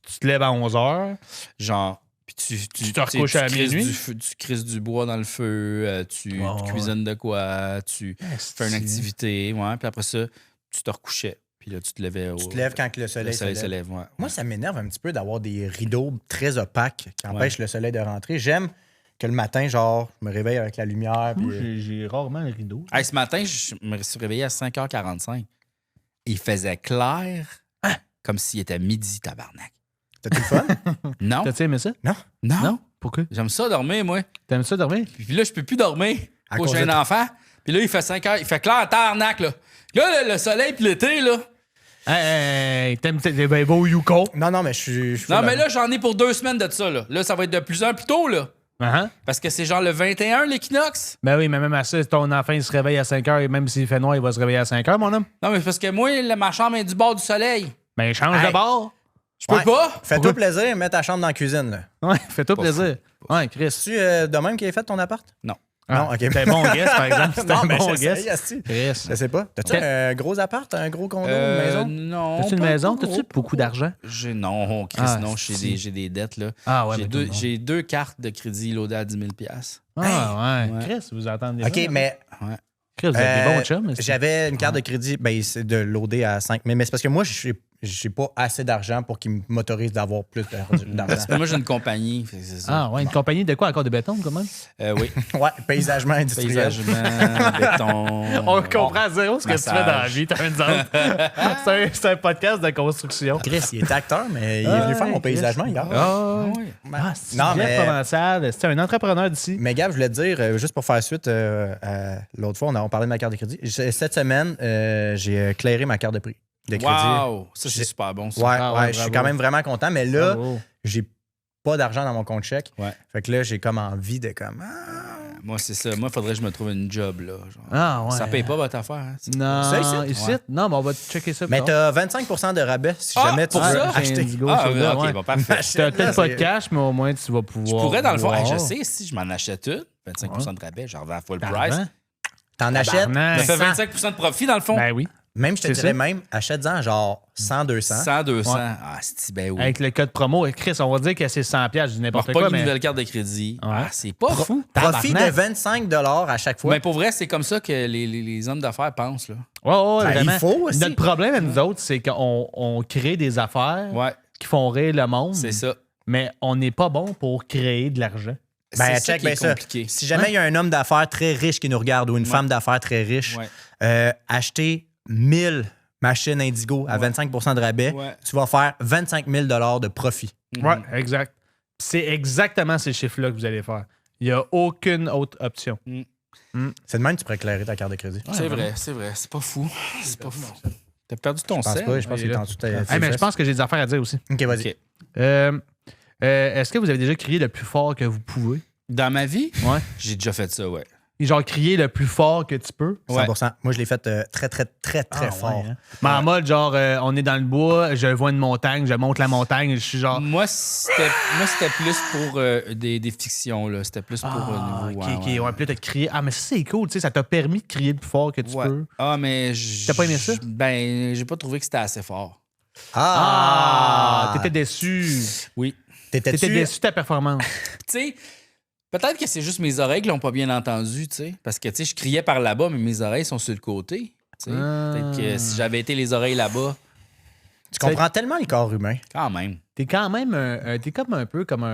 tu te lèves à 11h. Genre, puis Tu te recouches à crises minuit? tu crises du bois dans le feu, tu cuisines de quoi, tu fais une activité, ouais, puis après ça, tu te recouchais. Puis là, tu te levais au. Tu te lèves quand que le Le soleil, soleil se se lève. lève, ouais. Moi, ça m'énerve un petit peu d'avoir des rideaux très opaques qui empêchent le soleil de rentrer. J'aime que le matin, genre, je me réveille avec la lumière. Puis, Moi, j'ai rarement le rideau. Hey, ce matin, je me suis réveillé à 5h45. Il faisait clair comme s'il était midi, tabarnak. T'as-tu le fun? Non? T'as-tu aimé ça? Non? Non? Pourquoi? J'aime ça dormir, moi. T'aimes ça dormir? Puis là, je peux plus dormir. À Faut que cause j'ai de un enfant. Puis là, il fait 5 heures. Il fait clair, tabarnak, là. Là, le soleil puis l'été, là. Hey, t'aimes les beaux Yukon? Non, mais je suis. Non, mais là, j'en ai pour 2 semaines de ça, là. Là, ça va être de plus en plus tôt, là. Uh-huh. Parce que c'est genre le 21, l'équinoxe. Ben oui, mais même à ça, si ton enfant il se réveille à 5h et même s'il fait noir, il va se réveiller à 5h, mon homme. Non, mais c'est parce que moi, ma chambre est du bord du soleil. Ben change Hey. de bord. Je peux pas? Fais-toi plaisir, mets ta chambre dans la cuisine. Là. Ouais, fais-toi Pas plaisir. Ouais, Chris. C'est-tu de même qui a fait ton appart? Non. Non, OK. C'était un bon guess, par exemple. C'était un mais bon j'essaye, guess. asti. Chris. Je sais pas. T'as-tu un gros appart, un gros condo, une maison? Non. T'as-tu une pas maison? gros. T'as-tu beaucoup d'argent? Non, Chris, Ah, non, si. j'ai des dettes, là. Ah ouais, J'ai mais deux, tout le monde. j'ai 2 cartes de crédit loadées à 10 000 Ah ouais. Ouais. Chris, vous entendez OK, ça? mais Chris, vous êtes des bons chums. est-ce que- j'avais une carte de crédit, ben, c'est de loader à 5 000. Mais c'est parce que moi, je n'ai pas assez d'argent pour qu'ils m'autorisent d'avoir plus d'argent. Parce que moi, j'ai une compagnie. Fait que c'est ça. Ah ouais, une compagnie de quoi? Encore de béton, quand même? Oui. Ouais, paysagement industriel. Paysagement, béton. On comprend à zéro ce que tu fais dans la massage. vie, t'as une zone. C'est un podcast de construction. Chris, il est acteur, mais il est venu faire mon paysagement hier. Ah, oui. c'est Non, bien mais- provençal. C'est un entrepreneur d'ici. Mais Gab, je voulais te dire, juste pour faire suite, l'autre fois, on parlait de ma carte de crédit. Cette semaine, j'ai clairé ma carte de prix. De crédit. Wow! Ça, c'est J'ai- super bon, ça. Ouais, Ah ouais, ouais, je suis bravo. quand même vraiment content, mais là, Bravo. j'ai pas d'argent dans mon compte chèque. Ouais. Fait que là, j'ai comme envie de comme. Moi, c'est ça. Moi, il faudrait que je me trouve une job, là. Genre. Ah ouais. Ça paye pas votre affaire, hein? Non, Ça, ici? ici? Ouais. Non, mais on va checker ça. Mais plus tard. t'as 25 de rabais si Ah, jamais tu pour veux ça? acheter. Indigo, Ah, Soda, ok, ouais. bon, parfait. T'as Là, peut-être pas de c'est- cash, mais au moins tu vas pouvoir. Je pourrais, dans le fond, voir. hey, je sais, si je m'en achète une, 25 de rabais, j'en revends à full price. Tabarnak. T'en achètes. Tabarnak. Ça fait 100. 25 de profit, dans le fond. Ben oui. Même, je te C'est dirais ça. même, achète-en genre 100, 200. 100, 200. Ouais. Ah, c'est ben oui. Avec le code promo, Chris, on va dire que c'est 100$, je dis On n'importe repart quoi, une mais. nouvelle carte de crédit. Ouais. Ah, c'est pas fou. Profit de Tabarnak. 25 à chaque fois. Mais pour vrai, c'est comme ça que les hommes d'affaires pensent, là. Ouais, ouais, Ben, vraiment. il faut aussi. Notre problème à nous autres, c'est qu'on crée des affaires Ouais, qui font rire le monde, c'est ça. mais on n'est pas bon pour créer de l'argent. Ben, c'est ça check qui est bien ça. compliqué. Si jamais il y a un homme d'affaires très riche qui nous regarde ou une femme d'affaires très riche, Ouais. acheter 1000 machines Indigo à 25 de rabais, Ouais. tu vas faire 25 000 de profit. Ouais, exact. C'est exactement ces chiffres-là que vous allez faire. Il n'y a aucune autre option. C'est de même que tu pourrais éclairer ta carte de crédit. C'est vrai, c'est vrai. C'est pas fou. C'est pas fou. T'as perdu ton Je pense sel? pas, je pense il qu'il est est là. en dessous de ta Hey, mais je pense que j'ai des affaires à dire aussi. OK, vas-y. Ok. Est-ce que vous avez déjà crié le plus fort que vous pouvez? Dans ma vie, Ouais. j'ai déjà fait ça, ouais. Et genre crier le plus fort que tu peux? 100%. Moi, je l'ai fait très, très, très, très Ah, fort. ouais, hein. Mais en mode, genre, on est dans le bois, je vois une montagne, je monte la montagne, je suis genre. Moi, c'était plus pour des fictions, là. C'était plus pour Ah, nouveau. ok, ouais. Puis là, t'as crié. Ah, mais ça, c'est cool, tu sais, ça t'a permis de crier le plus fort que tu Ouais. peux. Ah, mais... T'as pas aimé ça? Ben, j'ai pas trouvé que c'était assez fort. Ah! T'étais déçu. Oui. T'étais déçu de ta performance. Tu sais, peut-être que c'est juste mes oreilles qui l'ont pas bien entendu, tu sais. Parce que, tu sais, je criais par là-bas, mais mes oreilles sont sur le côté. Tu sais. Peut-être que si j'avais été les oreilles là-bas, Tu comprends tellement le corps humain. quand même. T'es quand même t'es comme un peu comme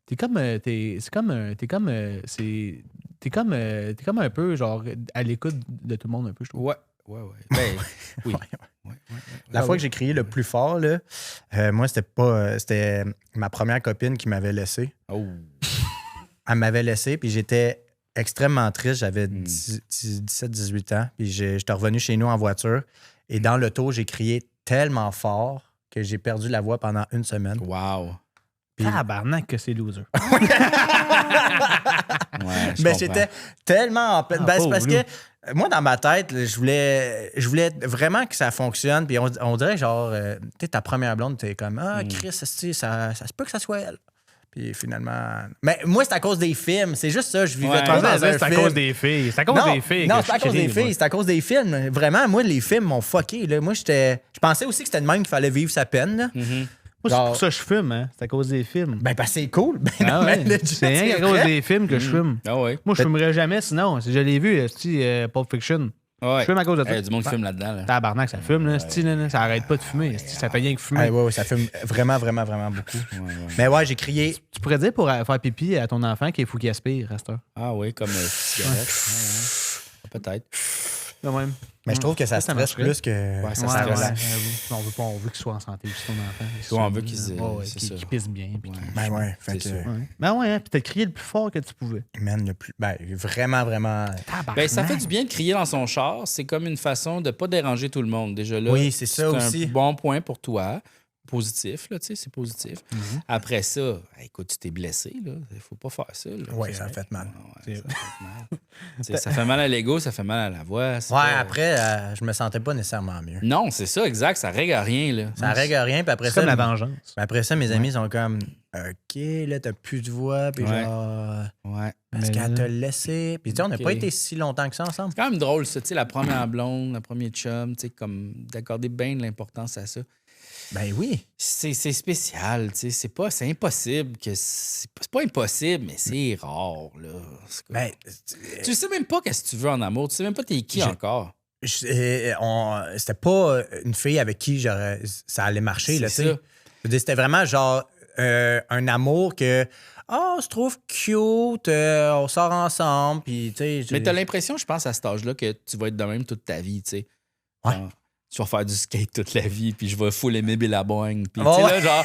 t'es comme un peu genre à l'écoute de tout le monde un peu, je trouve. Ouais. Ben, oui. La fois que j'ai crié le plus fort, là, moi, c'était ma première copine qui m'avait laissé. Oh. Elle m'avait laissé, puis j'étais extrêmement triste. J'avais 17-18 ans, puis j'étais revenu chez nous en voiture. Et dans l'auto, j'ai crié tellement fort que j'ai perdu la voix pendant une semaine. Wow. Tabarnak que c'est loser. Ouais, je Mais comprends. j'étais tellement en peine. Ah, Ben, c'est pauvre parce Lou. que moi, dans ma tête, là, je voulais vraiment que ça fonctionne. Puis on dirait genre, tu sais, ta première blonde, t'es comme, Chris, esti, ça se peut que ça soit elle. Puis finalement. Mais moi, c'est à cause des films. C'est juste ça. Je vivais Ouais. pas dans un C'est à film. cause des filles. C'est à cause Non, des filles. non, que c'est à je cause des crie, filles. moi. C'est à cause des films. Vraiment, moi, les films m'ont fucké. Là. Moi, je pensais aussi que c'était de même qu'il fallait vivre sa peine. Là. Moi, c'est Genre- pour ça que je fume, hein. C'est à cause des films. Ben, parce que c'est cool. Ben, Ah non, ouais. mais legit, C'est rien qu'à c'est cause vrai. des films que je fume. Ah ouais. Moi, je fumerais jamais sinon. Si je l'ai vu, Pulp Fiction. Ouais. Je fume à cause de ça. Il y a du monde qui fume là-dedans. Là. Tabarnak, ça fume, là. Là, ça arrête pas de fumer. Ça fait rien que fumer. Ah, ouais, ça fait vraiment, vraiment, vraiment beaucoup. Mais ouais, j'ai crié. Tu pourrais dire pour faire pipi à ton enfant qu'il faut qu'il aspire à cette heure. Ah oui, comme cigarette. Ouais. Peut-être. De même. Mais je trouve que ça Ça stresse marcherait. plus que. Ouais, ça Ouais, stresse. ouais, j'avoue. On veut qu'il soit en santé aussi, ton enfant. Toi, on veut qu'il se- Ouais, ouais, c'est qu'il ça. qu'il pisse bien. Puis Ben ouais. Fait C'est que, sûr. Ouais. Ben ouais, hein, puis t'as crié le plus fort que tu pouvais. man, le plus. Ben, vraiment, vraiment. Ben, ça fait du bien de crier dans son char. C'est comme une façon de pas déranger tout le monde. Déjà là, Oui, c'est ça aussi. un bon point pour toi. positif, là, tu sais, c'est positif. Après ça, écoute, tu t'es blessé, là. Il faut pas faire ça, là. Oui, ça a fait mal. Ouais, ça fait mal. Tu sais, ça fait mal à l'ego, ça fait mal à la voix. c'est Ouais, pas- après, je me sentais pas nécessairement mieux. Non, c'est ça, exact. Ça règle à rien, là. Ça règle rien, puis après C'est ça... comme la vengeance. Après ça, mes amis sont comme OK, là, t'as plus de voix, puis Ouais. genre. Ouais. Parce Mais qu'elle là- t'a laissé. Puis tu sais, on n'a OK. pas été si longtemps que ça ensemble. C'est quand même drôle, ça, tu sais, la première blonde, le premier chum, tu sais, comme d'accorder bien de l'importance à ça. Ben oui. C'est spécial, tu sais, c'est impossible que... C'est pas impossible, mais c'est rare, là. C'est comme- Ben, Tu sais même pas qu'est-ce que tu veux en amour, tu sais même pas t'es qui J'ai- encore. c'était pas une fille avec qui ça allait marcher, là, tu C'est sais. ça. Je veux dire, c'était vraiment genre un amour que. Ah, on se trouve cute, on sort ensemble, puis tu sais. Mais t'as l'impression, je pense, à cet âge-là, que tu vas être de même toute ta vie, tu sais. Ouais. Genre, tu vas faire du skate toute la vie, puis je vais full aimer Billabong. Puis, Ouais, tu sais, là, ouais. genre,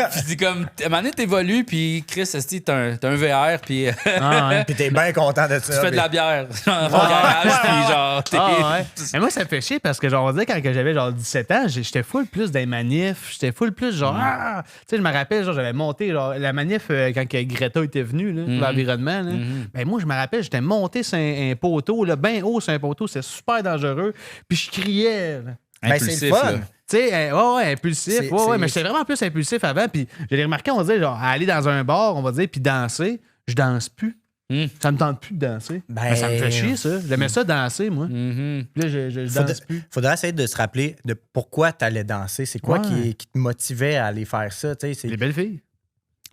puis c'est comme, à un moment donné, t'évolues, puis Chris, esti, t'as un VR, puis Ah, ouais. Puis t'es bien content de tu ça. fais de la bière dans ton garage, puis genre, t'es... Ah, ouais. Mais moi, ça me fait chier parce que, genre, on va dire, quand que j'avais genre 17 ans, j'étais full plus des manifs. J'étais full plus genre. Ah! Tu sais, je me rappelle, genre, j'avais monté genre, la manif quand que Greta était venue là, pour l'environnement. Là. Ben, moi, je me rappelle, j'étais monté sur un poteau, là, bien haut sur un poteau. C'est super dangereux. Puis je criais. Là. Ben, c'est le fun. là. Tu sais, ouais, impulsif. C'est- Ouais, c'est- mais j'étais vraiment plus impulsif avant. Puis j'ai remarqué, on va dire, genre, aller dans un bar, on va dire, puis danser. Je danse plus. Mm. Ça me tente plus de danser. Ben- Ben, ça me fait chier, ça. J'aimais ça danser, moi. Mhm. Puis là, je danse plus. Faudrait essayer de se rappeler de pourquoi t'allais danser. C'est quoi Ouais. qui te motivait à aller faire ça, tu sais. c'est- Les belles filles.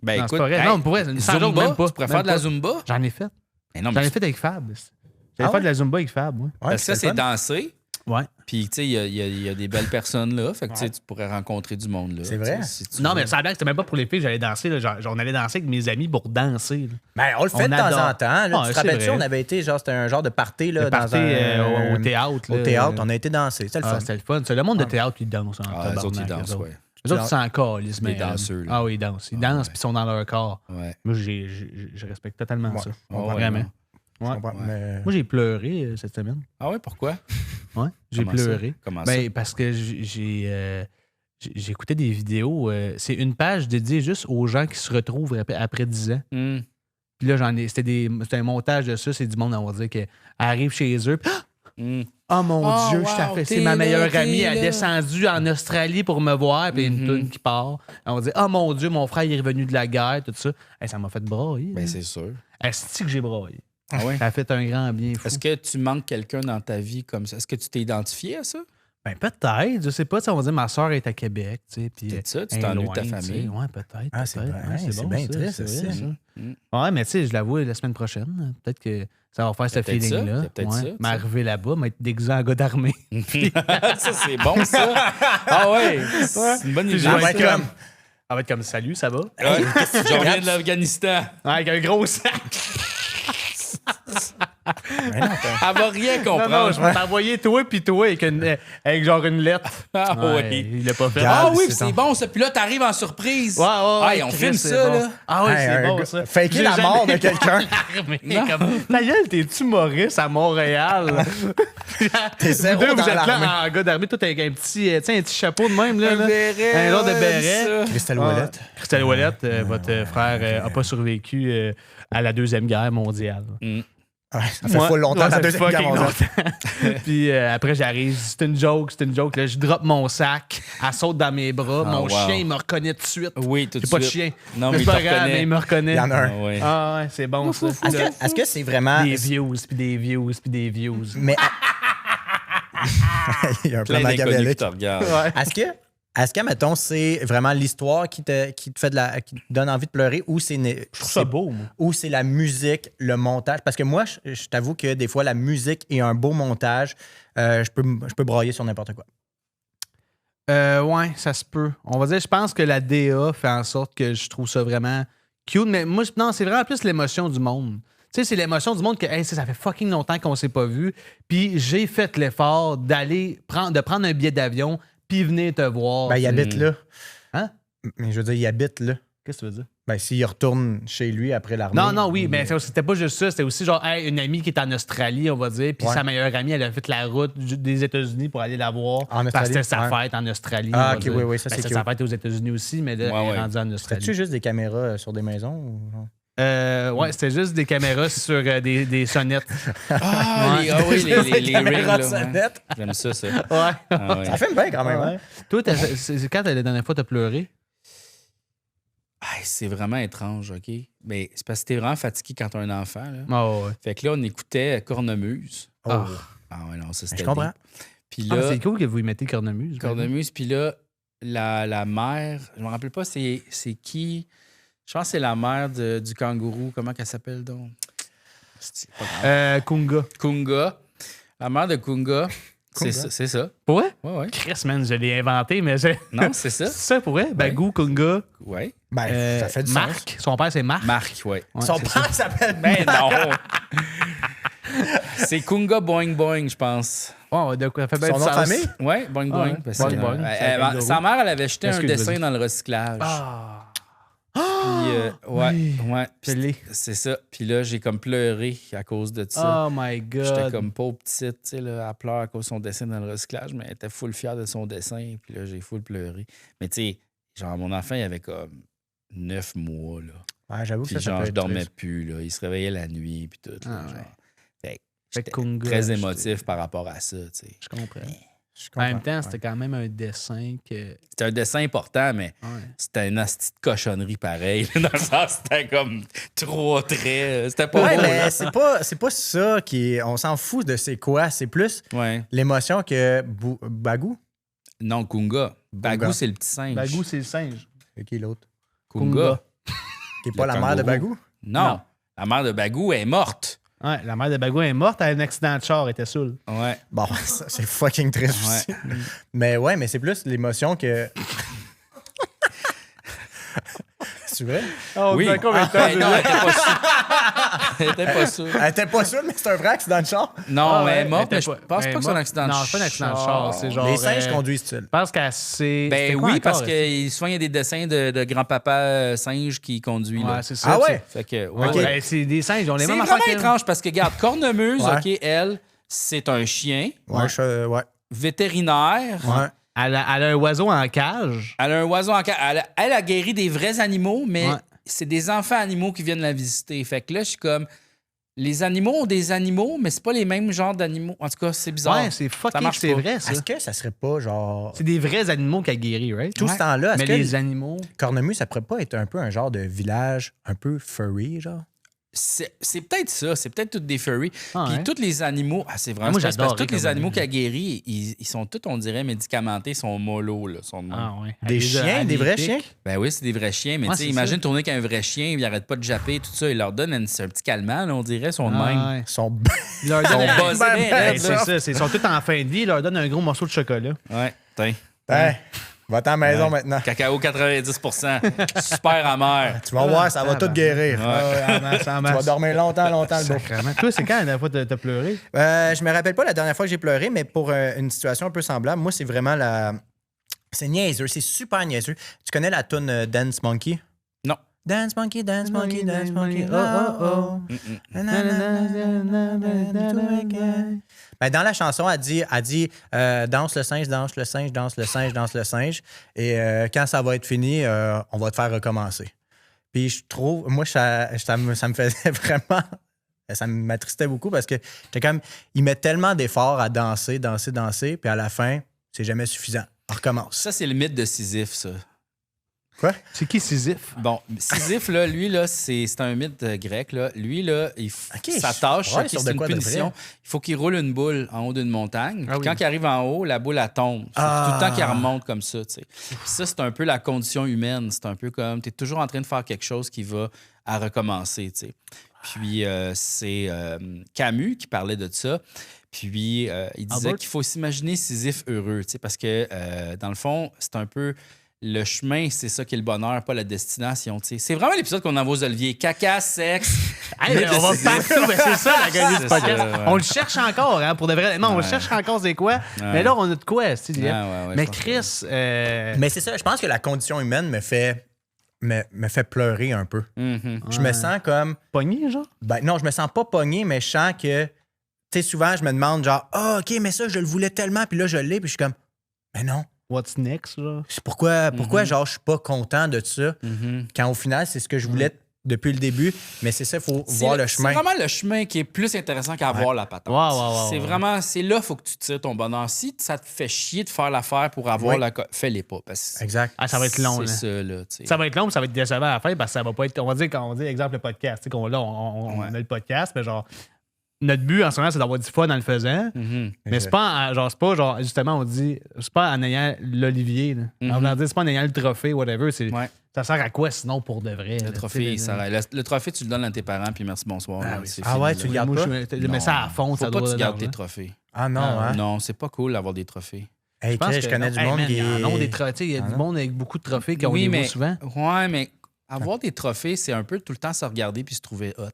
Ben Non, c'est écoute, pas vrai. hey, Non, pour vrai, sans joke, Zumba, même pas. tu préfères Même de la pas. Zumba? J'en ai fait. Mais non, J'en mais ai fait avec Fab. J'avais Ah fait ouais? de la Zumba avec Fab, moi. Ouais, parce que ça, c'est le fun. danser. Ouais. Puis, tu sais, il y a des belles personnes là. Fait que, tu sais, tu pourrais rencontrer du monde là. C'est vrai? tu sais, si tu Non, veux. mais ça a l'air que c'était même pas pour les filles que j'allais danser. Là. Genre, on allait danser avec mes amis pour danser. Là. Ben, on le fait On de temps adore. en temps. Là, Ouais, tu te c'est rappelles-tu, vrai. on avait été, genre, c'était un genre de party, là, Le party, dans un... au théâtre. Au là. théâtre, on a été danser. C'était le Ah, fun. c'était le fun. C'est le monde de théâtre qui danse en Ah, les autres, ils tabarnak, dansent, eux autres. ouais. Les autres, ils s'en calissent, mais. Les danseux, là. Ah oui, ils dansent. Ils dansent puis ils sont dans leur corps. Ouais. Moi, je respecte totalement ça. Ouais, Vraiment. ouais. Ouais. Je comprends, mais- Moi, j'ai pleuré cette semaine. Ah ouais, pourquoi? Ouais, j'ai Comment ça? pleuré. Comment Ben, parce que j'ai écouté des vidéos. C'est une page dédiée juste aux gens qui se retrouvent après 10 ans. ça? Hmm. Puis là, c'était un montage de ça. C'est du monde, on va dire, qui arrive chez eux. Puis, Hmm. oh mon Oh, Dieu, wow, je t'ai fait. C'est t'es ma là, meilleure t'es amie. Elle là. est descendue en Australie pour me voir. Puis une Mhm. toune qui part. On va dire, oh mon Dieu, mon frère il est revenu de la guerre, tout ça. Hey, ça m'a fait brailler. Ben, c'est sûr. Est-ce que j'ai braillé? Ah ouais? Ça a fait un grand bien fou. Est-ce que tu manques quelqu'un dans ta vie comme ça? Est-ce que tu t'es identifié à ça? Ben, peut-être. Je sais pas. On va dire, ma soeur est à Québec. Tu sais, puis, Peut-être ça, tu elle est t'ennuies de loin, ta tu sais. famille. Ouais, peut-être. Ah, c'est peut-être. bien- Ouais, c'est bon, bien ça, triste, c'est ça. vrai, ça. Mm. Ouais, mais tu sais, je l'avoue, la semaine prochaine, peut-être que ça va faire ce peut-être ça, feeling-là. il y a peut-être ça, M'arriver là-bas, m'être déguisé en gars d'armée. Ça, c'est bon, ça. Ah ouais, c'est une bonne idée. Puis je vais va être être comme... Elle va être comme salut, ça va? Ouais, je reviens de l'Afghanistan. Ouais, avec un gros sac. Mais non, t'as- Elle va rien Non, comprendre. non, je vais t'envoyer toi puis toi avec genre une lettre. Ah Ouais, oui. il l'a pas fait. Regarde, Ah oui, c'est puis c'est ton- bon, ça. Puis là, t'arrives en surprise. Ouais, Ah, et on Chris, filme c'est ça, bon. là. Ah oui, Hey, c'est un bon, gars- ça. faker J'ai la jamais- mort de quelqu'un. Mais comme, ta gueule, t'es-tu Maurice à Montréal? T'es zéro Vous deux, dans vous êtes l'armée. là en gars d'armée, tout avec un petit, tu sais, un petit chapeau de même. Là, Un là. béret. Un genre de ouais, béret. ça. Christelle Ouais. Ouellette. Christelle Ouellette, votre frère n'a pas survécu à la Deuxième Guerre mondiale. Ouais, ça fait Ouais. full longtemps Ouais, la ça fait Deuxième Guerre fucking mondiale. longtemps. Puis après, j'arrive, c'est une joke. Là, je drop mon sac, elle saute dans mes bras. Ah, mon wow. chien, il me reconnaît tout de suite. Oui, tout de J'ai pas de suite. chien. Non, Mais mais c'est il pas te grave, mais il reconnaît. me reconnaît. Il y en a un. Ah ouais. Ah ouais, c'est bon ça. Est-ce que c'est vraiment... Des views, puis des views, puis des views. Mais... Il y a un plan Plein d'inconnus qui machiavélique. te regardent. Ouais. Est-ce que, mettons, c'est vraiment l'histoire qui te fait qui te donne envie de pleurer ou c'est Je trouve ça beau, moi. ou c'est la musique, le montage? Parce que moi, je t'avoue que des fois, la musique et un beau montage, je peux brailler sur n'importe quoi. Ouais, ça se peut. On va dire, je pense que la DA fait en sorte que je trouve ça vraiment cute. Mais moi, non, c'est vraiment plus l'émotion du monde. Tu sais, c'est l'émotion du monde que hey, ça fait fucking longtemps qu'on s'est pas vu. Puis j'ai fait l'effort de prendre un billet d'avion puis venir te voir. Ben, il habite là. Hein? Mais je veux dire, il habite là. Qu'est-ce que tu veux dire? Ben, s'il retourne chez lui après l'armée. Non, oui, mais c'était pas juste ça. C'était aussi genre, une amie qui est en Australie, on va dire, puis sa meilleure amie, elle a fait la route des États-Unis pour aller la voir. En Australie? Parce que c'était sa fête en Australie. Ah, on va ok, dire. oui, ça, c'est c'était cute. sa fête aux États-Unis aussi, mais là, elle est rendue en Australie. C'était-tu juste des caméras sur des maisons? Ou... Ouais, c'était juste des caméras sur des sonnettes. Oui, les rings, là. sonnettes. Ouais. J'aime ça. Ouais. Ah, ouais. Ça filme bien quand même. Ouais. Hein? Toi, c'est quand la dernière fois t'as pleuré? C'est vraiment étrange, OK? Mais c'est parce que t'es vraiment fatigué quand t'as un enfant. Là. Oh, ouais. Fait que là, on écoutait Cornemuse. Oh. Ah ouais, non, ça c'était. Je comprends. Puis Ah, là, c'est cool que vous y mettez Cornemuse. Cornemuse, puis là, la mère, je me rappelle pas c'est qui. Je pense que c'est la mère du kangourou. Comment qu'elle s'appelle donc? C'est pas grave. Kunga. Kunga. La mère de Kunga. C'est ça. Pour vrai? Ouais. Chris, man, je l'ai inventé, mais Non, c'est ça. c'est ça pour vrai? Bagou, Kunga. Ouais. Ben, ça fait du Marc. sens. Son père, c'est Marc. Marc, ouais. Ouais, Son c'est ça. père s'appelle Mais non! C'est Kunga Boing Boing, je pense. Ouais, de quoi? Ça fait bien Son du nom de sens. famille? Ouais, Boing Boing. ouais. Parce Boing que, Boing, c'est un kangourou. sa mère, elle avait jeté un Excuse, dessin vas-y. dans le recyclage. Ah! Puis, ouais. Je l'ai. C'est ça. Puis là, j'ai comme pleuré à cause de ça. Oh my God. J'étais comme pauvre petite, tu sais, là, elle pleure à cause de son dessin dans le recyclage, mais elle était full fière de son dessin, puis là, j'ai full pleuré. Mais tu sais, genre, mon enfant, il avait comme 9 mois, là. Ouais, j'avoue que Puis ça genre, peut je être dormais triste. plus, là. Il se réveillait la nuit, puis tout, là, Ah, genre. ouais. Fait que Fait j'étais que Kunga, très j'étais- émotif par rapport à ça, tu sais. Je comprends. Je En comprends. même temps, c'était quand même un dessin que. C'était un dessin important, mais Ouais. c'était une asti de cochonnerie pareil. Dans le sens, c'était comme 3 traits. C'était pas Ouais, beau, mais là. c'est pas ça qui est. On s'en fout de c'est quoi. C'est plus Ouais. l'émotion que Bagou. Non, Kunga. Bagou, Kunga. c'est le petit singe. Bagou, c'est le singe. C'est qui l'autre? Kunga. Qui est pas Le la mère de kangourou. Bagou? Non. Non. La mère de Bagou est morte. Ouais, la mère de Bagou est morte à un accident de char, elle était saoule. Ouais. Bon, ça, c'est fucking triste aussi. Mais ouais, mais c'est plus l'émotion que. C'est vrai? Oh, Oui. combien de temps, Ben je non, l'ai? elle était pas sûre. Elle était pas sûre. Elle était pas sûre, mais c'est un vrai accident de char. Non, Ah, mais elle ouais, est morte, elle mais était je pas- pense pas elle est que c'est un morte. accident de Non, char. c'est pas un accident de char, c'est genre. Les singes conduisent-ils? Je pense qu'elle s'est. Ben c'était quoi oui, parce encore, que souvent, il y a des dessins de grand-papa singe qui conduit. là. Ouais, c'est ça. Ah ouais? Fait que, ouais, Ok. ouais. Ben, c'est des singes, on les C'est mêmes vraiment affaires qu'elle. étrange parce que, regarde, Cornemuse, Ouais. OK, elle, c'est un chien Ouais, ouais. vétérinaire. Ouais. Elle a un oiseau en cage. Elle a un oiseau en cage. Elle a guéri des vrais animaux, mais Ouais. c'est des enfants animaux qui viennent la visiter. Fait que là, je suis comme... Les animaux ont des animaux, mais c'est pas les mêmes genres d'animaux. En tout cas, c'est bizarre. Ouais, c'est Ça fucké, marche c'est pas. vrai, ça. Est-ce que ça serait pas genre. C'est des vrais animaux qu'elle guérit, right? Tout ce temps-là, est-ce Mais que les animaux. Cornemuse, ça pourrait pas être un peu un genre de village un peu furry, genre? C'est peut-être ça. C'est peut-être toutes des furries. Ah, Puis ouais. tous les animaux... Ah, c'est vraiment... Moi, spécial, parce que j'adorerais tous les comme animaux animal. qu'elle guérit, ils sont tous, on dirait, médicamentés, ils sont mollo, là. Sont de même. Ah, ouais. Des Elle chiens, elle des les vrais pique. chiens? Ben oui, c'est des vrais chiens, mais Ouais, tu sais, c'est imagine ça. tourner avec un vrai chien, il arrête pas de japper, tout ça, il leur donne un petit calmant, là, on dirait, ils sont de même. Ah, ouais. Ils sont. Il leur Ils sont donne- buzzés bien Ben, raides, c'est là. ça, ils sont tous en fin de vie, il leur donne un gros morceau de chocolat. Ouais, tiens. Hey, va-t'en à la maison maintenant. Cacao 90%. Super amer. Tu vas voir, ça va tout guérir. Ah, en masse, en Tu vas masse. dormir longtemps, le beau. Sacrément. Toi, c'est quand la dernière fois que t'as pleuré? Je me rappelle pas la dernière fois que j'ai pleuré, mais pour une situation un peu semblable, moi, c'est vraiment la. C'est niaiseux, c'est super niaiseux. Tu connais la tune Dance Monkey? Non. Dance Monkey, Dance Monkey, Dance Monkey, oh oh oh. Ben, dans la chanson, elle dit danse le singe, danse le singe, danse le singe, danse le singe. Et quand ça va être fini, on va te faire recommencer. Puis je trouve, moi, ça me faisait vraiment. Ça m'attristait beaucoup parce que j'étais comme. Il met tellement d'efforts à danser, puis à la fin, c'est jamais suffisant. On recommence. Ça, c'est le mythe de Sisyphe, ça. Quoi? C'est qui Sisyphe? Bon, Sisyphe, là, lui, là, c'est un mythe grec. Là. Lui, là, Ok, sa tâche, ouais, ok, sur c'est de une quoi de punition. vrai. Il faut qu'il roule une boule en haut d'une montagne. Ah Puis oui. quand il arrive en haut, la boule, elle tombe. C'est Ah. tout le temps qu'il remonte comme ça. Tu sais. Puis ça, c'est un peu la condition humaine. C'est un peu comme, tu es toujours en train de faire quelque chose qui va à recommencer. Tu sais. Puis c'est Camus qui parlait de ça. Puis il disait Albert? qu'il faut s'imaginer Sisyphe heureux. Tu sais, parce que dans le fond, c'est un peu... Le chemin, c'est ça qui est le bonheur, pas la destination. Tu sais. C'est vraiment l'épisode qu'on envoie aux Olivier. Caca, sexe. Hey, mythe de on va Sisyphe. partout, ben, c'est ça la gueule du C'est podcast. ça, ouais. On le cherche encore, hein, pour de vrai. Non, on le Ouais. cherche encore, c'est quoi? Mais là, on a de quoi, tu sais. Ouais, ouais, Mais je pense Chris, Mais c'est ça, je pense que la condition humaine me fait me fait pleurer un peu. Je me sens comme... Pogné, genre? Ben non, je me sens pas pogné, mais je sens que... Tu sais, souvent, je me demande genre, ah, OK, mais ça, je le voulais tellement, puis là, je l'ai, puis je suis comme, mais non. What's next, genre? Pourquoi genre, je suis pas content de ça, quand au final, c'est ce que je voulais depuis le début, mais c'est ça, il faut voir le chemin. C'est vraiment le chemin qui est plus intéressant qu'à voir la patente. C'est vraiment, c'est là qu'il faut que tu tires ton bonheur. Si ça te fait chier de faire l'affaire pour avoir fais-les pas. Parce que Exact. Ah, ça va être long, là. C'est ça, là. Tu sais. Ça va être long, mais ça va être décevant à la fin parce que ça va pas être. On va dire, quand on dit, exemple, le podcast, tu sais, qu'on là, on a le podcast, mais genre, notre but en ce moment, c'est d'avoir du fun en le faisant. Mais c'est pas, c'est pas genre, justement, on dit, c'est pas en ayant l'Olivier. En voulant dire, c'est pas en ayant le trophée, whatever. Ça sert à quoi sinon pour de vrai? Le trophée, le trophée, tu le donnes à tes parents, puis merci, bonsoir. Tu le gardes pas? Je mets ça à fond, faut ça pas doit que tu gardes d'argent. tes trophées. Ah non, hein? Non, c'est pas cool d'avoir des trophées. Hey, je connais du monde qui... Il y a du monde avec beaucoup de trophées qui ont des mots souvent. Ouais, mais avoir des trophées, c'est un peu tout le temps se regarder puis se trouver hot.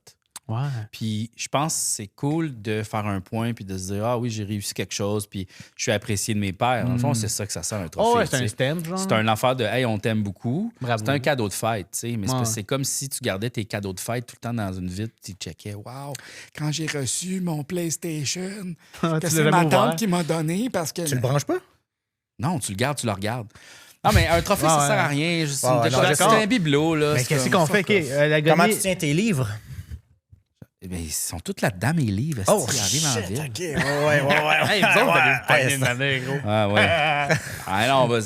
Ouais. Puis je pense que c'est cool de faire un point puis de se dire, ah oui, j'ai réussi quelque chose puis je suis apprécié de mes pairs. Dans le fond, c'est ça que ça sert un trophée. Oh, ouais, c'est un stem, genre. C'est un affaire de, hey, on t'aime beaucoup. Bravo. C'est un cadeau de fête, tu sais. Mais Ouais. c'est comme si tu gardais tes cadeaux de fête tout le temps dans une vitre puis tu checkais, wow, quand j'ai reçu mon PlayStation, que Tu c'est l'as ma jamais tante ouvert. qui m'a donné parce que. Tu le branches pas? Non, tu le gardes, tu le regardes. Non, mais un trophée, ça sert à rien. C'est Ouais, une non, décoration. d'accord. C'est un bibelot, là. Mais C'est qu'est-ce comme, qu'on fait? fuck off. Comment Gagné... tu tiens tes livres? Eh bien, ils sont tous là-dedans, mes livres. Oh, Ils arrivent en ville. OK. Ouais. Hey, vous autres, vous allez vous pogner une année, gros. Ah, ouais. Ah, non, on va.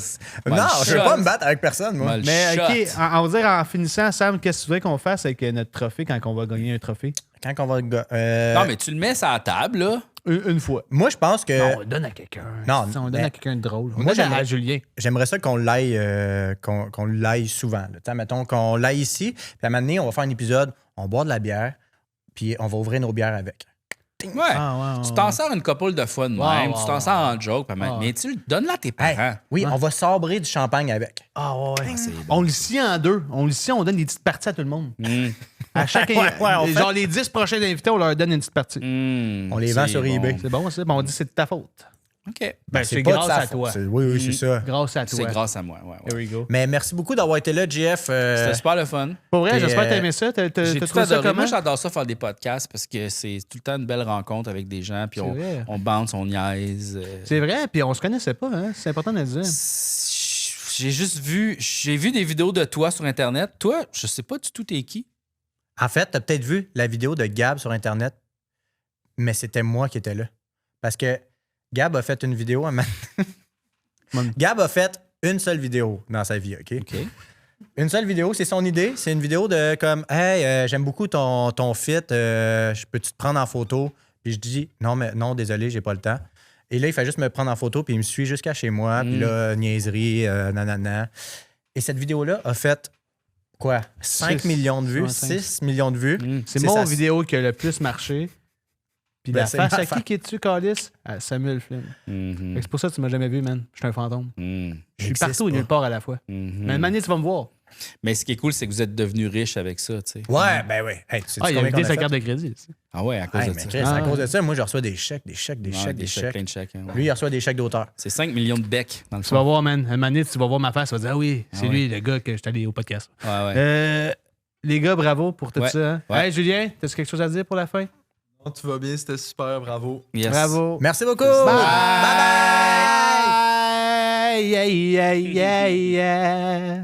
Non, je veux pas me battre avec personne, moi. Mais OK, on va dire en finissant, Sam, qu'est-ce que tu voudrais qu'on fasse avec notre trophée quand on va gagner un trophée? Quand on va... Non, mais tu le mets sur la table, là. Une fois. Moi, je pense que... Non, on le donne à quelqu'un. Non, On le donne mais- à quelqu'un de drôle. On Moi, le donne à j'aimerais- Julien. J'aimerais ça qu'on l'aille qu'on l'aille souvent. Là. Tu sais, mettons qu'on l'aille ici, puis à un moment donné, on va faire un épisode, on boit de la bière, puis on va ouvrir nos bières avec. Ouais. Ah, ouais, Tu t'en sors une couple de fois de même. Ouais, Tu t'en sors en joke. Mais tu le donnes là à tes Hey, parents. oui, on va sabrer du champagne avec. Ah ouais. c'est On le scie en deux. On le scie, on donne des petites parties à tout le monde. À chaque on fait- genre les 10 prochains invités, on leur donne une petite partie. On les vend sur eBay. C'est bon, ça. Ben, on dit c'est de ta faute. OK. Ben, c'est pas de grâce sa à faute. toi. Oui, c'est ça. Grâce à toi. C'est grâce à moi. Ouais. There we go. Mais merci beaucoup d'avoir été là, JF. C'était super le fun. Pour vrai, T'es, j'espère que t'as aimé ça. T'as J'ai trouvé tout ça adoré. comment? Moi, j'adore ça faire des podcasts parce que c'est tout le temps une belle rencontre avec des gens. Puis C'est vrai. on bounce, on niaise. C'est vrai, puis on se connaissait pas, hein? C'est important de le dire. J'ai vu des vidéos de toi sur Internet. Toi, je sais pas du tout t'es qui. En fait, t'as peut-être vu la vidéo de Gab sur Internet, mais c'était moi qui étais là. Parce que Gab a fait une vidéo... Gab a fait une seule vidéo dans sa vie, OK? Une seule vidéo, c'est son idée. C'est une vidéo de comme « Hey, j'aime beaucoup ton fit, je peux-tu te prendre en photo? » Puis je dis « Non, désolé, j'ai pas le temps. » Et là, il fait juste me prendre en photo, puis il me suit jusqu'à chez moi. Puis là, niaiserie, nanana. Et cette vidéo-là a fait, quoi? 5 Six. millions de vues? Ouais, 6 millions de vues? C'est C'est mon ça. vidéo qui a le plus marché. Puis Ben, la c'est face ma à face. qui es tu, Calis? À Samuel Flynn. Fait que c'est pour ça que tu m'as jamais vu, man. Je suis un fantôme. Je suis N'existe partout et pas. nulle part à la fois. Mais une manière, tu vas me voir. Mais ce qui est cool, c'est que vous êtes devenus riche avec ça, tu sais. Ouais, ben oui. Hey, tu sais Ah, il a combien qu'on vidé a sa fait? carte de crédit. ici. Ah ouais, à cause Hey, de mais ça. Chris, à cause de ça, moi, je reçois des chèques, des chèques. Plein de chèques. Hein, ouais. Lui, il reçoit des chèques d'auteur. C'est 5 millions de becs, dans le Tu vas fond. voir, man. Une manière, tu vas voir ma face. Tu vas dire, ah oui, c'est Ah lui, le gars que je suis allé au podcast. Ouais. Les gars, bravo pour tout Ouais. ça. Hein? Ouais. Hey, Julien, t'as quelque chose à dire pour la fin? Non, tu vas bien, c'était super, bravo. Yes. Bravo. Merci beaucoup! Bye. Bye bye! Yeah, yeah, yeah, yeah.